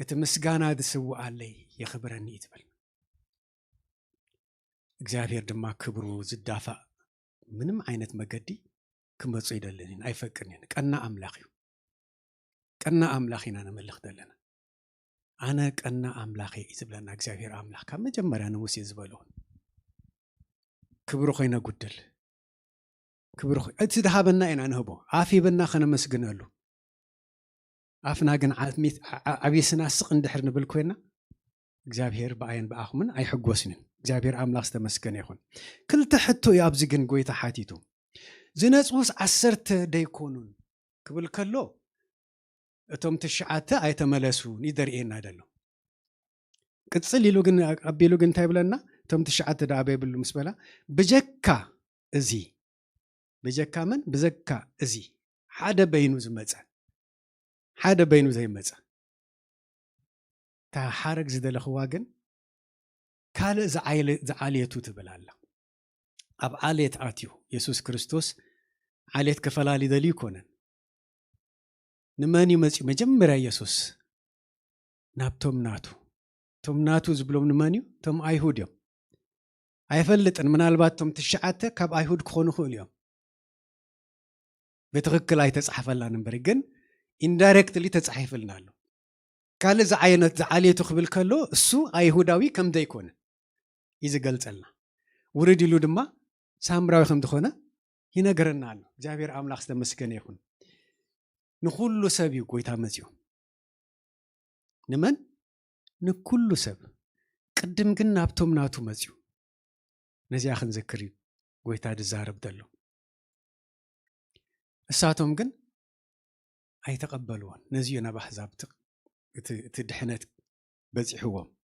እቲ ምስጋና ዝስውዓለይ የኽብረኒ እዩ ትብል እግዚአብሔር ድማ ክብሩ ዝዳፋእ ምንም ዓይነት መገዲ ክመፁ ይደልን ኣይፈቅድን ቀና ኣምላኽ እዩ ቀና ኣምላኽ ኢና ነመልኽ ዘለና أنا كأن أملاخي إزبلنا እግዚአብሔር أملاخ كم مجمرة نموسي زبالون كبرو خينا قدل كبرو خي أتذهبنا إن أنا هبو عافي بنا خنا مسجنا له عفنا جن عبيسنا سقن دحرنا بالكوينا እግዚአብሔር بعين بأخمن أي حق وسنين እግዚአብሔር أملاخ استمسكن يخون كل تحتو يابزجن قوي تحاتيتو زناس وس عسرت ديكونون قبل كله أتوم تشعاته أي تملسون يدر إيه نادلو كتصلي لوجن أبي لوجن تايبلنا توم تشعاته دعبي بالمسبلة بجكا أزي بجكا من بزكا أزي حدا بينو زمزة حدا بينو زي مزة تا حرق زد الخواجن كال زعاليتو تبلالا أب عاليت آتيو يسوع كريستوس عاليت كفلالي دليكونن نماني مجمرة يسوس ناب توم ناتو زبلوم نمانيو توم أيهود يوم أيفلت أن من البات توم تشعته كاب أيهود كونو خوليوم بتغكل أي تصحف الله نمبرجن indirectly تصحف لنا له قال زعالية تخبل كله السو أيهوداوي كم دا يكون إذا قلت لنا ورد يلو دما سامراوي خم دخونا هنا قرنا له جابير أملاخ استمسكن يكون نقول سبي قويتا مزيو نمن نكل سب قدم كنا بتوم ناتو مزيو نزي أخن ذكري قويتا دزارب دلو الساعتهم كن أي تقبلون نزينا بحزاب تدحنت بزحوهم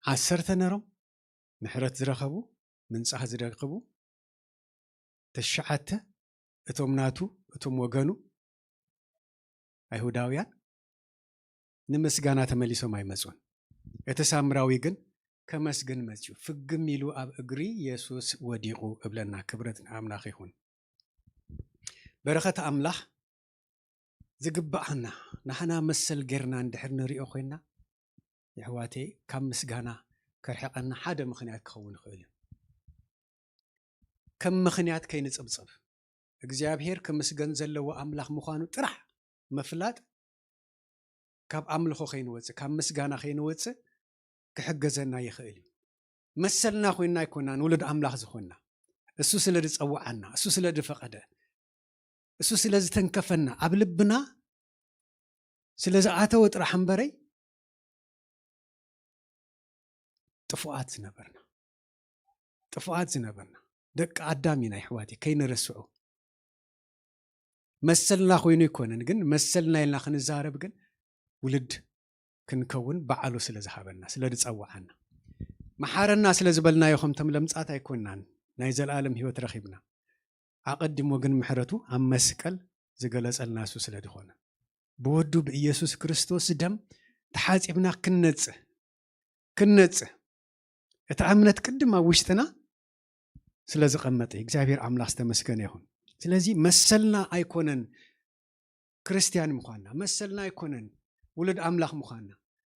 عسرت نرم محرت زرخبو من صح زرخبو تشعته اتوم ناتو اتوم وغنو ايهوداويان نمسغانا تمليسو ماي مزون اتسامراوي گن كمسگن مزيو فگم يلو اب اغري يسوس وديقو ابلنا كبرتنا املاخ يكون بركه املاح زغبعنا نحنا مسل غيرنا اندحر نريو خوينا يحواتي كم مسغانا كرحقنا حدا مخنيات كون خيل كم مخنيات كينصبصب እግዚአብሔር ከምስገን ዘለዎ አምላኽ ምዃኑ ጥራሕ መፍላጥ ካብ አምልኾ ከይንወጽ ካብ ምስጋና ከይንወጽ ክሕገዘና ይኽእል መሰልና ኮይና ይኮናን ወለድ አምላኽ ዝኾና እሱ ስለ ዝጸዋዓና እሱ ስለ ዝፈቀደ እሱ ስለ ዝተንከፈና ኣብ ልብና ስለ ዝኣተወ ጥራሕ እምበረይ ጥፉኣት ዝነበርና ደቂ አዳም ኢና ይሕዋቴ ከይንረስዑ مسلنا خوينو يكونن جن مسلنا يلنا خنزارب جن ولد كنكون بعلو سلا زحابنا سلا دصوعنا محارنا سلا زبلنا يخم تملمصات يكونن نايزل العالم هيوت رخيبنا اقدم وجن محرتو ام مسقل زغلصلنا سو سلا دخونه بودو بإيسوس كريستوس دم تحاصبنا كنص اتعمنت قدما وشتنا سلا زقمطي እግዚአብሔር አምላክ ተመስገን ይሁን ስለዚህ መሰልና አይኮነን ክርስቲያን ምዃና መሰልና አይኮነን ወለድ አምላኽ ምዃና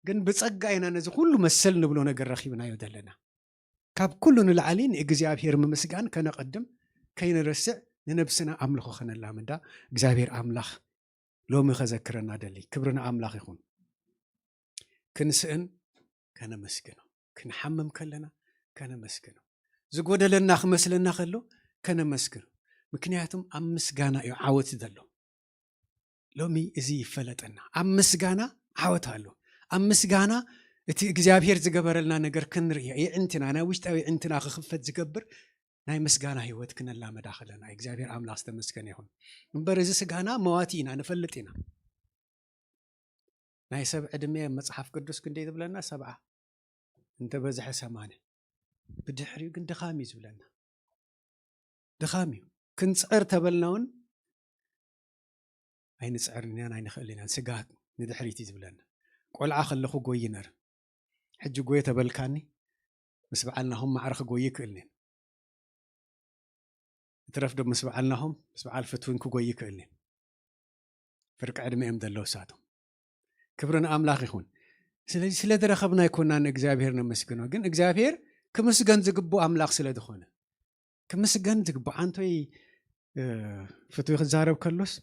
ግን በጸጋይና ነዚ ሁሉ መሰልን ብሎ ነገር ረኺብና ይወደለና ካብ ኩሉ ንልዓሊን እግዚአብሔር መመስጋን ከነቀድም ከይንረስዕ ንነብስና አምልኾ ከነላምዳ እግዚአብሔር አምላኽ ሎሚ ከዘክረና ደሊ ክብርና አምላኽ ይኹን ክንስእን ከነመስግነው ክንሐመም ከለና ከነመስግነው ዝጎደለና ክመስለና ከሎ ከነመስግነው ምክንያቱም አምስጋና ዓወት ዘሎ ሎሚ እዚ ይፈለጠና አምስጋና ዓወት አሎ አምስጋና እቲ እግዚአብሔር ዝገበረልና ነገር ክንርያ ይዕንትና ናይ ውሽጣዊ ዕንትና ክኽፈት ዝገብር ናይ ምስጋና ህይወት ክነላመዳ ኸለና እግዚአብሔር አምላክ ተመስገን ይሁን እምበር እዚ ስጋና መዋቲና ንፈልጥ ኢና ናይ ሰብ ዕድሜ መጽሐፍ ቅዱስ ክንደይ ዝብለና 70 እንተ በዝሐ 80 ብድሕሪኡ ግን ድኻሚ ዝብለና ድኻሚ كنصعر تبلناون اين صعرنا اين خلينا سغا ندحريتي زبلنا قلعه خلخو غوينر حج غوي تبلكاني مسبعلناهم معرخ غوي كلنين ترفدو مسبعلناهم مسبعل فتون كو غوي كلنين فرق عدمهم دلو ساتو كبرنا املاخ يكون ስለዚህ ስለደረኸብና ይኮናን እግዚአብሔር ነው መስገነው ግን እግዚአብሔር ከመስገን ዝግቡ አምላክ ስለደሆነ ከመስገን ዝግቡ አንቶይ فتوي خزارب كلوس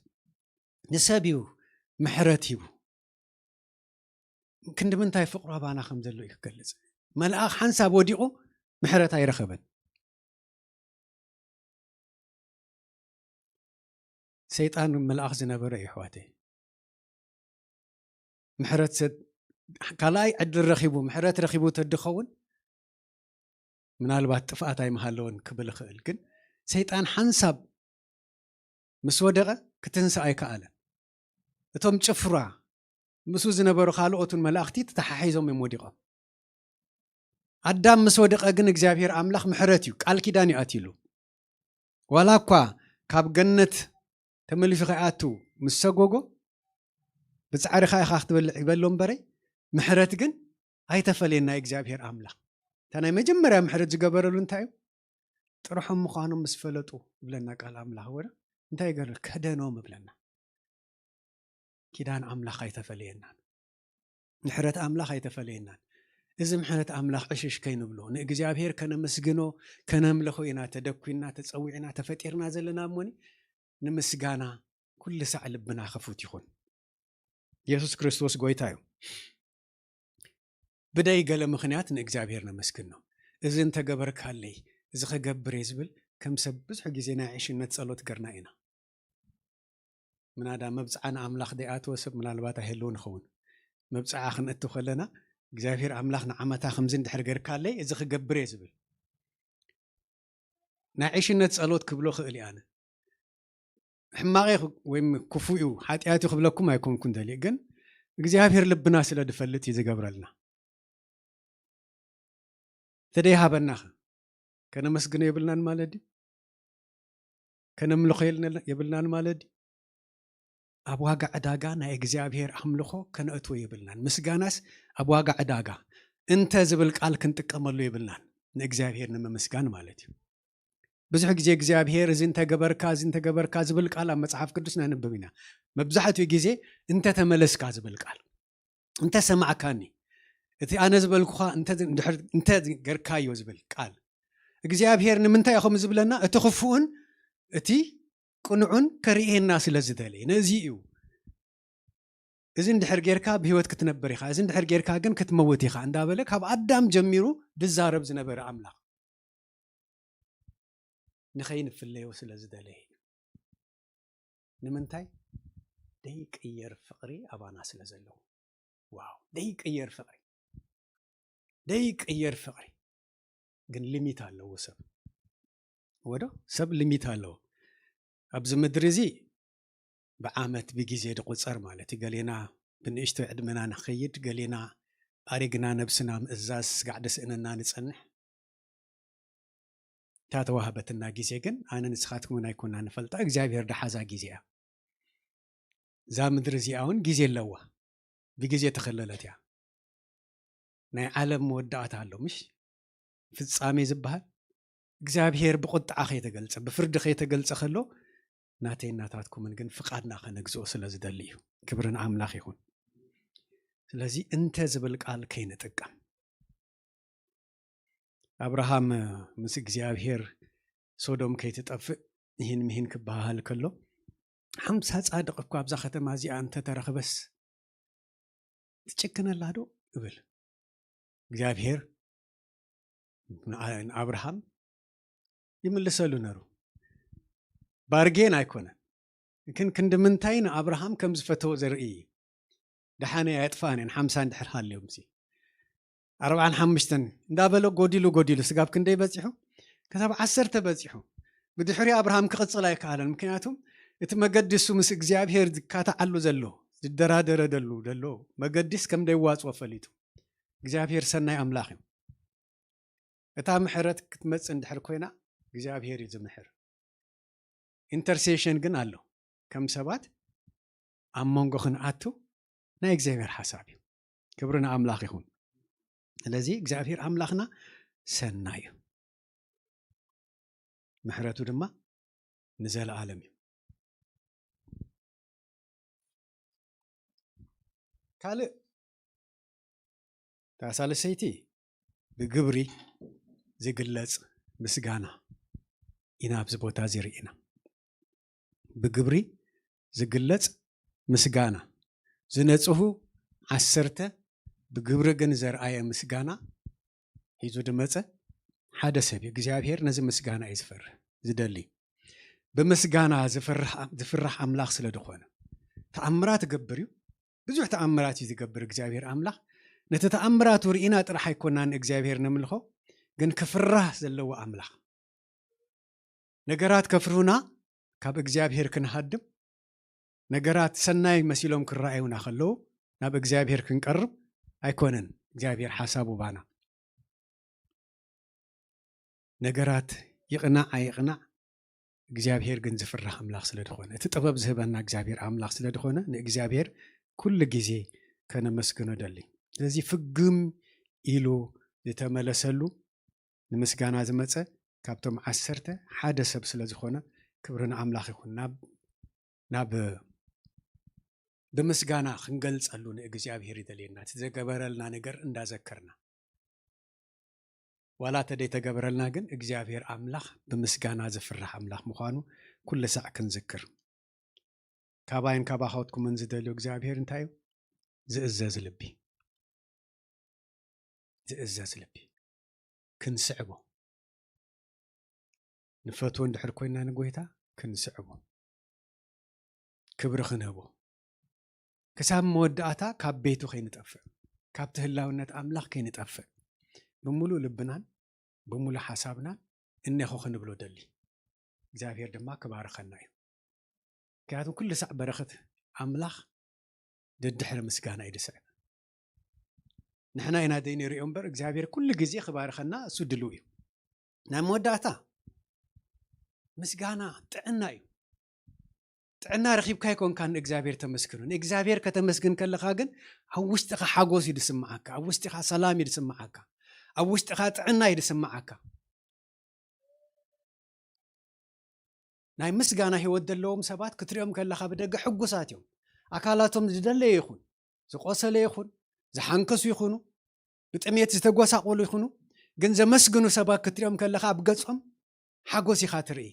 نسابيو ምሕረት ሂቡ ክንዲ ምንታይ ፍቅሩ ኣባና ከም ዘሎ ይክገልጽ መልኣኽ ሓንሳብ ወዲቑ ምሕረት ኣይረኸበን ሰይጣን መልኣኽ ዝነበረ እዩ ኣሕዋተይ ምሕረት ካልኣይ ዕድል ረኺቡ ምሕረት ረኺቡ ተድኸውን ምናልባት ጥፍኣት ኣይመሃለውን ክብል ይኽእል ግን ሰይጣን ሓንሳብ ምስ ወደቐ ክትንስእ ኣይከኣለን እቶም ጭፍራ ምስኡ ዝነበሩ ካልኦቱን መላእኽቲ ተተሓሒዞም እዮም ወዲቖም ኣዳም ምስ ወደቐ ግን እግዚኣብሔር ኣምላኽ ምሕረት እዩ ቃል ኪዳን እዩ ኣትይሉ ዋላ እኳ ካብ ገነት ተመሊሱ ከይኣቱ ምስ ሰጎጎ ብፃዕሪኻ ኢኻ ክትበልዕ ይበሎ እምበረይ ምሕረት ግን ኣይተፈልየና እግዚኣብሔር ኣምላኽ እታ ናይ መጀመርያ ምሕረት ዝገበረሉ እንታይ እዩ ጥርሖም ምዃኖም ምስ ፈለጡ ይብለና ቃል ኣምላኽ ወረ እንታይ ይገርል ከደኖም ይብለና ኪዳን ኣምላኽ ኣይተፈልየናን ምሕረት ኣምላኽ ኣይተፈልየናን እዚ ምሕረት ኣምላኽ ዕሽሽ ከይንብሎ ንእግዚኣብሔር ከነመስግኖ ከነምልኾ ኢና ተደኩና ተፀዊዕና ተፈጢርና ዘለና እሞኒ ንምስጋና ኩሉ ሳዕ ልብና ክፉት ይኹን ኢየሱስ ክርስቶስ ጎይታ እዩ ብደይ ገለ ምኽንያት ንእግዚኣብሔር ነመስግኖ እዚ እንተገበርካለይ እዚ ከገብር እየ ዝብል ከም ሰብ ብዙሕ ግዜ ናይ ዕሽነት ጸሎት ገርና ኢና ምናዳ መብፅዓ ንኣምላኽ ደይኣተወ ሰብ ምናልባት ኣይህልው ንኸውን መብፅዓ ክንእቱ ከለና እግዚኣብሔር ኣምላኽ ንዓመታ ከምዚ እንድሕር ገርካለይ እዚ ክገብር እየ ዝብል ናይ ዕሽነት ጸሎት ክብሎ ክእል እየ ኣነ ሕማቐ ወይ ክፉኡ ሓጢኣት ክብለኩም ኣይኮንኩን ደሊእ ግን እግዚኣብሔር ልብና ስለ ድፈልጥ እዩ ዝገብረልና ተደይሃበና ከነመስግኖ የብልናን ማለት ድዩ ከነምልኾ የብልናን ማለት ድዩ ኣብ ዋጋ ዕዳጋ ናይ እግዚኣብሔር ኣምልኾ ከነእትዎ የብልናን ምስጋናስ ኣብ ዋጋ ዕዳጋ እንተ ዝብል ቃል ክንጥቀመሉ የብልናን ንእግዚኣብሔር ንምምስጋን ማለት እዩ ብዙሕ ግዜ እግዚኣብሔር እዚ እንተገበርካ ዝብል ቃል ኣብ መጽሓፍ ቅዱስ ነንብብ ኢና መብዛሕትኡ ግዜ እንተ ተመለስካ ዝብል ቃል እንተ ሰማዕካኒ እቲ ኣነ ዝበልኩኻ እንተ ገርካዮ ዝብል ቃል እግዚኣብሔር ንምንታይ ኢኹም ዝብለና እቲ ክፉኡን እቲ ቅኑዑን ከርእየና ስለ ዝደለየ ነዚ እዩ እዚ እንድሕር ጌርካ ብሂወት ክትነብር ኢኻ እዚ እንድሕር ጌርካ ግን ክትመውት ኢኻ እንዳበለ ካብ ኣዳም ጀሚሩ ድዛረብ ዝነበረ ኣምላኽ ንኸይንፍለዮ ስለ ዝደለየ ንምንታይ ደይቅየር ፍቕሪ ኣባና ስለ ዘለዎ ዋው ደይቅየር ፍቕሪ ግን ሊሚት ኣለዎ ሰብ ወዶ ሰብ ሊሚት ኣለዎ ኣብዚ ምድሪ እዚ ብዓመት ብግዜ ድቁፀር ማለት እዩ ገሌና ብንእሽቶ ዕድመና ንኸይድ ገሌና ኣሪግና ነብስና ምእዛዝ ስጋዕ ደስእንና ንፀንሕ እታ ተዋህበትና ግዜ ግን ኣነ ንስኻትኩም ኣይኮና ንፈልጣ እግዚኣብሔር ድሓዛ ግዜ እያ እዛ ምድሪ እዚኣ እውን ግዜ ኣለዋ ብግዜ ተኸለለት እያ ናይ ዓለም መወዳእታ ኣሎ ምሽ ፍጻሜ ዝበሃል እግዚኣብሔር ብቁጣዓ ከይተገልፀ ብፍርዲ ከይተገልፀ ከሎ ናተይ እናታትኩምን ግን ፍቃድና ከነግዝኦ ስለ ዝደሊ እዩ ክብሪ ንኣምላኽ ይኹን ስለዚ እንተ ዝብል ቃል ከይንጥቀም አብርሃም ምስ እግዚአብሔር ሶዶም ከይትጠፍእ ይህን ምሂን ክበሃል ከሎ 50 ጻድቅ እኮ ኣብዛ ከተማ እዚኣ እንተ ተረኽበስ ትጨክነላ ዶ ይብል እግዚአብሔር አብርሃም ይምልሰሉ ነሩ ባርጌን ኣይኮነ ግን ክንድምንታይ ንአብርሃም ከም ዝፈተው ዘርኢ ደሓነ ያጥፋን 50 እንድሕር ሃልዮም ሲ 45 እንዳበለ ጎዲሉ ስጋብ ክንደይ በፂሑ ከሳብ 10 በፂሑ ብድሕሪ አብርሃም ክቅፅል ኣይከኣለን ምክንያቱም እቲ መገዲሱ ምስ እግዚአብሔር ዝካታዓሉ ዘሎ ዝደራደረ ደሎ መገዲስ ከም ደይዋፅዎ ፈሊጡ እግዚአብሔር ሰናይ አምላኽ እዩ እታ ምሕረት ክትመጽእ እንድሕር ኮይና እግዚአብሔር እዩ ዝምሕር ኢንተርሴሽን ግን ኣሎ ከም ሰባት ኣብ መንጎ ክንኣቱ ናይ እግዚአብሔር ሓሳብ እዩ ክብሪ ንኣምላኽ ይኹን ስለዚ እግዚአብሔር ኣምላኽና ሰናይ እዩ ምሕረቱ ድማ ንዘለዓለም እዩ ካልእ ታሳለሰይቲ ብግብሪ ዝግለጽ ምስጋና ኢና ኣብዚ ቦታ እዚ ርኢና ብግብሪ ዝግለጽ ምስጋና ዝነጽሁ 10 ብግብሪ ግን ዘርአየ ምስጋና ሒዙ ድመጸ ሓደ ሰብ እግዚአብሔር ነዚ ምስጋና እዩ ዝፈርህ ዝደሊ ብምስጋና ዝፍራሕ ኣምላኽ ስለ ድኾነ ተኣምራት ገብር እዩ ብዙሕ ተኣምራት እዩ ዝገብር እግዚአብሔር ኣምላኽ ነቲ ተኣምራቱ ርኢና ጥራሕ ኣይኮናን እግዚአብሔር ነምልኾ ግን ክፍራሕ ዘለዎ ኣምላኽ ነገራት ከፍርሁና ካብ እግዚአብሔር ክንሃድም ነገራት ሰናይ መሲሎም ክረአዩና ከለዉ ናብ እግዚአብሔር ክንቀርብ ኣይኮነን እግዚአብሔር ሓሳቡ ባና ነገራት ይቕናዕ ኣይቕናዕ እግዚአብሔር ግን ዝፍራሕ ኣምላኽ ስለ ድኾነ እቲ ጥበብ ዝህበና እግዚአብሔር ኣምላኽ ስለ ድኾነ ንእግዚአብሔር ኩሉ ግዜ ከነመስግኖ ደሊ ስለዚ ፍግም ኢሉ ዝተመለሰሉ ንምስጋና ዝመፀ ካብቶም 10 ሓደ ሰብ ስለ ዝኾነ ክብርን ኣምላኽ ይኹን ናብ ብምስጋና ክንገልጸሉ ንእግዚአብሔር ይደልየና እቲ ዘገበረልና ነገር እንዳዘከርና ዋላ ተደይ ተገበረልና ግን እግዚአብሔር ኣምላኽ ብምስጋና ዝፍራሕ ኣምላኽ ምዃኑ ኩሉ ሰዕ ክንዝክር ካባይን ካባኻውትኩምን ዝደልዮ እግዚአብሔር እንታይ እዩ ዝእዘዝ ልቢ ክንስዕቦ ንፈትዎ እንድሕር ኮይና ንጎይታ ክንስዕቦ ክብሪ ክንህቦ ክሳብ መወዳእታ ካብ ቤቱ ከይንጠፍእ ካብ ትህላውነት ኣምላኽ ከይንጠፍእ ብምሉእ ልብናን ብምሉእ ሓሳብናን እነሆ ክንብሎ ደሊ እግዚአብሔር ድማ ክባርኸና እዩ ምክንያቱም ኩሉ ሰዕ በረኸት ኣምላኽ ድድሕሪ ምስጋና ይድስዕብ ንሕና ኢና ደይንሪኦ እምበር እግዚአብሔር ኩሉ ግዜ ክባርኸና እሱ ድልው እዩ ናይ መወዳእታ ምስጋና ጥዕና እዩ ጥዕና ረኺብካ ይኮንካ ንእግዚአብሔር ተመስግኑ ንእግዚአብሔር ከተመስግን ከለኻ ግን ኣብ ውሽጢኻ ሓጎስ እዩ ድስምዓካ ኣብ ውሽጢኻ ሰላም እዩ ድስምዓካ ኣብ ውሽጢኻ ጥዕና እዩ ድስምዓካ ናይ ምስጋና ሂወት ዘለዎም ሰባት ክትሪኦም ከለኻ ብደገ ሕጉሳት እዮም ኣካላቶም ዝደለየ ይኹን ዝቆሰለ ይኹን ዝሓንከሱ ይኹኑ ብጥሜት ዝተጎሳቆሉ ይኹኑ ግን ዘመስግኑ ሰባት ክትሪኦም ከለኻ ኣብ ገጾም ሓጎስ ኢኻ ትርኢ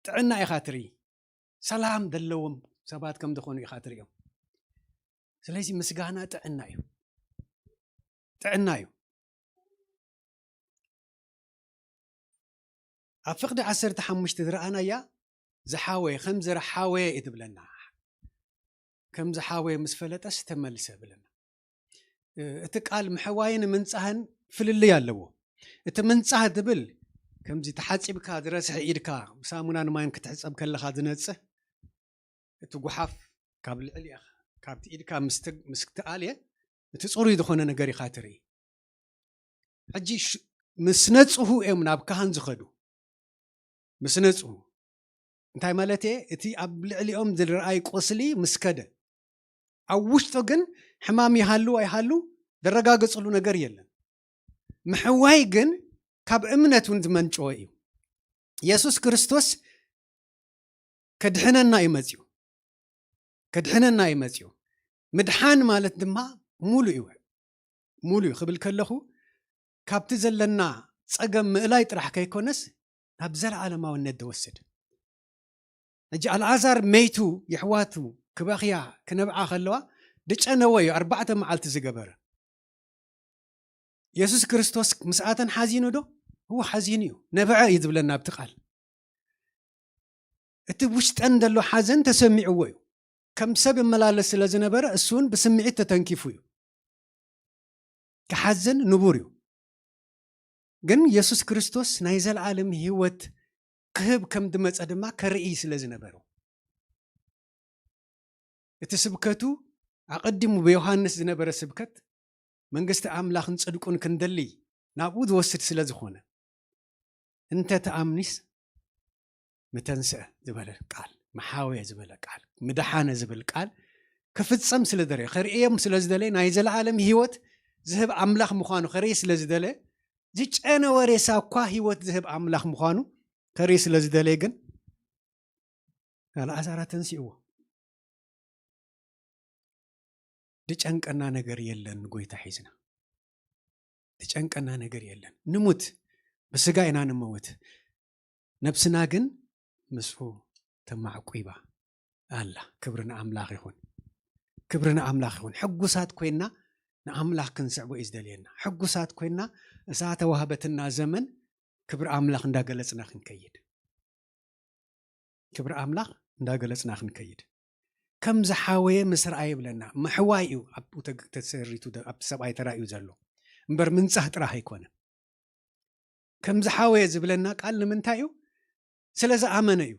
ጥዕና ኢኻ ትርኢ ሰላም ዘለዎም ሰባት ከም ዝኾኑ ኢኻ ትሪኦም ስለዚ ምስጋና ጥዕና እዩ ኣብ ፍቕዲ 15 ዝረኣናያ ዝሓወየ ከም ዝረሓወየ እዩ ትብለና ከም ዝሓወየ ምስ ፈለጠስ ተመልሰ ብለና እቲ ቃል ምሕዋይን ምንጻህን ፍልልይ ኣለዎ እቲ ምንጻህ ትብል ከምዚ ተሓፂብካ ዝረስሕ ኢድካ ሳሙናን ማይን ክትሕፀብ ከለኻ ዝነጽህ እቲ ጉሓፍ ካብ ልዕሊ ካብቲ ኢድካ ምስ ክትኣልየ እቲ ፅሩይ ዝኾነ ነገር ኢኻ ትርኢ ሕጂ ምስ ነጽሁ እዮም ናብ ካህን ዝኸዱ ምስ ነጽሁ እንታይ ማለት እቲ ኣብ ልዕሊኦም ዝረኣይ ቆስሊ ምስ ከደ ኣብ ውሽጡ ግን ሕማም ይሃሉ ኣይሃሉ ደረጋገጽሉ ነገር የለን ምሕዋይ ግን ካብ እምነት እውን ዝመንጭዎ እዩ ኢየሱስ ክርስቶስ ከድሕነና እዩ መጽኡ ምድሓን ማለት ድማ ሙሉ ክብል ከለኹ ካብቲ ዘለና ጸገም ምእላይ ጥራሕ ከይኮነስ ናብ ዘለዓለማውነት ደወስድ እጂ ኣልዓዛር መይቱ ይሕዋቱ ክበኽያ ክነብዓ ከለዋ ድጨነወ እዩ 4 መዓልቲ ዝገበረ ኢየሱስ ክርስቶስ ምስኣተን ሓዚኑ ዶ هو حزين እዩ ነብዐ እዩ ዝብለና ኣብቲ ቃል እቲ ውሽጠን ዘሎ ሓዘን ተሰሚዕዎ እዩ ከም ሰብ መላለስ ስለ ዝነበረ እሱን ብስምዒት ተተንኪፉ እዩ ክሓዘን ንቡር እዩ ግን ኢየሱስ ክርስቶስ ናይ ዘለዓለም ህይወት ክህብ ከም ድመፀ ድማ ከርኢ ስለ ዝነበረ እቲ ስብከቱ ኣቀዲሙ በዮሐንስ ዝነበረ ስብከት መንግስቲ ኣምላኽን ጽድቁን ክንደሊ ናብኡ ዝወስድ ስለ ዝኾነ እንተ ተኣምኒስ متنسى زبل قال محاوية زبل قال مدحانة زبل قال كفتصم سلدري خريم سلزدلي نايزل عالم هيوت ذهب أملاخ مخانو خري سلزدلي زيج أنا وريسا قا هيوت ذهب أملاخ مخانو خري سلزدلي جن العزارة تنسيوه ديج أنك أنا نجر يلن نقول تحيزنا ديج أنك أنا نجر يلن نموت بس جاينا نموت نفسنا جن مسفو تمع قيبة الله كبرنا أملاخ يخون كبرنا أملاخ يكون حجوسات كوينا نأملاخ كنسعبو إزدلينا حجوسات كوينا ساعة وهبتنا زمن كبر أملاخ نداقلسنا خنكيد كبر أملاخ نداقلسنا خنكيد كم زحاوية مسر أيب لنا محوايو أبو تسريتو أب سبعي ترايو زلو مبر من سهت راح يكون كم زحاوية زبلنا قال من تايو سلازا آمنيو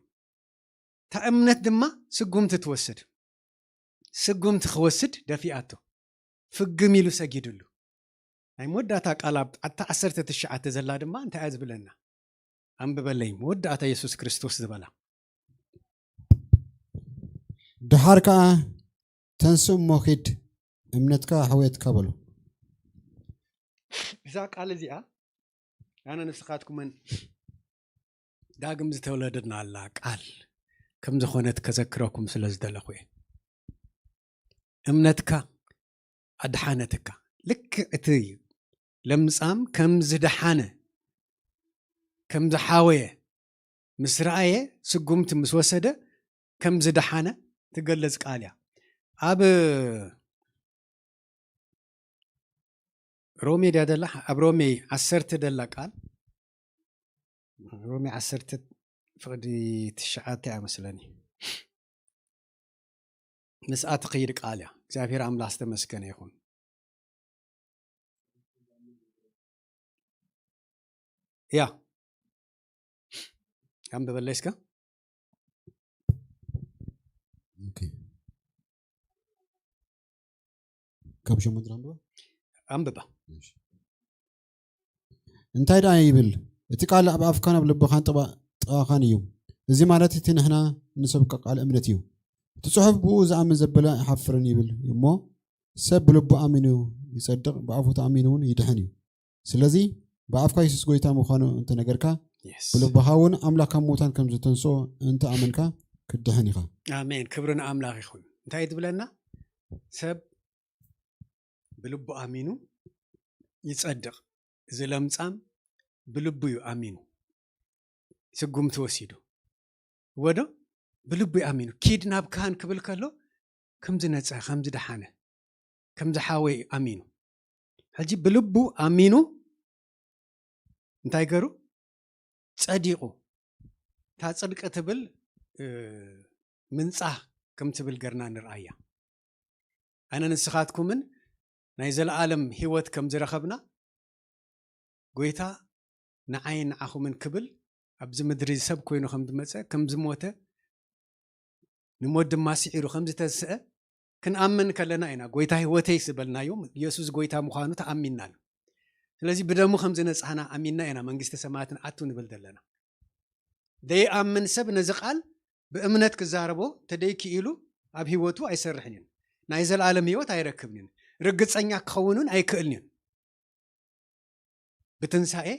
تأمنت دما سقوم تتوسد سقوم تخوسد دفياتو فقميلو سجدلو أي مودة قالب حتى أسرت الشعات زلا دما أنت عازب لنا أم ببليم مودة يسوع كريستوس زبلا دحاركا تنسم موخيد امنتكا حويت كابلو إذا قال زيا أنا نسخاتكم من داقم زتولدنا الله قال كم زخونت كذكركم سلازدل أخوي امنتكا أدحانتكا لك اتي لمصام كم زدحانه كم زحاويه مسرعيه سقمت مسوسده كم زدحانه تقلز قاليا اب رومي دادلا اب رومي 10 دلا قال رومي 10 فقدي تشعات مثلني مسات قيد قاليا እግዚአብሔር አምላክ ተመስገነ ይሁን يا كم ببلشك اوكي كم شو مدران أنببا انتي دا يبل اتي قال اب افكان بلبخان طباخان يوم زي مالتي تي نحنا نسبق قال امنت يوم تصحف بو زعم زبله يحفرن يبل يمو سب لبو امنو يصدق بعفو تامنون يدحني سلازي بأفكا يسوس قويتا مخانو انت نقركا بلبهاون أملاكا موتان كم زتنسو انت آمنكا كدهنيخا آمين كبرنا أملاك يخون انت هيد بلنا سب بلبو آمينو يتصدق زلم تسام بلبو آمينو سقوم توسيدو ودو بلبو آمينو كيد ناب كان قبل كله كم زنتسا كم زدحانه كم زحاوي آمينو هجي بلبو آمينو እንታይ ገሩ ጸዲቁ ታጽድቀ ትብል ምንጻህ ከም ትብል ገርና ንርአያ ኣነ ንስኻትኩምን ናይ ዘለዓለም ህይወት ከም ዝረኸብና ጎይታ ንዓይን ንዓኹምን ክብል ኣብዚ ምድሪ ሰብ ኮይኑ ከም ዝመፀ ከም ዝሞተ ንሞት ድማ ስዒሩ ከም ዝተስአ ክንኣምን ከለና ኢና ጎይታ ህይወተይ ዝበልናዮ ኢየሱስ ጎይታ ምዃኑ ተኣሚንናሉ ስለዚህ በደሙ ከም ዝነጻና አሚንና ኢና መንግስተ ሰማያትን አቱ ንብል ደለና ደይ አምን ሰብ ነዚ ቃል በእምነት ክዛረቦ ተደይኪ ኢሉ ኣብ ህይወቱ አይሰርሕን ናይ ዘለዓለም ህይወት አይረክብን ርግጸኛ ክኸውኑን አይክእልን በትንሳኤ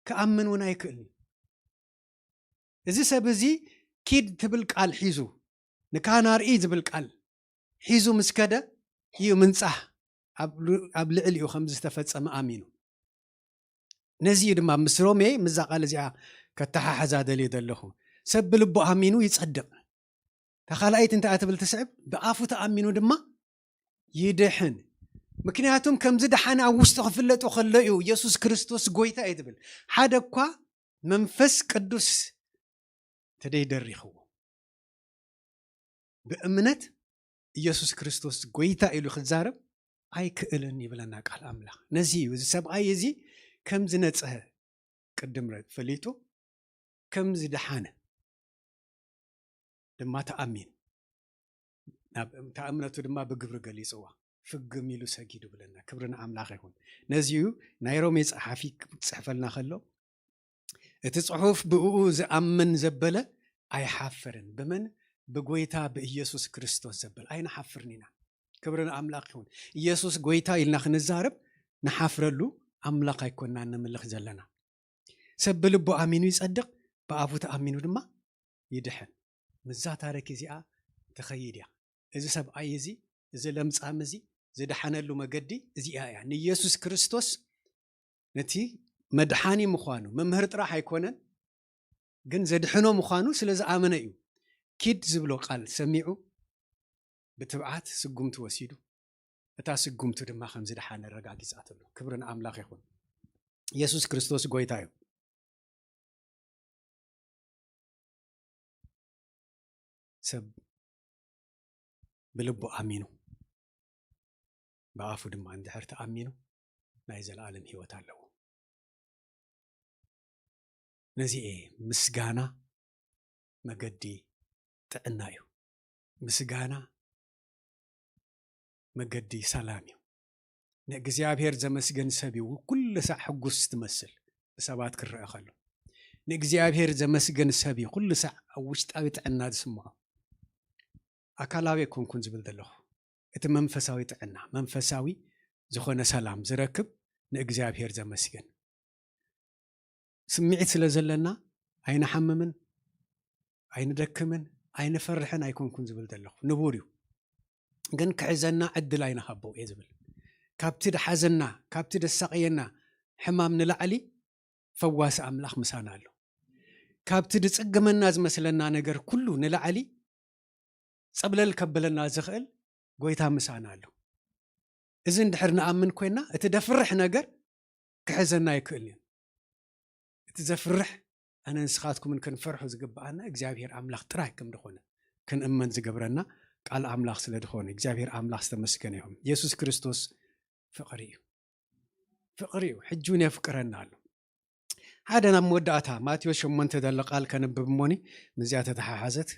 ከአምኑን አይክእልን እዚ ሰብ እዚ ኪድ ትብል ቃል ሒዙ ንካናርኢ ዝብል ቃል ሒዙ ምስከደ እዩ ምንጻህ ኣብ ልዕል እዩ ከም ዝተፈጸመ አሚኑ نزي دما مسرومي مزاقال زيا كتححز دلي دلخو سب لبو امينو يصدق تخالايت انت اتبل تسعب بافو تامينو دما يدحن مكنياتهم كم زدحنا اوستو فلطو خليو يسوع كريستوس غويتا يتبل حدكوا منفس قدوس تدي دريخو بامنت يسوع كريستوس غويتا يلو خزارب اي كئلن يبلنا قال املاح نزي سبعي يزي كم زنصه قدم رد فليتو كم زدحانه دما تامين تامنتو دما بغبر غليصوا فغميلو سجيدو بلنا كبرنا املاح يكون نزيو نايرومي صحافي صحفلنا خلو اتصحف بؤو زامن زبله اي حافرن بمن بغويتا بإيسوس كريستوس زبل اي نحفرنينا كبرنا املاح يكون إيسوس غويتا يلنا خنزارب نحفرلو أملاك يكوننا نملخ زلنا سب لبو آمينو يصدق بأفو تأمينو دما يدحن مزات هارك زيا تخيليا إذا سب أيزي إذا لمس آمزي زي دحنا له مجدي زيا يعني يسوع كريستوس نتي مدحاني مخانو ممهرت راح يكونن جن زي دحنو مخانو سلز آمنيو كيد زبلو قال سميعو بتبعات سقمت وسيدو اتا سقمت دما خمز دحانه رغاغيصاتلو كبرنا املاخ يكون يسوع كريستوس غويتايو سب بلبو امينو بافو دما اندحر تامينو ناي زلالم هيوت አለው نزي مسغانا مغدي ጥዕናዩ مسغانا مغدي سلاميو نእግዚአብሔር ዘመስገን ሰቢው ኩሉ ሰዕ ሕጉስ ትመስል በሰባት ክርአ ኸሎ نእግዚአብሔር ዘመስገን ሰቢ ኩሉ ሰዕ ውሽጣዊ ጥዕና ዝስምዖ አካላዊ ኮንኩን ዝብል ዘለኹ እቲ መንፈሳዊ ጥዕና መንፈሳዊ ዝኾነ ሰላም ዝረክብ نእግዚአብሔር ዘመስገን ስምዒት ስለ ዘለና ኣይንሐምምን ኣይንደክምን ኣይንፈርሕን ኣይኮንኩን ዝብል ዘለኹ ንቡር እዩ ግን ክሕዘና ዕድል ኣይንሃቦ እየ ዝብል ካብቲ ደሓዘና ካብቲ ደሳቅየና ሕማም ንላዕሊ ፈዋሲ ኣምላኽ ምሳና ኣሎ ካብቲ ድጽግመና ዝመስለና ነገር ኩሉ ንላዕሊ ጸብለል ከበለና ዝኽእል ጎይታ ምሳና ኣሎ እዚ እንድሕር ንኣምን ኮይና እቲ ደፍርሕ ነገር ክሕዘና ይክእል እዩ እቲ ዘፍርሕ ኣነ ንስኻትኩምን ክንፈርሑ ዝግባአና እግዚአብሔር ኣምላኽ ጥራይ ከም ድኾነ ክንእመን ዝገብረና ቃል ኣምላኽ ስለ ድኾነ እግዚአብሔር ኣምላኽ ዝተመስገነ ይሁን ኢየሱስ ክርስቶስ ፍቅሪ እዩ ሕጁን የፍቅረና ኣሎ ሓደ ናብ መወዳእታ ማቴዎስ 8 ዘሎ ቃል ከንብብ ሞኒ ንዚያ ተተሓሓዘት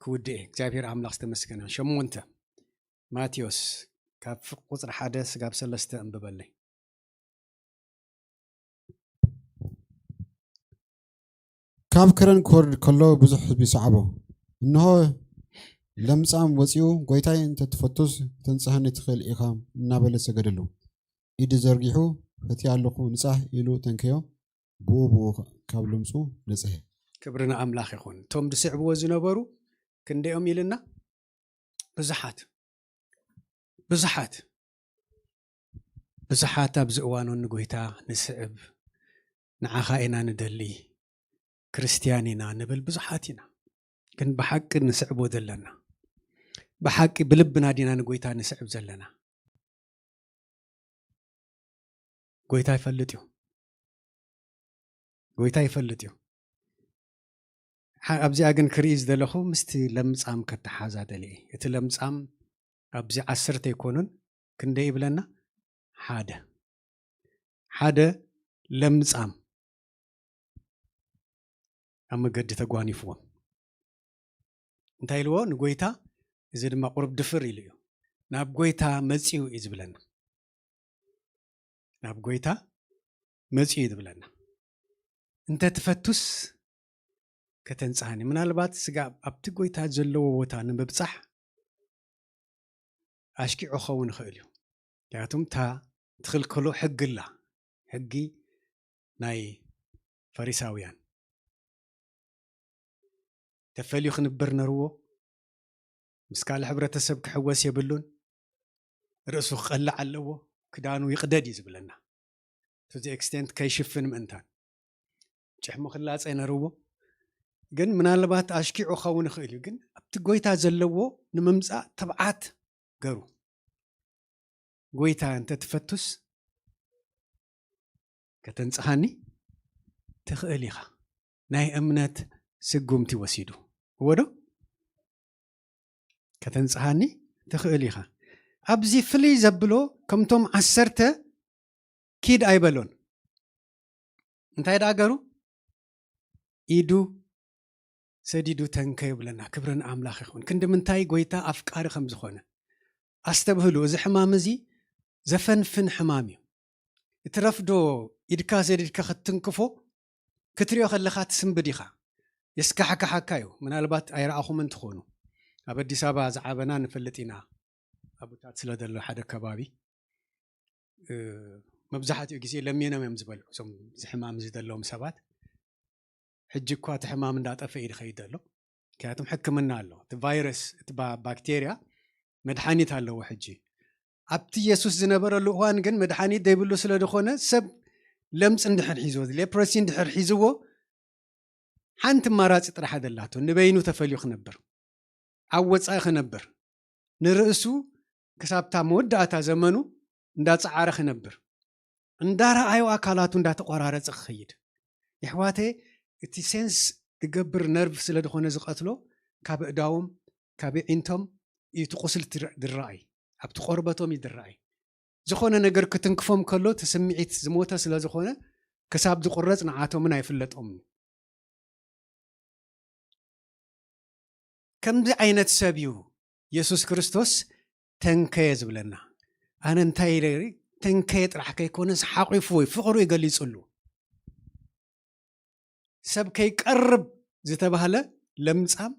ክውድእ እግዚአብሔር ኣምላኽ ዝተመስገነ 8 ማቴዎስ ካብ ቁጥር 1 ስጋብ 3 እንብበለይ ካብ ክረን ክወርድ ከሎ ብዙሕ ህዝቢ ሰዓቦ እንሆ ለምጻም ወፂኡ ጎይታይ እንተ ትፈቱስ ተንጽሐኒ ትኽእል ኢኻ እናበለ ሰገደሉ ኢድ ዘርጊሑ ፈቲ ኣለኹ ንጻህ ኢሉ ተንከዮ ብኡ ካብ ልምፁ ነጽሐ ክብርና ኣምላኽ ይኹን ቶም ድስዕብዎ ዝነበሩ ክንደኦም ኢልና ብዙሓት ኣብዚ እዋኑ ንጎይታ ንስዕብ ንዓኻ ኢና ንደሊ ክርስቲያን ኢና ንብል ብዙሓት ኢና ግን ብሓቂ ንስዕቦ ዘለና بحق بلبنا دينا نقويتا نسعب زلنا قويتا يفلتيو أبزي أجن كريز دلخو مستي لمصام كتحازا دلي يت لمصام أبزي عسرت يكونون كندي بلنا حدا لمصام أما قد تقواني فوق انتايلو نقويتا إذا ما قرب دفر إليه نابغويتا مزيو إزبلنا نابغويتا مزيو إزبلنا أنت تفتوس كتنصحني من البات سجاب أبتغويتا زلوا وتا نببصح أشكي أخون خيليو ياتم تا تخل كلو حق الله حقي ناي فريساويان تفليو خنبر نروو مسكال حبرتسب كحواس يبلون رأسو خلع علوه كدانو يقدد يزبلنا to the extent كي يشفن منتان جحمو خلاص أين روو جن من البات أشكي أخون خيلي جن أبتقويتا زلوه نممزع تبعات قرو قويتا أنت تفتس كتنصحني تخيليها ناي أمنت سقومتي وسيدو ودو كتنصحني تخيليها أبزي فلي زبلو كمتم عسرته كيد أيبلون انتهي داقرو إيدو سديدو تنكي بلنا كبرن أملاخ يخون كند منتاي قويتا أفكار خمز خونه أستبهلو إذا حمامزي زفن فن حمامي اترفدو إدكا زيدكا ختنكفو كتريو خلخات سنبديخا يسكحكا حكايو من البات أيرأخو من تخونو أبدي سابا زعابنا نفلتينا أبو تاتسلا دلو حدا كبابي مبزحات يجي لمينا ممزبل سم زحمام زيدلهم سبات حجكوا تحمام دات أفيد خيدلو كاتم حكمنا له الفيروس تبع بكتيريا مدحاني تالو حجي أبتي يسوس زنبر له وان جن مدحاني ديبلو سلا دخونه سب لمس اندحر حيزو ليبروسين اندحر حيزو حنت مرات طرح دلاتو نبينو تفليو خنبر عوض أي خنبر ንርእሱ ክሳብታ መወዳእታ ዘመኑ እንዳፀዓረ ክነብር እንዳረኣዩ ኣካላቱ እንዳተቆራረፀ ክኸይድ ይሕዋቴ እቲ ሴንስ ትገብር ነርቭ ስለ ዝኾነ ዝቐትሎ ካብ እዳዎም ካብ ዒንቶም እቲ ቁስል ድረኣይ ኣብቲ ቆርበቶም ይድረኣይ ዝኾነ ነገር ክትንክፎም ከሎ ተስምዒት ዝሞተ ስለ ዝኾነ ክሳብ ዝቁረፅ ንዓቶምን ኣይፍለጦምን ከምዚ ዓይነት ሰብ እዩ ኢየሱስ ክርስቶስ ተንከየ ዝብለና ኣነ እንታይ ኢለሪ ተንከየ ጥራሕ ከይኮነስ ሓቂፉ ወይ ፍቅሩ ይገሊፅሉ ሰብ ከይቀርብ ዝተባህለ ለምጻም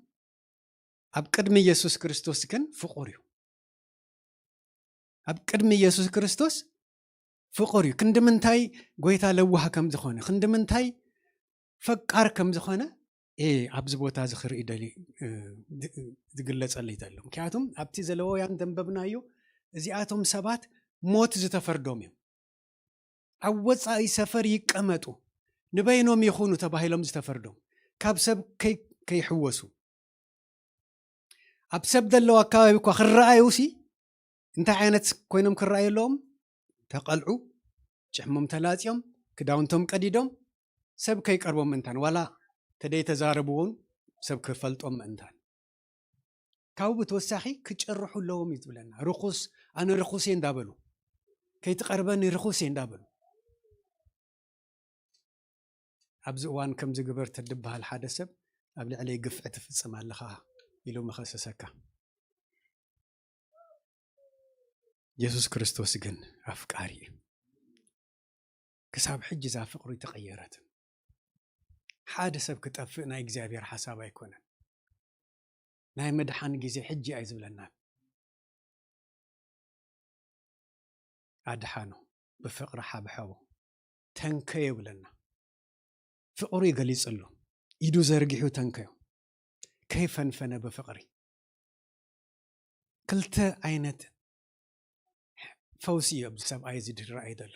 ኣብ ቅድሚ ኢየሱስ ክርስቶስ ግን ፍቁር እዩ ኣብ ቅድሚ ኢየሱስ ክርስቶስ ፍቁር እዩ ክንድምንታይ ጎይታ ለዋሃ ከም ዝኾነ ክንድምንታይ ፈቃር ከም ዝኾነ ኣብዚ ቦታ ዝኽርኢ ደሊ ዝግለጸለይ ዘሎ ምክንያቱም ኣብቲ ዘለዎያን ደንበብናዮ እዚኣቶም ሰባት ሞት ዝተፈርዶም እዮም ኣብ ወፃኢ ሰፈር ይቀመጡ ንበይኖም ይኹኑ ተባሂሎም ዝተፈርዶም ካብ ሰብ ከይሕወሱ ኣብ ሰብ ዘለዎ ኣካባቢ እኳ ክረኣዩሲ እንታይ ዓይነት ኮይኖም ክረኣዩ ኣለዎም ተቐልዑ ጭሕሞም ተላፅዮም ክዳውንቶም ቀዲዶም ሰብ ከይቀርቦም ምእንታን ዋላ ተደይ ተዛረብውን ሰብ ክፈልጦም ምእንታን ካብኡ ብተወሳኺ ክጭርሑ ኣለዎም እዩ ዝብለና ርኩስ ኣነ ርኩስ እየ እንዳበሉ ከይትቐርበኒ ርኩስ እየ እንዳበሉ ኣብዚ እዋን ከም ዝግበር ተድበሃል ሓደ ሰብ ኣብ ልዕለይ ግፍዒ ትፍፅም ኣለኻ ኢሉ መኸሰሰካ ኢየሱስ ክርስቶስ ግን ኣፍቃሪ እዩ ክሳብ ሕጂ ዛ ፍቅሩ ተቐየረት ሓደ ሰብ ክጠፍእ ናይ እግዚኣብሔር ሓሳብ ኣይኮነን ናይ መድሓን ግዜ ሕጂ ኣይ ዝብለና ኣድሓኖ ብፍቅሪ ሓብሐቦ ተንከዮ ይብለና ፍቅሩ ይገሊፅሉ ኢዱ ዘርጊሑ ተንከዮ ከይፈንፈነ ብፍቅሪ ክልተ ዓይነት ፈውሲ እዩ ብሰብኣይ እዚ ዝረኣይ ዘሎ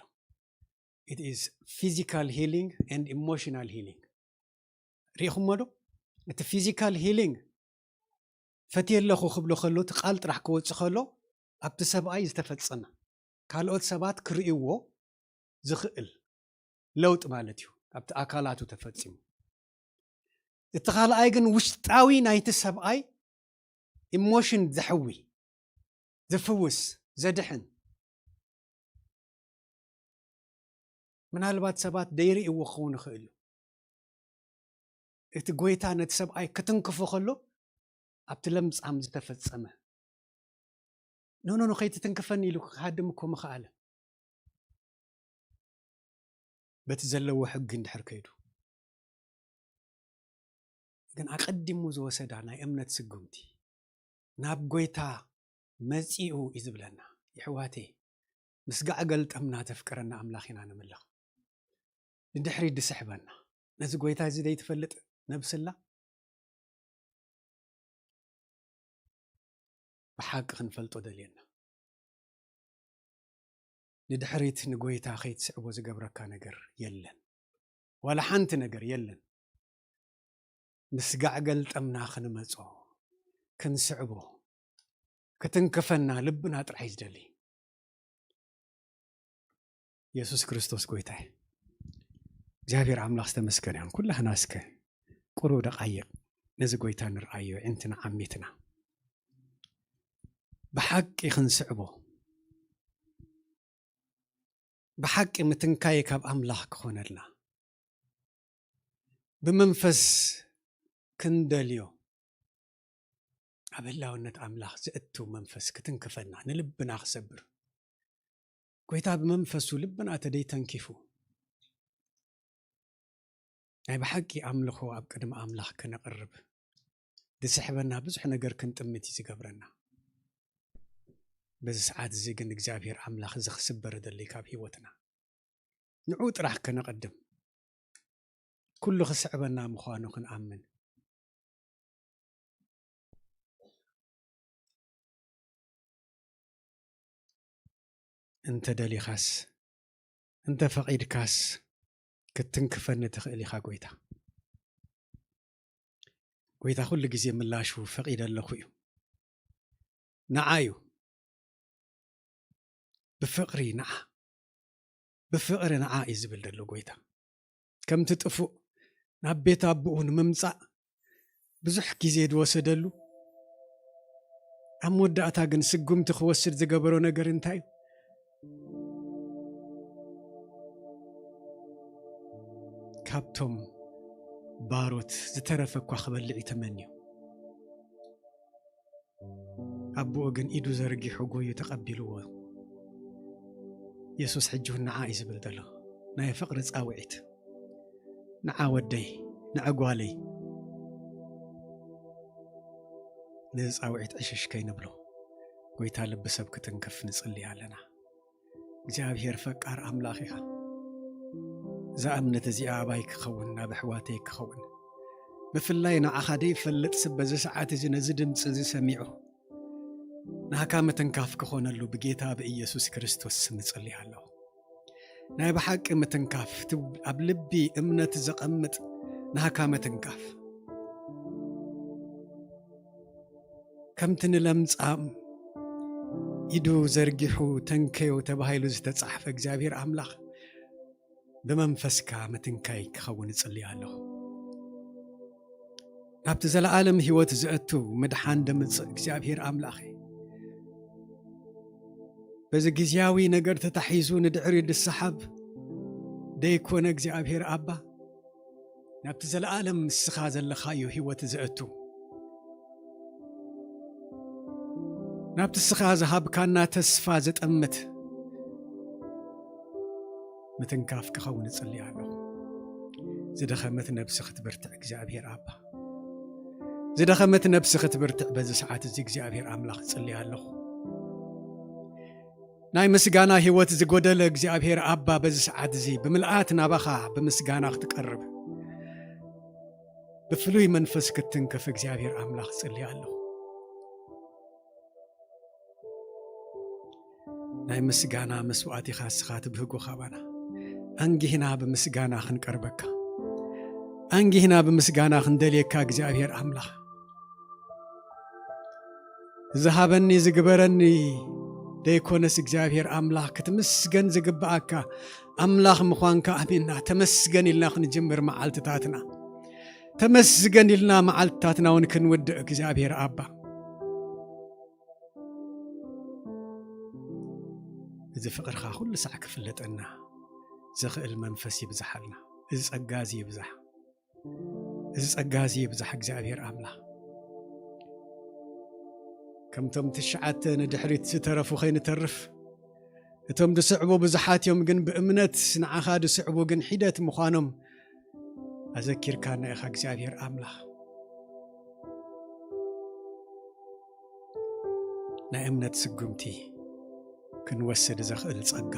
it is physical healing and emotional healing ሪኢኹሞ ዶ እቲ ፊዚካል ሂሊንግ ፈትየለኹ ክብሎ ከሎ እቲ ቃል ጥራሕ ክወፅእ ከሎ ኣብቲ ሰብኣይ ዝተፈፀመ ካልኦት ሰባት ክርእይዎ ዝኽእል ለውጥ ማለት እዩ ኣብቲ ኣካላቱ ተፈፂሙ እቲ ካልኣይ ግን ውሽጣዊ ናይቲ ሰብኣይ ኢሞሽን ዘሕዊ ዝፍውስ ዘድሕን ምናልባት ሰባት ደይርእይዎ ክኸውን ይኽእል እዩ እቲ ጎይታ ነቲ ሰብኣይ ክትንክፎ ከሎ ኣብቲ ለምጻም ዝተፈፀመ ኖ ከይትትንክፈኒ ኢሉ ክሃድም እኮ ምኽኣለ በቲ ዘለዎ ሕጊ እንድሕር ከይዱ ግን ኣቀዲሙ ዝወሰዳ ናይ እምነት ስጉምቲ ናብ ጎይታ መጺኡ እዩ ዝብለና ይሕዋቴ ምስጋዕ ገልጠምና ተፍቅረና ኣምላኽ ኢና ንምልኽ ንድሕሪ ድስሕበና ነዚ ጎይታ እዚ ደይ ትፈልጥ ነብስላ ብሓቂ ክንፈልጦ ደልየና ንድሕሪት ንጎይታ ከይትስዕቦ ዝገብረካ ነገር የለን ዋላ ሓንቲ ነገር የለን ምስጋዕ ገልጠምና ክንመጾ ክንስዕቦ ክትንክፈና ልብና ጥራሕ ዝደሊ ኢየሱስ ክርስቶስ ጎይታ እግዚአብሔር አምላክ ዝተመስገነ ይሁን ኩላህና እስከ ቁሩብ ደቃይቅ ነዚ ጎይታ ንርአዮ ዕንትና ዓሚትና ብሓቂ ክንስዕቦ ብሓቂ ምትንካይ ካብ ኣምላኽ ክኾነልና ብመንፈስ ክንደልዮ ኣበላውነት ኣምላኽ ዝእቱ መንፈስ ክትንክፈና ንልብና ክሰብር ጎይታ ብመንፈሱ ልብና ተደይ ተንኪፉ ናይ ብሓቂ ኣምልኾ ኣብ ቅድሚ ኣምላኽ ክነቕርብ ዝስሕበና ብዙሕ ነገር ክንጥምት እዩ ዝገብረና በዚ ሰዓት እዚ ግን እግዚኣብሔር ኣምላኽ ዝኽስበር ደሊ ካብ ሂወትና ንዑ ጥራሕ ክነቐድም ኩሉ ክስዕበና ምዃኑ ክንኣምን እንተ ደሊኻስ እንተ ፈቒድካስ ክትንክፈኒ ትኽእል ኢኻ ጎይታ ጎይታ ኩሉ ግዜ ምላሹ ፈቒደ ኣለኹ እዩ نعايو بفقري نعا بفقر نعا يزبل دلو قويتا كم تطفو نبيت أبوه ممصع بزح كيزيد وسدلو أم ودعتا جن سقوم تخوسر زقبرو نقر انتايو كابتوم باروت زترفك وخبر لعي تمنيو أبوه جن إيدو زرقي حقوي يتقبلوه يسوس حجو نعا يزبل دلو ناي فقر تقاوعيت نعا ودي نعا قوالي نز أوعيت عشش كي نبلو قويتا لبسب كتنكف نصلي علينا እግዚአብሔር ፈቃር አምላኽኻ ዛ እምነት እዚኣ ባይክ ኸውን በሕዋተይ ክኸውን ብፍላይ ንዓኻ ደይፈልጥ በዚ ሰዓት እዚ ነዚ ድምፂ እዚ ሰሚዑ ናካ ምትንካፍ ክኾነሉ ብጌታ ብኢየሱስ ክርስቶስ ስም ጸልይ ኣለሁ ናይ ብሓቂ ምትንካፍ ኣብ ልቢ እምነት ዘቐምጥ ናካ ምትንካፍ ከምቲ ንለምጻም ኢዱ ዘርጊሑ ተንከዮ ተባሂሉ ዝተጻሕፈ እግዚአብሔር አምላኽ በመንፈስካ ምትንካይ ክኸውን ጸልይ ኣለሁ ናብቲ ዘለዓለም ህይወት ዘእቱ ምድሓን ደምጽእ እግዚአብሔር አምላኽ በዚ ጊዜያዊ ነገር ተታሒዙ ንድዕሪ ድሰሓብ ደይኮነ እግዚአብሔር አባ ናብቲ ዘለዓለም ስኻ ዘለኻዮ ህይወት ዘእቱ ናብቲ ስኻ ዝሃብካና ተስፋ ዘጠምት ምትንካፍ ክኸውን ጸልይ ኣለሁ ዝደኸመት ነብሲ ክትብርትዕ እግዚአብሔር አባ ዝደኸመት ነብሲ ክትብርትዕ በዚ ሰዓት እዚ እግዚአብሔር አምላኽ ጸልይ ኣለሁ ናይ ምስጋና ህይወት ዝጎደለ እግዚአብሔር አባ በዚ ሰዓት እዚ ብምልአት ናባኻ ብምስጋና ክትቀርብ ብፍሉይ መንፈስ ክትንከፍ እግዚአብሔር አምላኽ ጸልይ ኣለሁ ናይ ምስጋና መስዋዕት ኢኻ ስኻ ትብህጎ ኻባና አንጊህና ብምስጋና ክንቀርበካ አንጊህና ብምስጋና ክንደልየካ እግዚአብሔር አምላኽ ዝሃበኒ ዝግበረኒ ደይኮነስ እግዚአብሔር አምላኽ ክትምስገን ዝግባአካ አምላኽ ምዃንካ አሜንና ተመስገን ኢልና ክንጅምር መዓልትታትና ተመስገን ኢልና መዓልትታትና ውን ክንውድእ እግዚአብሔር አባ እዚ ፍቅርኻ ኩሉ ሰዕ ክፍለጠና ዘኽእል መንፈስ ይብዛሓልና እዚ ጸጋዚ ይብዛሕ እዚ ጸጋዚ ይብዛሕ እግዚአብሔር አምላኽ ከምቶም ትሽዓተ ንድሕሪት ዝተረፉ ኸይንተርፍ እቶም ድስዕቡ ብዙሓት እዮም ግን ብእምነት ንዓኻ ድስዕቡ ግን ሒደት ምዃኖም ኣዘኪርካና ኢኻ እግዚአብሔር አምላኽ ናይ እምነት ስጉምቲ ክንወስድ ዘኽእል ጸጋ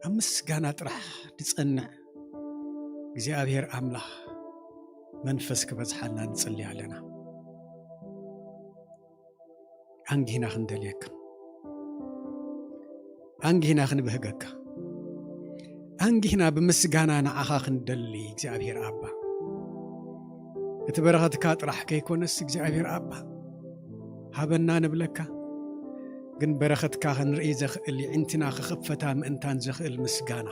ኣብ ምስጋና ጥራሕ ድጸንዕ እግዚአብሔር አምላኽ መንፈስ ክበዝሓልና ንጸልይ ኣለና አንጊህና ክንደልየካ አንጊህና ክንብህገካ አንጊህና ብምስጋና ንዓኻ ክንደሊ እግዚአብሔር አባ እቲ በረኸትካ ጥራሕ ከይኮነስ እግዚአብሔር አባ ሃበና ንብለካ ግን በረኸትካ ክንርኢ ዘኽእል ይዕንትና ክኽፈታ ምእንታን ዘኽእል ምስጋና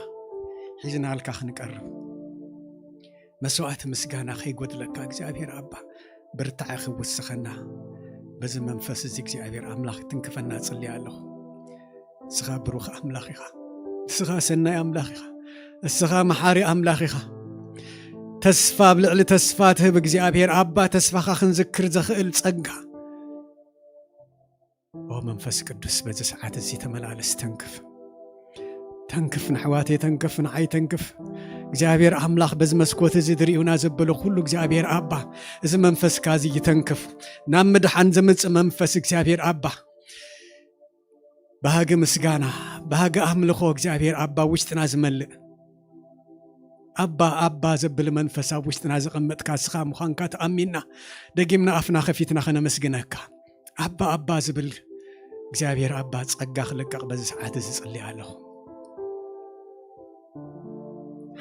ሒዝናልካ ክንቀርብ መስዋዕት ምስጋና ከይጎድለካ እግዚአብሔር አባ ብርታዕ ክውስኸና በዚ መንፈስ እዚ እግዚአብሔር አምላኽ ትንክፈና ጸልይ ኣለሁ እስኻ ብሩኽ አምላኽ ኢኻ እስኻ ሰናይ አምላኽ ኢኻ እስኻ መሓሪ አምላኽ ኢኻ ተስፋ ብልዕሊ ተስፋ ትህብ እግዚአብሔር አባ ተስፋኻ ክንዝክር ዘኽእል ጸጋ ኦ መንፈስ ቅዱስ በዚ ሰዓት እዚ ተመላለስ ተንክፍ ንሕዋተይ ተንክፍ ንዓይ ተንክፍ እግዚአብሔር አምላኽ በዚ መስኮት እዚ ድሪኡና ዘበሎ ኩሉ እግዚአብሔር አባ እዚ መንፈስካ እዚ ይተንክፍ ናብ ምድሓን ዘምጽእ መንፈስ እግዚአብሔር አባ ባህጊ ምስጋና ባህጊ አምልኾ እግዚአብሔር አባ ውሽጥና ዝመልእ አባ ዘብል መንፈስ ኣብ ውሽጥና ዘቐመጥካ ስኻ ምዃንካ ተኣሚንና ደጊምና ኣፍና ኸፊትና ኸነመስግነካ አባ ዝብል እግዚአብሔር አባ ጸጋ ክለቀቕ በዚ ሰዓት እዚ ጸልይ ኣለሁ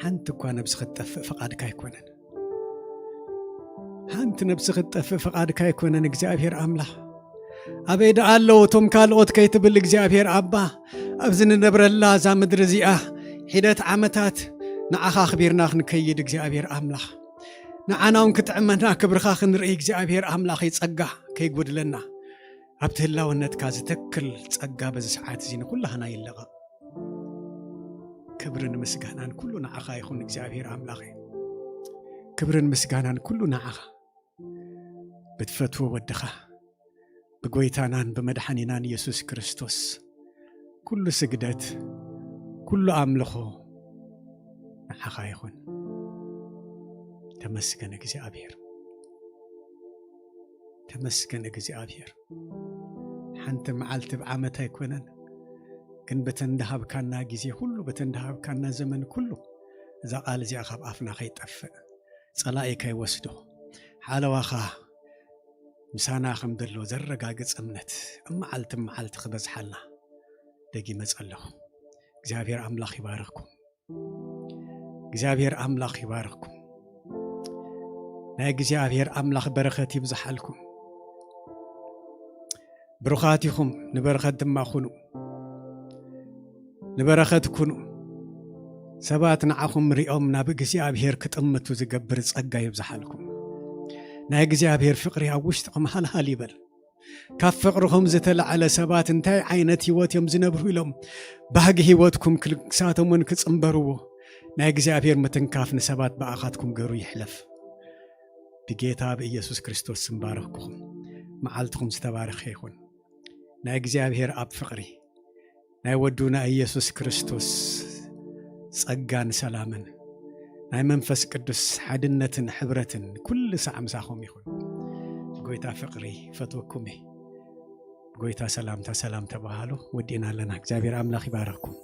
ሓንቲ እኳ ነብሲ ክትጠፍእ ፈቓድካ ኣይኮነን ሓንቲ ነብሲ ክትጠፍእ ፈቓድካ ኣይኮነን እግዚአብሔር አምላኽ أبيد الله توم كالوت كيتبل እግዚአብሔር أبا أبزن نبرلا ዛ ምድር እዚኣ ሒደት ዓመታት ንዓኻ خبيرنا ክንከይድ እግዚአብሔር ኣምላኽ ንዓናውን ክትዕመና ክብርኻ ክንርኢ እግዚአብሔር ኣምላኽ ይጸጋ ከይጉድለና ኣብቲ ህላውነትካ ዝተክል ጸጋ በዚ ሰዓት እዚ ንኩላህና ይለቐ ክብርን ምስጋናን ኩሉ ንዓኻ ይኹን እግዚአብሔር ኣምላኽ ክብርን ምስጋናን ኩሉ ንዓኻ بتفتو ودخا بقويتانان بمدحنينان يسوس كريستوس كل سجدت كل أملخو نحقا يخون تمسكن እግዚአብሔር تمسكن እግዚአብሔር حنت معلت بعمتا يكونن كن بتندهب كنا جزي كله بتندهب كنا زمن كله إذا قال زي أخاب أفنا خيطف صلائك يوسدو حالواخا مسانا خمدلو زرقاقص امنت معلت خبزحلنا دقي مصلخ እግዚአብሔር አምላኽ ይባርክኩም እግዚአብሔር አምላኽ ይባርክኩም ናይ እግዚአብሔር አምላኽ በረኸት ይብዛሐልኩም ብሩኻቲኩም ንበረኸት ድማ ኩኑ ንበረኸት ኩኑ ሰባት ንዓኹም ሪኦም ናብ እግዚአብሔር ክጥምቱ ዝገብር ጸጋ ይብዛሐልኩም ናይ እግዚአብሔር ፍቅሪ ኣብ ውሽጥኩም ሃልሃል ይበል ካብ ፍቅርኩም ዝተለዓለ ሰባት እንታይ ዓይነት ህይወት እዮም ዝነብሩ ኢሎም ባህጊ ህይወትኩም ክሳቶምን ክጽምበርዎ ናይ እግዚአብሔር ምትንካፍ ንሰባት በኣኻትኩም ገሩ ይሕለፍ ብጌታ በኢየሱስ ክርስቶስ ስም ባረኽኩም መዓልትኩም ዝተባረኸ ይኹን ናይ እግዚአብሔር ኣብ ፍቅሪ ናይ ወዱና ኢየሱስ ክርስቶስ ጸጋን ሰላምን ናይ መንፈስ ቅዱስ ሓድነትን ሕብረትን ኩሉ ሰዓምሳኹም ይኹን ጎይታ ፍቅሪ ፈትወኩም ጎይታ ሰላም ተባሃሉ ወዲና ለና እግዚአብሔር አምላኽ ይባረክኩም